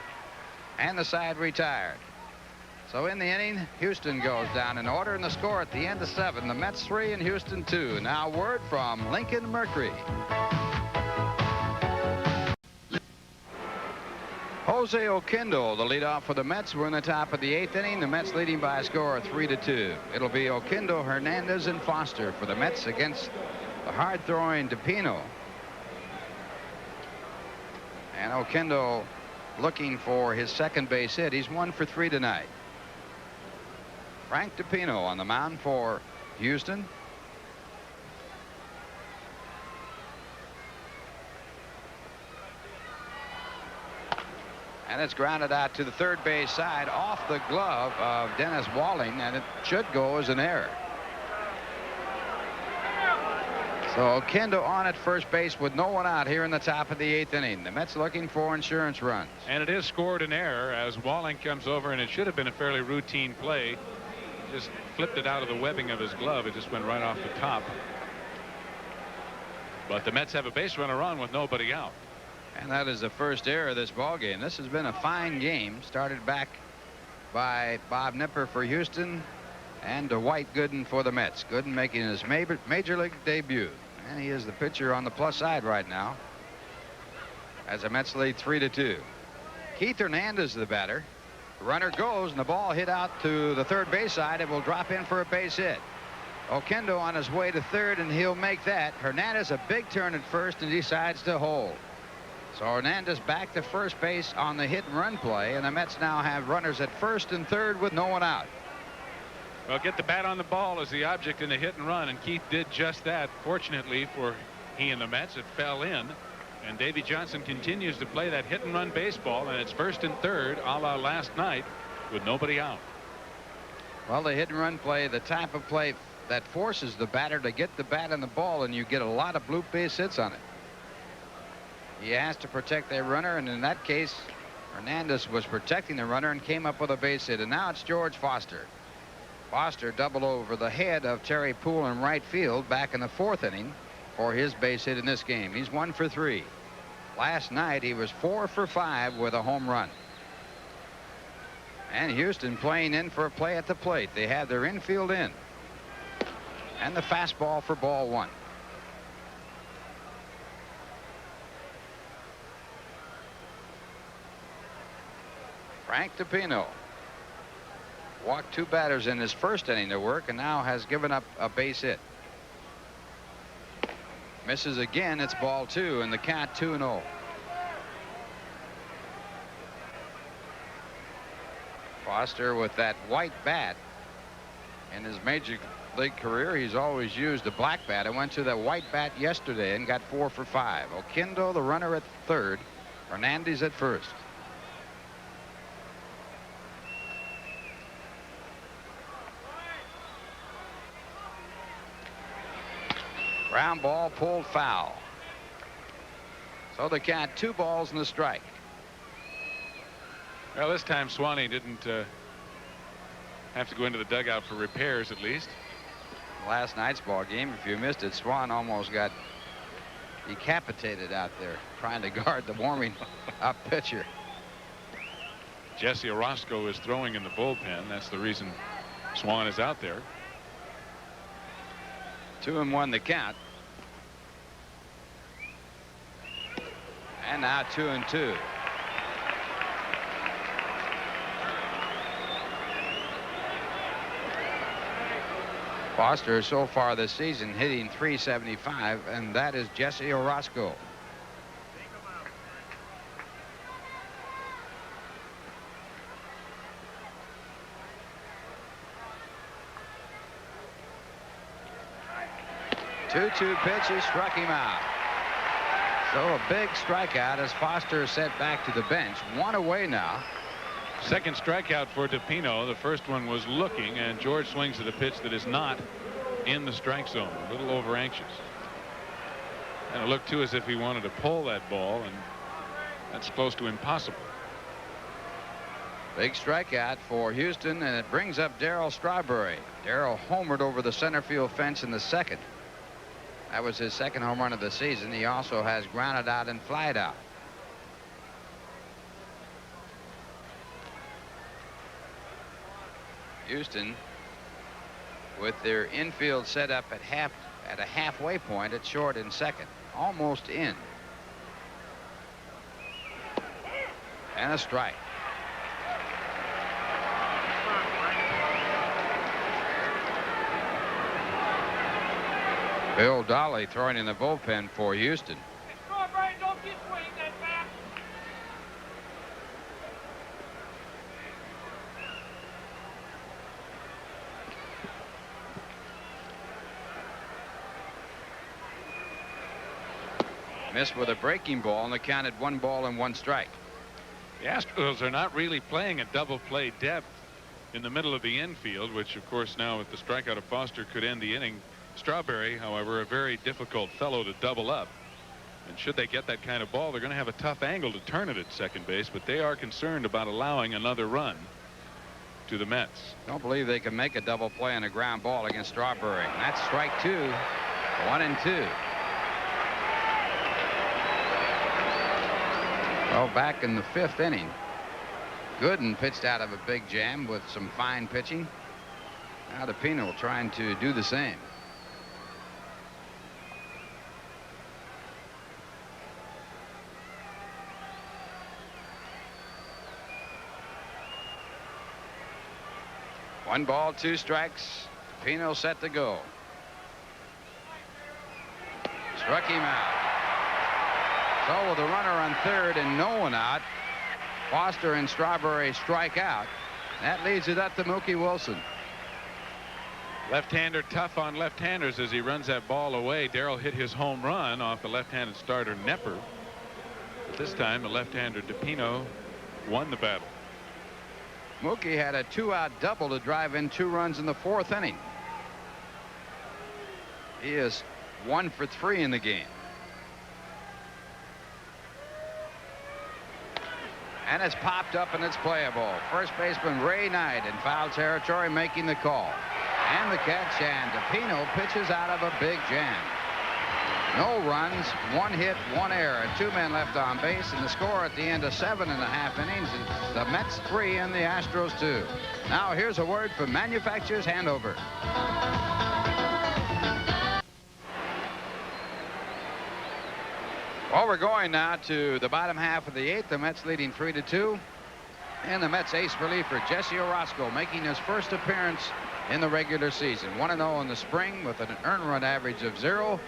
And the side retired. So in the inning, Houston goes down in order, and the score at the end of 7. The Mets 3 and Houston 2. Now word from Lincoln Mercury. Jose Oquendo, the leadoff for the Mets. We're in the top of the 8th inning. The Mets leading by a score of 3-2. It'll be Oquendo, Hernandez, and Foster for the Mets against the hard-throwing DePino. And Oquendo looking for his second base hit. He's 1 for 3 tonight. Frank DePino on the mound for Houston. And it's grounded out to the third base side off the glove of Dennis Walling, and it should go as an error. So Oquendo on at first base with no one out here in the top of the 8th inning. The Mets looking for insurance runs. And it is scored an error as Walling comes over, and it should have been a fairly routine play. He just flipped it out of the webbing of his glove. It just went right off the top. But the Mets have a base runner on with nobody out. And that is the first error of this ball game. This has been a fine game. Started back by Bob Knepper for Houston and Dwight Gooden for the Mets. Gooden making his major league debut. And he is the pitcher on the plus side right now as the Mets lead 3-2. Keith Hernandez the batter. The runner goes and the ball hit out to the third base side. It will drop in for a base hit. Oquendo on his way to third, and he'll make that. Hernandez a big turn at first and decides to hold. So Hernandez back to first base on the hit and run play, and the Mets now have runners at first and third with no one out. Well, get the bat on the ball is the object in the hit and run, and Keith did just that. Fortunately for he and the Mets, it fell in, and Davy Johnson continues to play that hit and run baseball, and it's first and third a la last night with nobody out. Well, the hit and run play, the type of play that forces the batter to get the bat on the ball, and you get a lot of bloop base hits on it. He has to protect their runner, and in that case Hernandez was protecting the runner and came up with a base hit. And now it's George Foster. Foster doubled over the head of Terry Poole in right field back in the 4th inning for his base hit in this game. He's 1 for 3. Last night he was 4 for 5 with a home run. And Houston playing in for a play at the plate. They have their infield in, and the fastball for ball 1. Frank DePino walked 2 batters in his first inning to work and now has given up a base hit. Misses again. It's ball 2 and the count 2-0. Foster with that white bat. In his major league career, he's always used a black bat. I went to that white bat yesterday and got 4 for 5. Oquendo the runner at third. Hernandez at first. Ground ball pulled foul. So the count 2 balls and a strike. Well, this time Swanee didn't have to go into the dugout for repairs, at least. Last night's ball game, if you missed it, Swan almost got decapitated out there trying to guard the warming up pitcher. Jesse Orozco is throwing in the bullpen. That's the reason Swan is out there. 2-1 the count. And now 2-2. Foster so far this season hitting .375, and that is Jesse Orozco. Two-two pitch, he struck him out. So a big strikeout as Foster is sent back to the bench. 1 away now. Second strikeout for DePino. The first one was looking, and George swings at a pitch that is not in the strike zone. A little over anxious. And it looked too as if he wanted to pull that ball, and that's close to impossible. Big strikeout for Houston, and it brings up Darryl Strawberry. Darryl homered over the center field fence in the second. That was his second home run of the season. He also has grounded out and flied out. Houston with their infield set up at a halfway point at short and second, almost in. And a strike. Bill Dolly throwing in the bullpen for Houston. Missed with a breaking ball and they counted 1 ball and 1 strike. The Astros are not really playing a double play depth in the middle of the infield, which of course now with the strikeout of Foster could end the inning. Strawberry, however, a very difficult fellow to double up. And should they get that kind of ball, they're going to have a tough angle to turn it at second base, but they are concerned about allowing another run to the Mets. Don't believe they can make a double play on a ground ball against Strawberry. And that's strike 2. 1-2. Well, back in the 5th inning, Gooden pitched out of a big jam with some fine pitching. Now DePino trying to do the same. One ball, 2 strikes. Pino set to go. Struck him out. So with a runner on third and no one out, Foster and Strawberry strike out. That leads it up to Mookie Wilson. Left-hander tough on left-handers as he runs that ball away. Darrell hit his home run off the left-handed starter Knepper. But this time the left-hander DePino won the battle. Mookie had a 2-out double to drive in 2 runs in the 4th inning. He is 1 for 3 in the game. And it's popped up and it's playable. First baseman Ray Knight in foul territory making the call. And the catch, and DePino pitches out of a big jam. No runs, 1 hit, 1 error, and 2 men left on base, and the score at the end of 7.5 innings is the Mets 3 and the Astros 2. Now here's a word from Manufacturers Hanover. Well, we're going now to the bottom half of the 8th. The Mets leading 3-2. And the Mets ace reliever Jesse Orozco making his first appearance in the regular season. 1-0 in the spring with an earned run average of 0.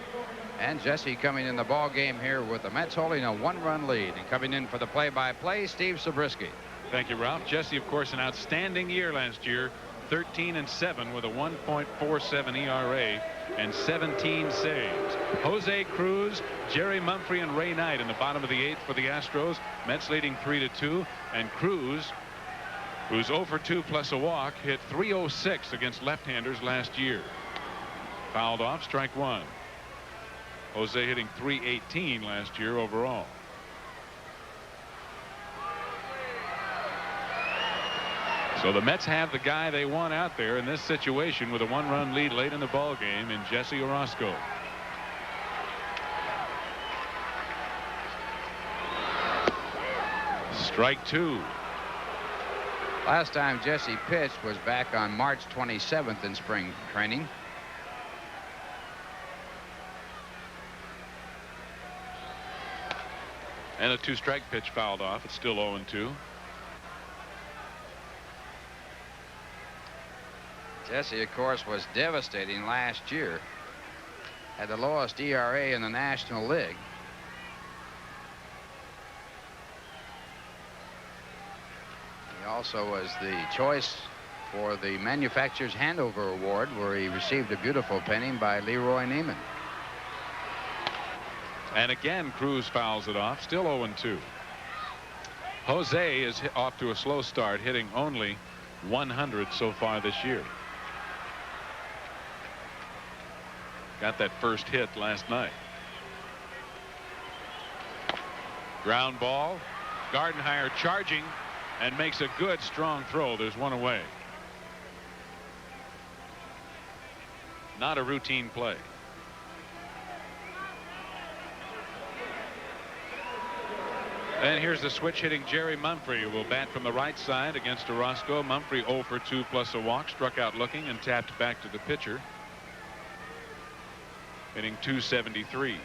And Jesse coming in the ball game here with the Mets holding a 1-run lead. And coming in for the play-by-play, Steve Zabriskie. Thank you, Ralph. Jesse, of course, an outstanding year last year. 13-7 with a 1.47 ERA and 17 saves. Jose Cruz, Jerry Mumphrey, and Ray Knight in the bottom of the 8th for the Astros. Mets leading 3-2. And Cruz, who's 0 for 2 plus a walk, hit .306 against left-handers last year. Fouled off, strike 1. Jose hitting .318 last year overall. So the Mets have the guy they want out there in this situation with a 1-run lead late in the ball game in Jesse Orozco. Strike 2. Last time Jesse pitched was back on March 27th in spring training. And a 2-strike pitch fouled off. It's still 0-2. Jesse, of course, was devastating last year. Had the lowest ERA in the National League. He also was the choice for the Manufacturers Hanover Award, where he received a beautiful painting by Leroy Neiman. And again, Cruz fouls it off. Still 0-2. Jose is off to a slow start, hitting only 100 so far this year. Got that first hit last night. Ground ball. Gardenhire charging and makes a good strong throw. There's one away. Not a routine play. And here's the switch hitting Jerry Mumphrey, who will bat from the right side against Orozco. Mumphrey 0 for 2 plus a walk, struck out looking and tapped back to the pitcher. Hitting .273.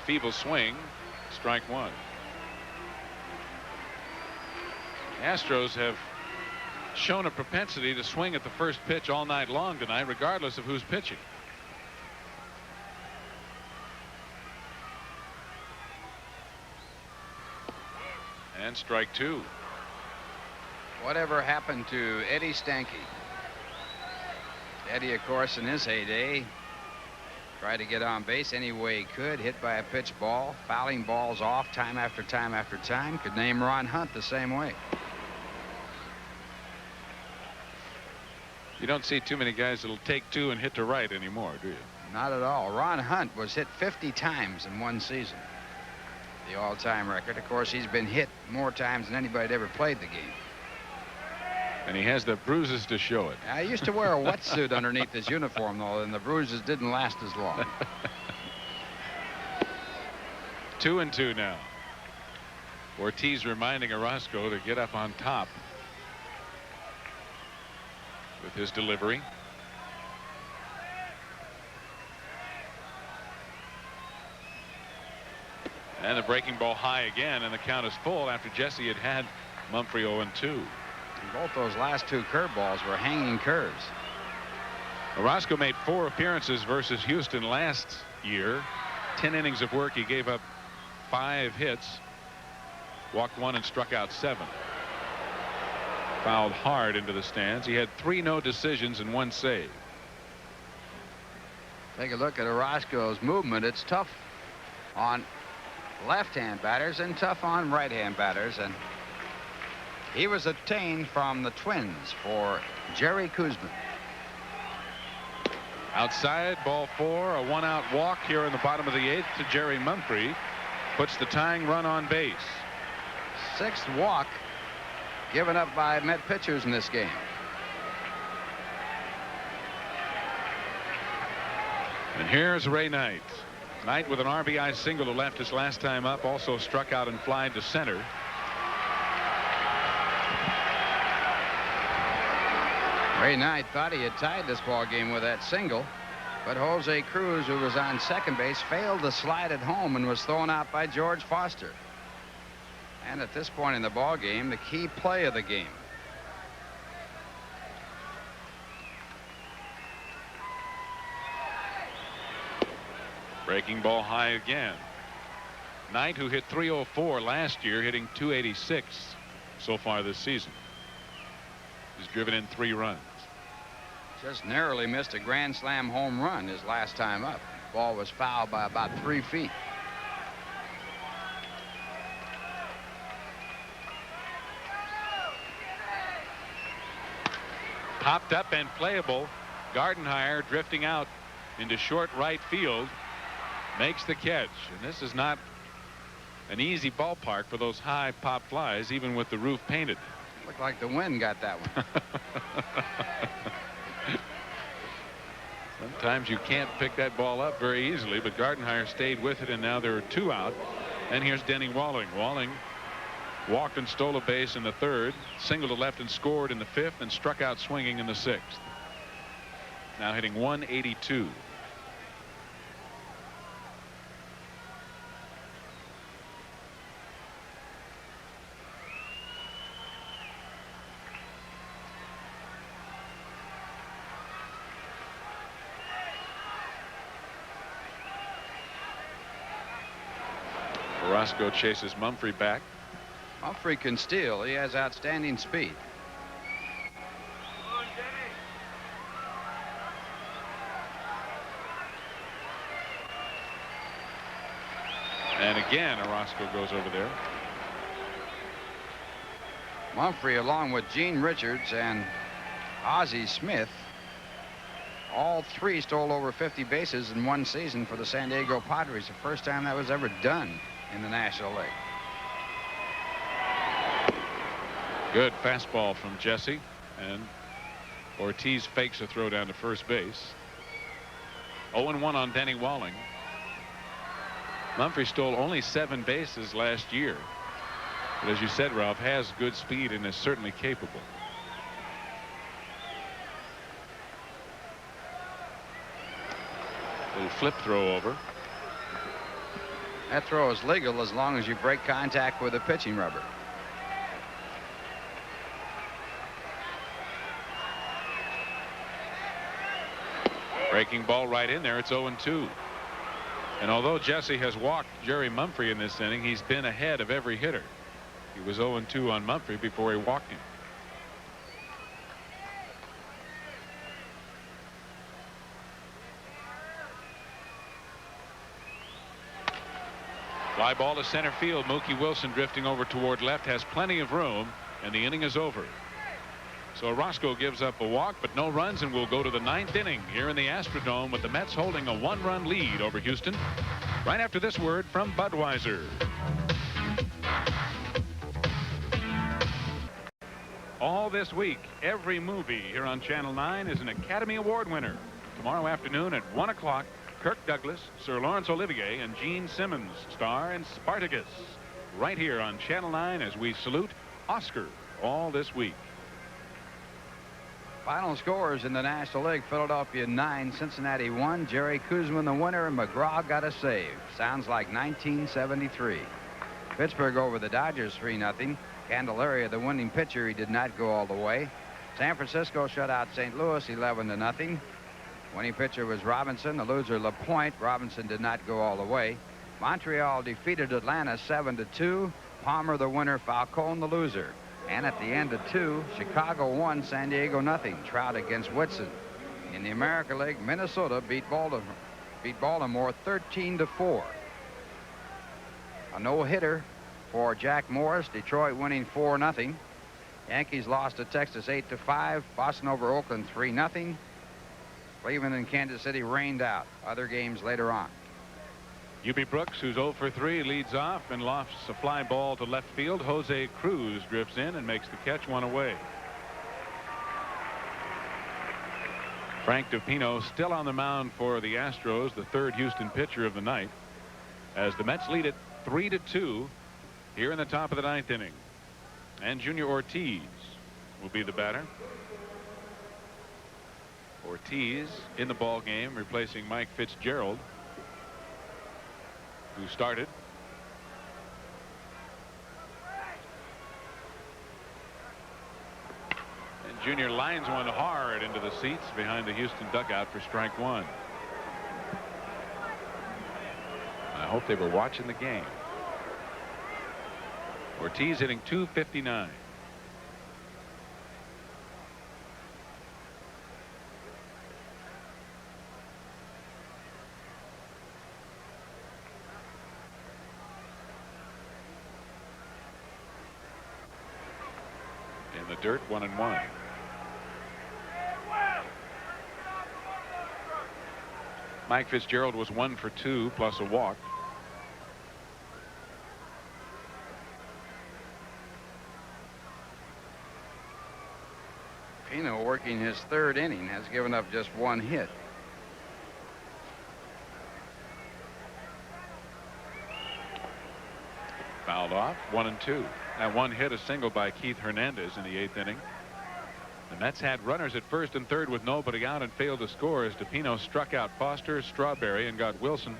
feeble swing. Strike one. Astros have shown a propensity to swing at the first pitch all night long tonight, regardless of who's pitching. And strike two. Whatever happened to Eddie Stanky? Eddie, of course, in his heyday, tried to get on base any way he could, hit by a pitch ball, fouling balls off time after time after time. Could name Ron Hunt the same way. You don't see too many guys that'll take two and hit to right anymore, do you? Not at all. Ron Hunt was hit 50 times in one season. The all-time record. Of course, he's been hit more times than anybody that ever played the game. And he has the bruises to show it. I used to wear a wetsuit underneath his uniform, though, and the bruises didn't last as long. 2-2 now. Ortiz reminding Orozco to get up on top with his delivery. And the breaking ball high again, and the count is full after Jesse had Mumphrey 0-2. Both those last two curveballs were hanging curves. Orozco made 4 appearances versus Houston last year. 10 innings of work. He gave up 5 hits, walked 1 and struck out 7. Fouled hard into the stands. He had 3 no decisions and 1 save. Take a look at Orozco's movement. It's tough on left-hand batters and tough on right-hand batters, and he was obtained from the Twins for Jerry Kuzman. Outside, ball 4, a 1-out walk here in the bottom of the 8th to Jerry Mumphrey. Puts the tying run on base. 6th walk given up by Met pitchers in this game. And here's Ray Knight. Knight with an RBI single to left his last time up. Also struck out and flied to center. Ray Knight thought he had tied this ball game with that single, but Jose Cruz, who was on second base, failed to slide it home and was thrown out by George Foster. And at this point in the ball game, the key play of the game. Breaking ball high again. Knight, who hit .304 last year, hitting .286 so far this season. He's driven in 3 runs. Just narrowly missed a grand slam home run his last time up. Ball was fouled by about 3 feet. Popped up and playable. Gardenhire drifting out into short right field. Makes the catch. And this is not an easy ballpark for those high pop flies, even with the roof painted. Looked like the wind got that one. Sometimes you can't pick that ball up very easily, but Gardenhire stayed with it, and now there are 2 out. And here's Denny Walling. Walling walked and stole a base in the 3rd, singled to left and scored in the 5th, and struck out swinging in the 6th. Now hitting .182. Orozco chases Mumphrey back. Mumphrey can steal. He has outstanding speed. And again, Orozco goes over there. Mumphrey, along with Gene Richards and Ozzie Smith, all 3 stole over 50 bases in one season for the San Diego Padres. The first time that was ever done in the National League. Good fastball from Jesse, and Ortiz fakes a throw down to first base. 0-1 on Denny Walling. Mumphrey stole only 7 bases last year, but as you said, Ralph, has good speed and is certainly capable. Little flip throw over. That throw is legal as long as you break contact with the pitching rubber. Breaking ball right in there. It's 0-2. And although Jesse has walked Jerry Mumphrey in this inning, he's been ahead of every hitter. He was 0-2 on Mumphrey before he walked him. Fly ball to center field. Mookie Wilson drifting over toward left has plenty of room, and the inning is over. So Roscoe gives up a walk, but no runs, and we'll go to the 9th inning here in the Astrodome with the Mets holding a 1-run lead over Houston. Right after this word from Budweiser. All this week, every movie here on Channel 9 is an Academy Award winner. Tomorrow afternoon at 1 o'clock, Kirk Douglas, Sir Laurence Olivier, and Gene Simmons star in Spartacus. Right here on Channel 9 as we salute Oscar all this week. Final scores in the National League: Philadelphia 9, Cincinnati 1. Jerry Kuzman the winner, and McGraw got a save. Sounds like 1973. Pittsburgh over the Dodgers 3-0. Candelaria the winning pitcher. He did not go all the way. San Francisco shut out St. Louis 11-0. Winning pitcher was Robinson. The loser LaPointe. Robinson did not go all the way. Montreal defeated Atlanta 7-2. Palmer the winner, Falcone the loser. And at the end of 2, Chicago 1, San Diego 0. Trout against Whitson. In the American League, Minnesota beat Baltimore 13-4. A no-hitter for Jack Morris. Detroit winning 4-0. Yankees lost to Texas 8-5. Boston over Oakland 3-0. Cleveland and Kansas City rained out. Other games later on. Hubie Brooks, who's 0 for 3, leads off and lofts a fly ball to left field. Jose Cruz drifts in and makes the catch, one away. Frank DePino still on the mound for the Astros, the third Houston pitcher of the night, as the Mets lead it 3-2 here in the top of the 9th inning. And Junior Ortiz will be the batter. Ortiz in the ball game, replacing Mike Fitzgerald, who started. And Junior lines one hard into the seats behind the Houston dugout for strike 1. I hope they were watching the game. Ortiz hitting .259. In the dirt, 1-1. Mike Fitzgerald was 1 for 2 plus a walk. Pino, working his 3rd inning, has given up just 1 hit. Fouled off, 1-2. That 1 hit, a single by Keith Hernandez in the 8th inning. The Mets had runners at 1st and 3rd with nobody out and failed to score as DePino struck out Foster, Strawberry, and got Wilson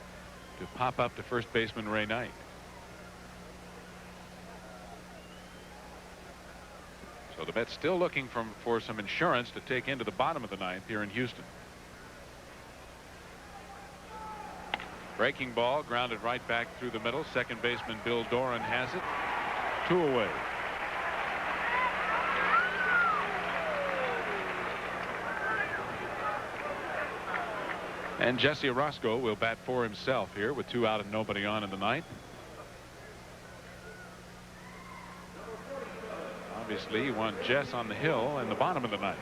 to pop up to first baseman Ray Knight. So the Mets still looking for some insurance to take into the bottom of the 9th here in Houston. Breaking ball grounded right back through the middle. Second baseman Bill Doran has it. 2 away. And Jesse Orosco will bat for himself here with 2 out and nobody on in the 9th. Obviously, you want Jess on the hill in the bottom of the 9th.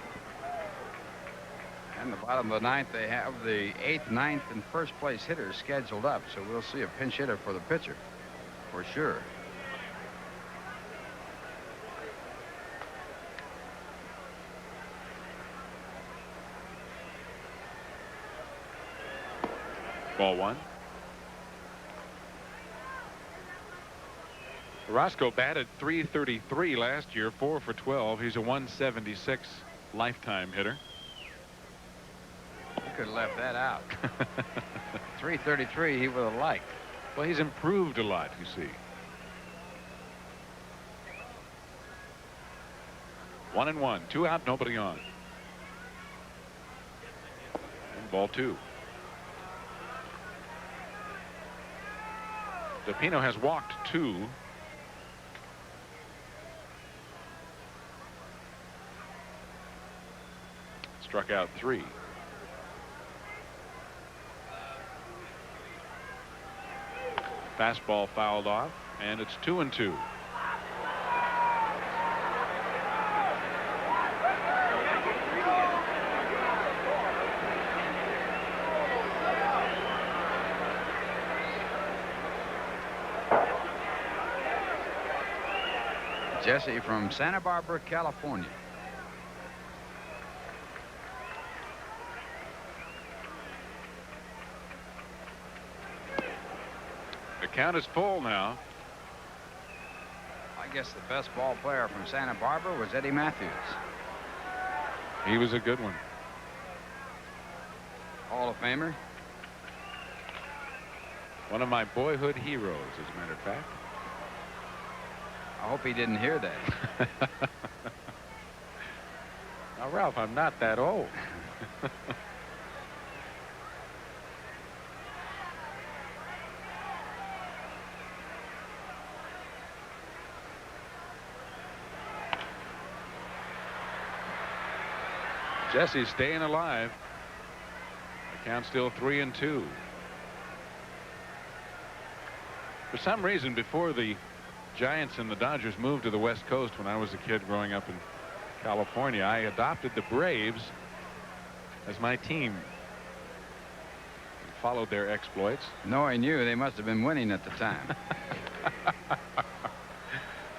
And the bottom of the 9th, they have the 8th, 9th, and 1st place hitters scheduled up, so we'll see a pinch hitter for the pitcher for sure. Ball 1. Orosco batted .333 last year, 4 for 12. He's a .176 lifetime hitter. You could have left that out. .333 he would have liked. Well, he's improved a lot, you see. 1-1, 2 out, nobody on. And ball 2. DePino has walked 2. Struck out 3. Fastball fouled off, and it's 2-2. Jesse from Santa Barbara, California. The count is full now. I guess the best ball player from Santa Barbara was Eddie Matthews. He was a good one. Hall of Famer. One of my boyhood heroes, as a matter of fact. I hope he didn't hear that. Now, Ralph, I'm not that old. Jesse's staying alive. The count's still 3-2. For some reason, before the Giants and the Dodgers moved to the West Coast when I was a kid growing up in California, I adopted the Braves as my team. Followed their exploits. Knowing you, they must have been winning at the time.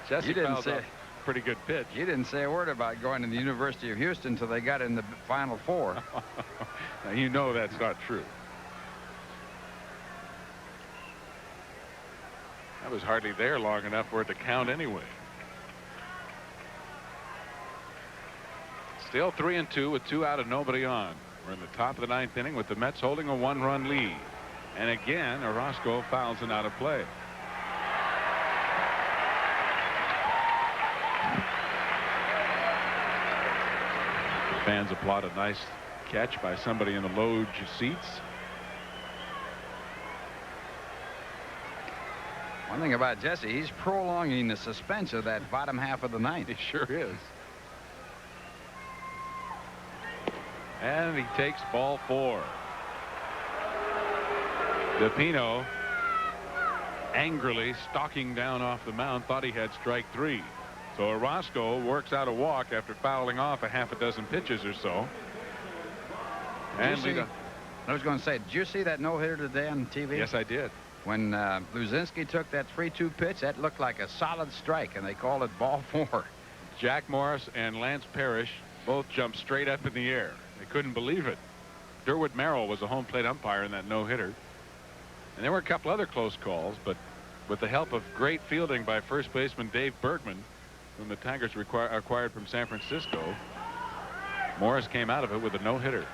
Jesse You didn't fouled say off a pretty good pitch. You didn't say a word about going to the University of Houston until they got in the Final Four. Now, you know that's not true. I was hardly there long enough for it to count anyway. Still 3-2 with 2 out and nobody on. We're in the top of the 9th inning with the Mets holding a 1-run lead. And again, Orozco fouls it out of play. The fans applaud a nice catch by somebody in the loge seats. One thing about Jesse, he's prolonging the suspense of that bottom half of the 9th. He sure is. And he takes ball 4. DePino angrily stalking down off the mound, thought he had strike 3. So Orozco works out a walk after fouling off a half a dozen pitches or so. And I was going to say, did you see that no-hitter today on TV? Yes, I did. When Luzinski took that 3-2 pitch, that looked like a solid strike, and they called it ball 4. Jack Morris and Lance Parrish both jumped straight up in the air. They couldn't believe it. Durwood Merrill was a home plate umpire in that no-hitter. And there were a couple other close calls, but with the help of great fielding by first baseman Dave Bergman, whom the Tigers acquired from San Francisco, Morris came out of it with a no-hitter.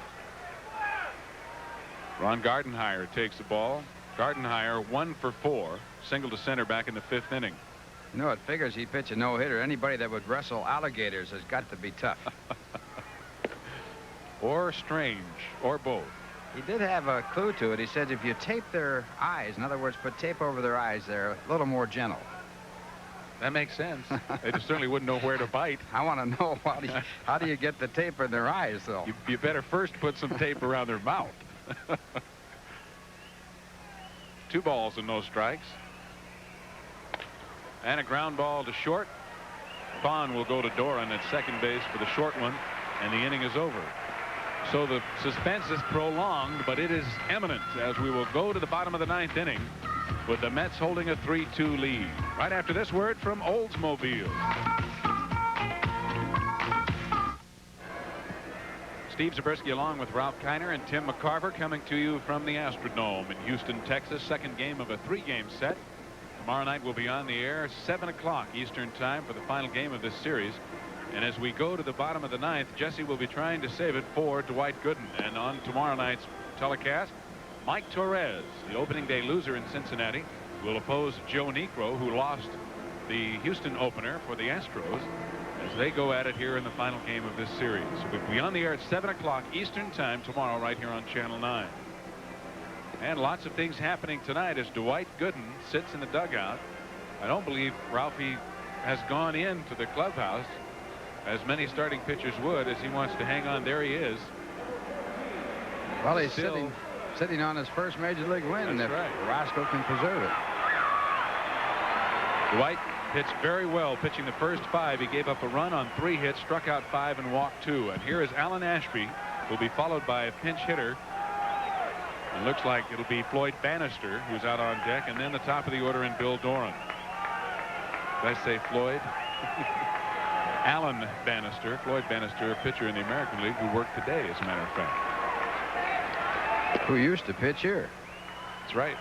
Ron Gardenhire takes the ball. Gardenhire 1 for 4, single to center back in the 5th inning. You know, it figures he pitch a no-hitter. Anybody that would wrestle alligators has got to be tough. Or strange, or both. He did have a clue to it. He said if you tape their eyes, in other words, put tape over their eyes, they're a little more gentle. That makes sense. They just certainly wouldn't know where to bite. I want to know how do you get the tape in their eyes, though? You better first put some tape around their mouth. 2 balls and no strikes. And a ground ball to short. Vaughn will go to Doran at second base for the short one, and the inning is over. So the suspense is prolonged, but it is imminent as we will go to the bottom of the 9th inning with the Mets holding a 3-2 lead. Right after this word from Oldsmobile. Steve Zabriskie along with Ralph Kiner and Tim McCarver coming to you from the Astrodome in Houston, Texas. Second game of a 3-game set. Tomorrow night we'll be on the air 7 o'clock Eastern time for the final game of this series. And as we go to the bottom of the 9th, Jesse will be trying to save it for Dwight Gooden. And on tomorrow night's telecast, Mike Torres, the opening day loser in Cincinnati, will oppose Joe Niekro, who lost the Houston opener for the Astros, as they go at it here in the final game of this series. We'll be on the air at 7 o'clock Eastern time tomorrow right here on Channel 9. And lots of things happening tonight as Dwight Gooden sits in the dugout. I don't believe Ralphie has gone into the clubhouse as many starting pitchers would, as he wants to hang on. There he is. Well, he's sitting on his first major league win. That's if right. Roscoe can preserve it. Dwight pitched very well, pitching the first 5. He gave up a run on 3 hits, struck out 5, and walked 2. And here is Alan Ashby, who will be followed by a pinch hitter. It looks like it'll be Floyd Bannister, who's out on deck, and then the top of the order in Bill Doran. Did I say Floyd? Alan Bannister, Floyd Bannister, a pitcher in the American League who worked today, as a matter of fact. Who used to pitch here. That's right.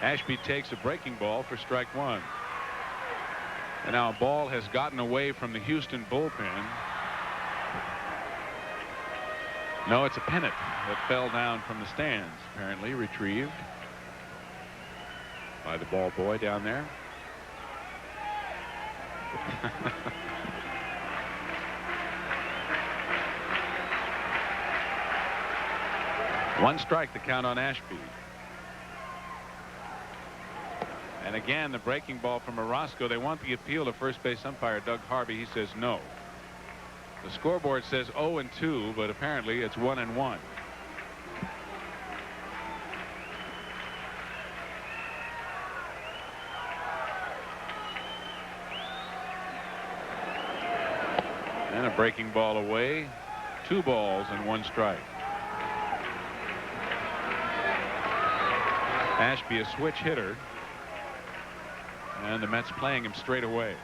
Ashby takes a breaking ball for strike 1. And now a ball has gotten away from the Houston bullpen. No, it's a pennant that fell down from the stands, apparently retrieved by the ball boy down there. One strike, the count on Ashby. And again, the breaking ball from Orozco. They want the appeal to first base umpire Doug Harvey. He says no. The scoreboard says 0-2, but apparently it's 1-1. And a breaking ball away. 2 balls and 1 strike. Ashby, a switch hitter. And the Mets playing him straight away.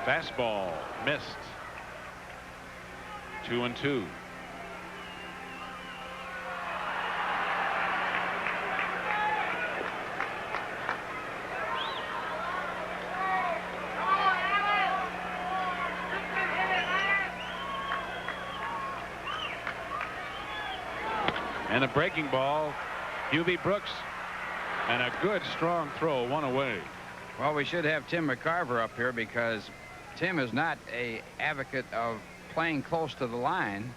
Fastball missed. 2-2. And a breaking ball, Hubie Brooks, and a good strong throw, 1 away. Well, we should have Tim McCarver up here because Tim is not an advocate of playing close to the line.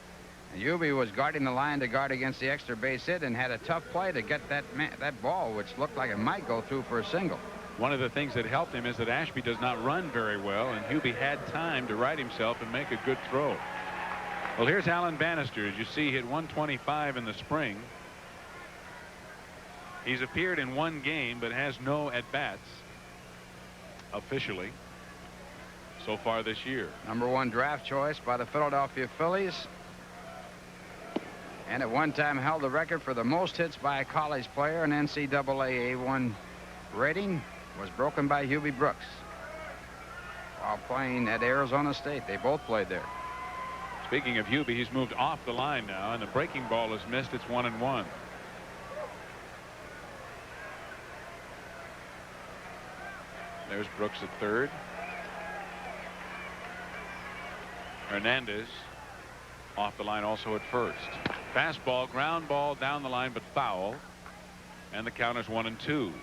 And Hubie was guarding the line to guard against the extra base hit and had a tough play to get that ball, which looked like it might go through for a single. One of the things that helped him is that Ashby does not run very well, and Hubie had time to right himself and make a good throw. Well, here's Alan Bannister. As you see, hit 125 in the spring. He's appeared in 1 game, but has no at-bats officially so far this year. #1 draft choice by the Philadelphia Phillies. And at one time held the record for the most hits by a college player. An NCAA A1 rating was broken by Hubie Brooks while playing at Arizona State. They both played there. Speaking of Hubie, he's moved off the line now, and the breaking ball is missed. It's 1-1. There's Brooks at third. Hernandez off the line also at first. Fastball, ground ball down the line, but foul. And the count is 1-2.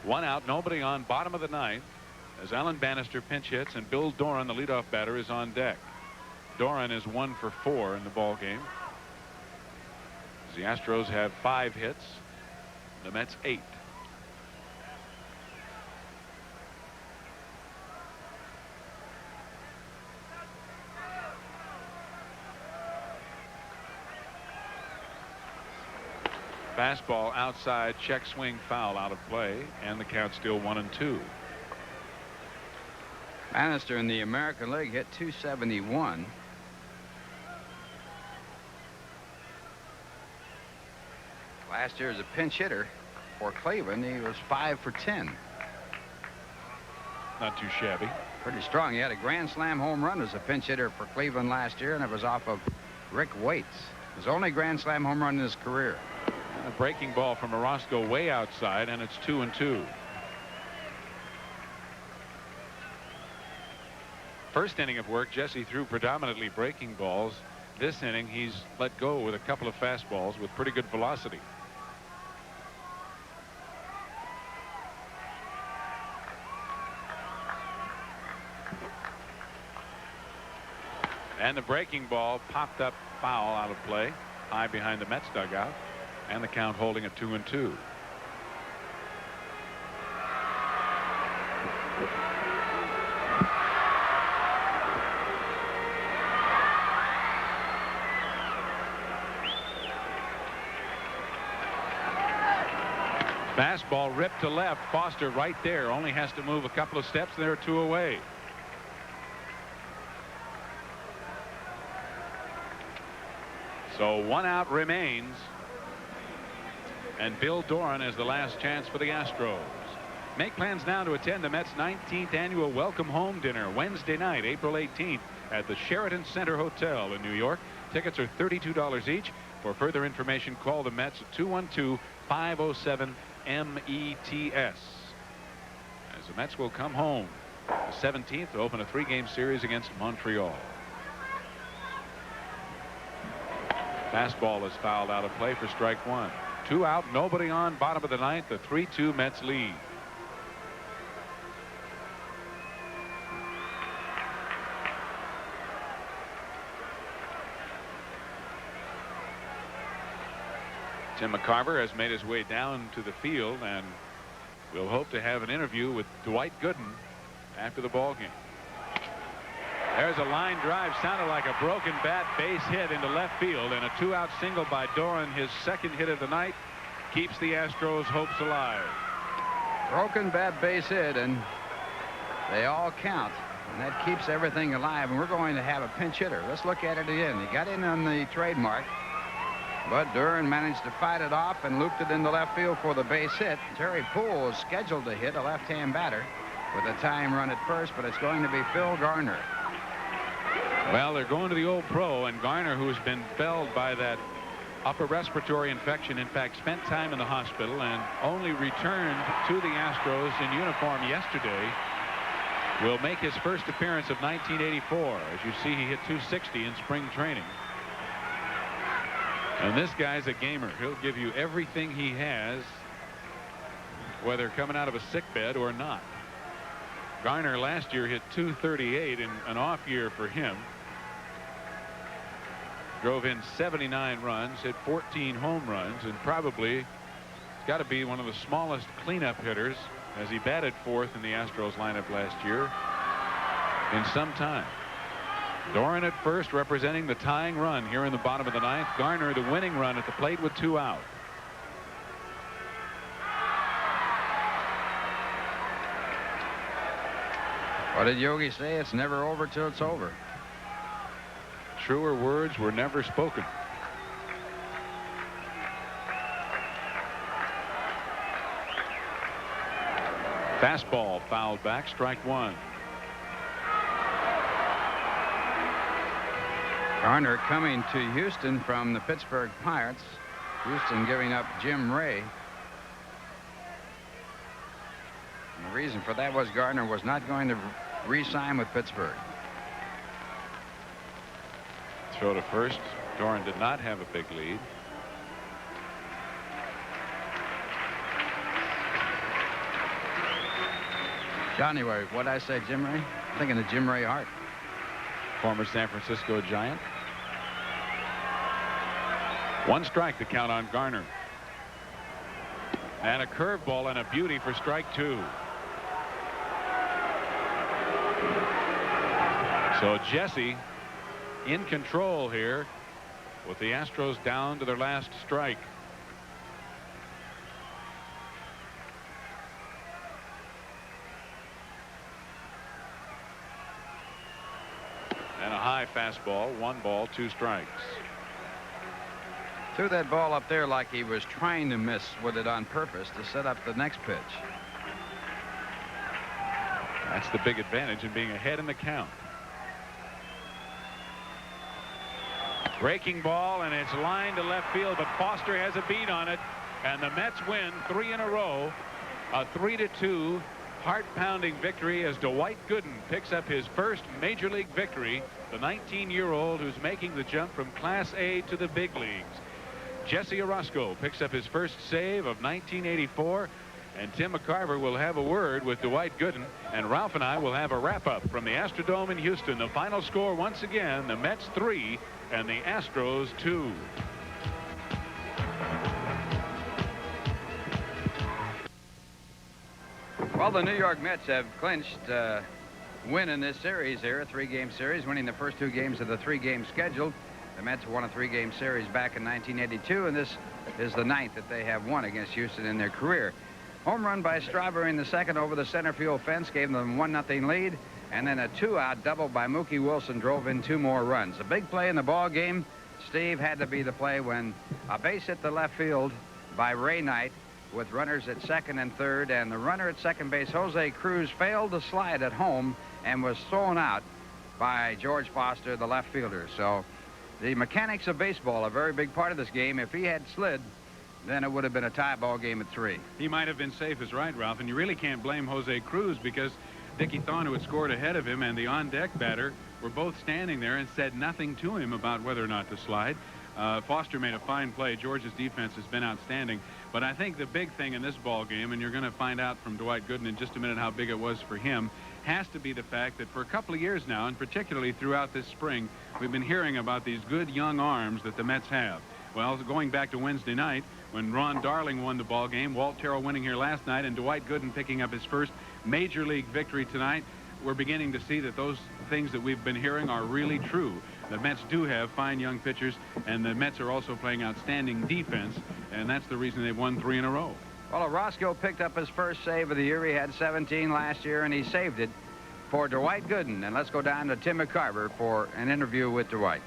1 out, nobody on, bottom of the 9th. As Alan Bannister pinch hits, and Bill Doran, the leadoff batter, is on deck. Doran is 1 for 4 in the ball game. The Astros have 5 hits. The Mets 8. Fastball outside, check swing, foul, out of play, and the count still 1-2. Bannister in the American League hit .271. Last year as a pinch hitter for Cleveland, he was 5 for 10. Not too shabby. Pretty strong. He had a grand slam home run as a pinch hitter for Cleveland last year, and it was off of Rick Waits. His only grand slam home run in his career. And a breaking ball from Orozco way outside, and it's 2-2. First inning of work, Jesse threw predominantly breaking balls. This inning, he's let go with a couple of fastballs with pretty good velocity. And the breaking ball popped up foul out of play, high behind the Mets dugout, and the count holding at 2-2. Fastball ripped to left. Foster right there, only has to move a couple of steps. They're 2 away. So 1 out remains, and Bill Doran is the last chance for the Astros. Make plans now to attend the Mets 19th annual welcome home dinner Wednesday night, April 18th at the Sheraton Center Hotel in New York. Tickets are $32 each. For further information, call the Mets at 212-507-METS. As the Mets will come home the 17th to open a 3-game series against Montreal. Fastball is fouled out of play for strike 1. 2 out, nobody on, bottom of the 9th. The 3-2 Mets lead. Tim McCarver has made his way down to the field, and we'll hope to have an interview with Dwight Gooden after the ball game. There's a line drive, sounded like a broken bat, base hit into left field, and a 2-out single by Doran, his second hit of the night, keeps the Astros' hopes alive. Broken bat, base hit, and they all count, and that keeps everything alive. And we're going to have a pinch hitter. Let's look at it again. He got in on the trademark, but Doran managed to fight it off and looped it into left field for the base hit. Terry Poole is scheduled to hit, a left-hand batter, with a tying run at first, but it's going to be Phil Garner. Well, they're going to the Old Pro, and Garner, who's been felled by that upper respiratory infection, in fact spent time in the hospital and only returned to the Astros in uniform yesterday, will make his first appearance of 1984. As you see, he hit .260 in spring training. And this guy's a gamer. He'll give you everything he has, whether coming out of a sick bed or not. Garner last year hit .238 in an off year for him. Drove in 79 runs, hit 14 home runs, and probably it's got to be one of the smallest cleanup hitters, as he batted 4th in the Astros lineup last year, in some time. Doran at first, representing the tying run here in the bottom of the 9th. Garner the winning run at the plate with 2 out. What did Yogi say? It's never over till it's over. Truer words were never spoken. Fastball fouled back, strike 1. Garner coming to Houston from the Pittsburgh Pirates. Houston giving up Jim Ray. And the reason for that was Garner was not going to re-sign with Pittsburgh. Throw to first. Doran did not have a big lead. Johnny, what'd I say, Jim Ray? I'm thinking of Jim Ray Hart. Former San Francisco Giant. 1 strike to count on Garner. And a curveball and a beauty for strike 2. So Jesse in control here with the Astros down to their last strike. And a high fastball, 1 ball, 2 strikes. Threw that ball up there like he was trying to miss with it on purpose to set up the next pitch. That's the big advantage in being ahead in the count. Breaking ball, and it's lined to left field, but Foster has a beat on it, and the Mets win 3 in a row. A 3-2 Heart-pounding victory as Dwight Gooden picks up his first major league victory, the 19-year-old who's making the jump from Class A to the big leagues. Jesse Orozco picks up his first save of 1984, and Tim McCarver will have a word with Dwight Gooden, and Ralph and I will have a wrap-up from the Astrodome in Houston. The final score, once again, the Mets 3 and the Astros 2. Well, the New York Mets have clinched win in this series here, a 3-game series, winning the first 2 games of the 3 games scheduled. The Mets won a 3-game series back in 1982, and this is the 9th that they have won against Houston in their career. Home run by Strawberry in the second over the center field fence gave them a 1-0 lead, and then a 2-out double by Mookie Wilson drove in 2 more runs. A big play in the ball game, Steve, had to be the play when a base hit the left field by Ray Knight with runners at second and third, and the runner at second base, Jose Cruz, failed to slide at home and was thrown out by George Foster, the left fielder. So the mechanics of baseball are a very big part of this game. If he had slid, then it would have been a tie ball game at 3. He might have been safe as right, Ralph, and you really can't blame Jose Cruz because Dickie Thorne, who had scored ahead of him, and the on-deck batter were both standing there and said nothing to him about whether or not to slide. Foster made a fine play. George's defense has been outstanding. But I think the big thing in this ball game, and you're going to find out from Dwight Gooden in just a minute how big it was for him, has to be the fact that for a couple of years now, and particularly throughout this spring, we've been hearing about these good young arms that the Mets have. Well, going back to Wednesday night, when Ron Darling won the ball game, Walt Terrell winning here last night, and Dwight Gooden picking up his first major league victory tonight, we're beginning to see that those things that we've been hearing are really true. The Mets do have fine young pitchers, and the Mets are also playing outstanding defense, and that's the reason they've won 3 in a row. Well, Orozco picked up his first save of the year. He had 17 last year, and he saved it for Dwight Gooden. And let's go down to Tim McCarver for an interview with Dwight.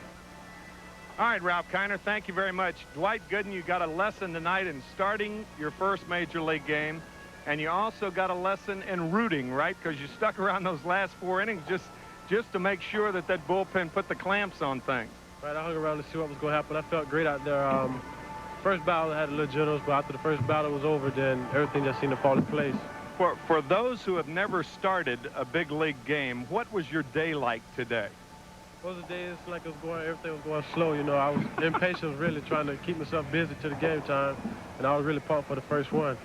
All right, Ralph Kiner, thank you very much. Dwight Gooden, you got a lesson tonight in starting your first major league game, and you also got a lesson in rooting, right? Because you stuck around those last 4 innings just to make sure that that bullpen put the clamps on things. Right, I hung around to see what was going to happen. I felt great out there. First battle I had a little jitters, but after the first battle was over, then everything just seemed to fall in place. For those who have never started a big league game, what was your day like today? Well, the day, it's like everything was going slow. You know, I was impatient, really trying to keep myself busy to the game time, and I was really pumped for the first one.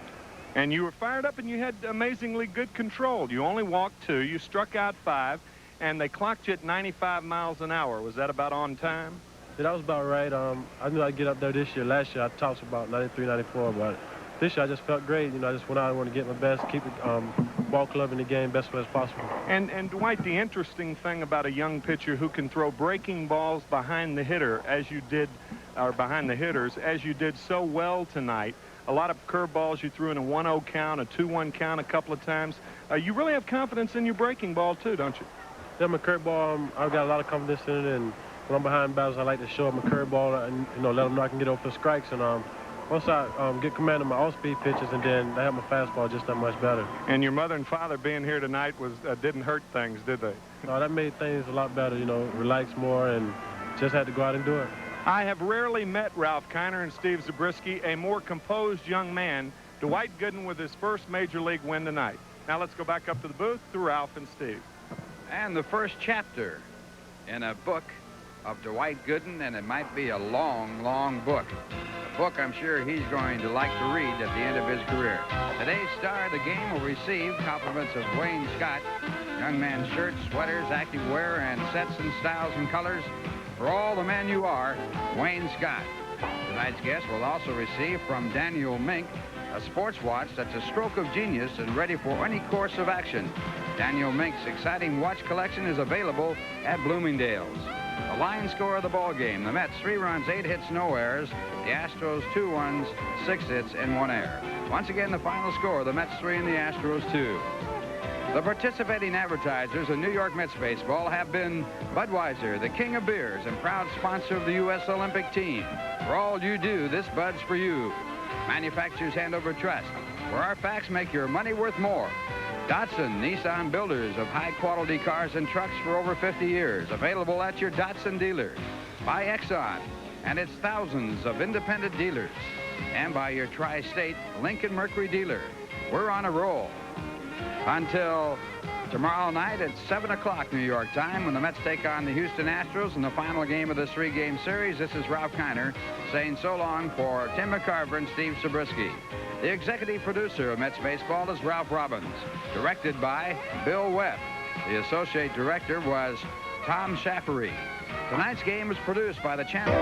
And you were fired up, and you had amazingly good control. You only walked 2, you struck out 5, and they clocked you at 95 miles an hour. Was that about on time? Yeah, that was about right. I knew I'd get up there this year. Last year I topped about 93, 94, but this year I just felt great. You know, I just went out and wanted to get my best, keep the ball club in the game best way as possible. And Dwight, the interesting thing about a young pitcher who can throw breaking balls behind the hitter, as you did, or behind the hitters, as you did so well tonight, a lot of curveballs you threw in a 1-0 count, a 2-1 count a couple of times. You really have confidence in your breaking ball, too, don't you? Yeah, my curveball, I've got a lot of confidence in it, and when I'm behind batters, I like to show up my curveball and, you know, let them know I can get over the strikes. And once I get command of my off-speed pitches, and then I have my fastball just that much better. And your mother and father being here tonight didn't hurt things, did they? No, that made things a lot better, you know, relax more, and just had to go out and do it. I have rarely met Ralph Kiner and Steve Zabriskie, a more composed young man. Dwight Gooden with his first major league win tonight. Now let's go back up to the booth to Ralph and Steve. And the first chapter in a book of Dwight Gooden, and it might be a long, long book. A book I'm sure he's going to like to read at the end of his career. Today's star of the game will receive compliments of Wayne Scott. Young man's shirts, sweaters, active wear, and sets and styles and colors. For all the man you are, Wayne Scott. Tonight's guest will also receive from Daniel Mink a sports watch that's a stroke of genius and ready for any course of action. Daniel Mink's exciting watch collection is available at Bloomingdale's. The line score of the ball game: the Mets 3 runs, 8 hits, no errors. The Astros 2 runs, 6 hits, and 1 error. Once again, the final score: the Mets 3 and the Astros 2. The participating advertisers in New York Mets baseball have been Budweiser, the king of beers and proud sponsor of the U.S. Olympic team. For all you do, this Bud's for you. Manufacturers Handover Trust, where our facts make your money worth more. Datsun, Nissan builders of high-quality cars and trucks for over 50 years. Available at your Datsun dealers. By Exxon and its thousands of independent dealers. And by your tri-state Lincoln Mercury dealer. We're on a roll. Until tomorrow night at 7 o'clock New York time when the Mets take on the Houston Astros in the final game of this 3-game series. This is Ralph Kiner saying so long for Tim McCarver and Steve Zabriskie. The executive producer of Mets baseball is Ralph Robbins, directed by Bill Webb. The associate director was Tom Schaffery. Tonight's game was produced by the channel.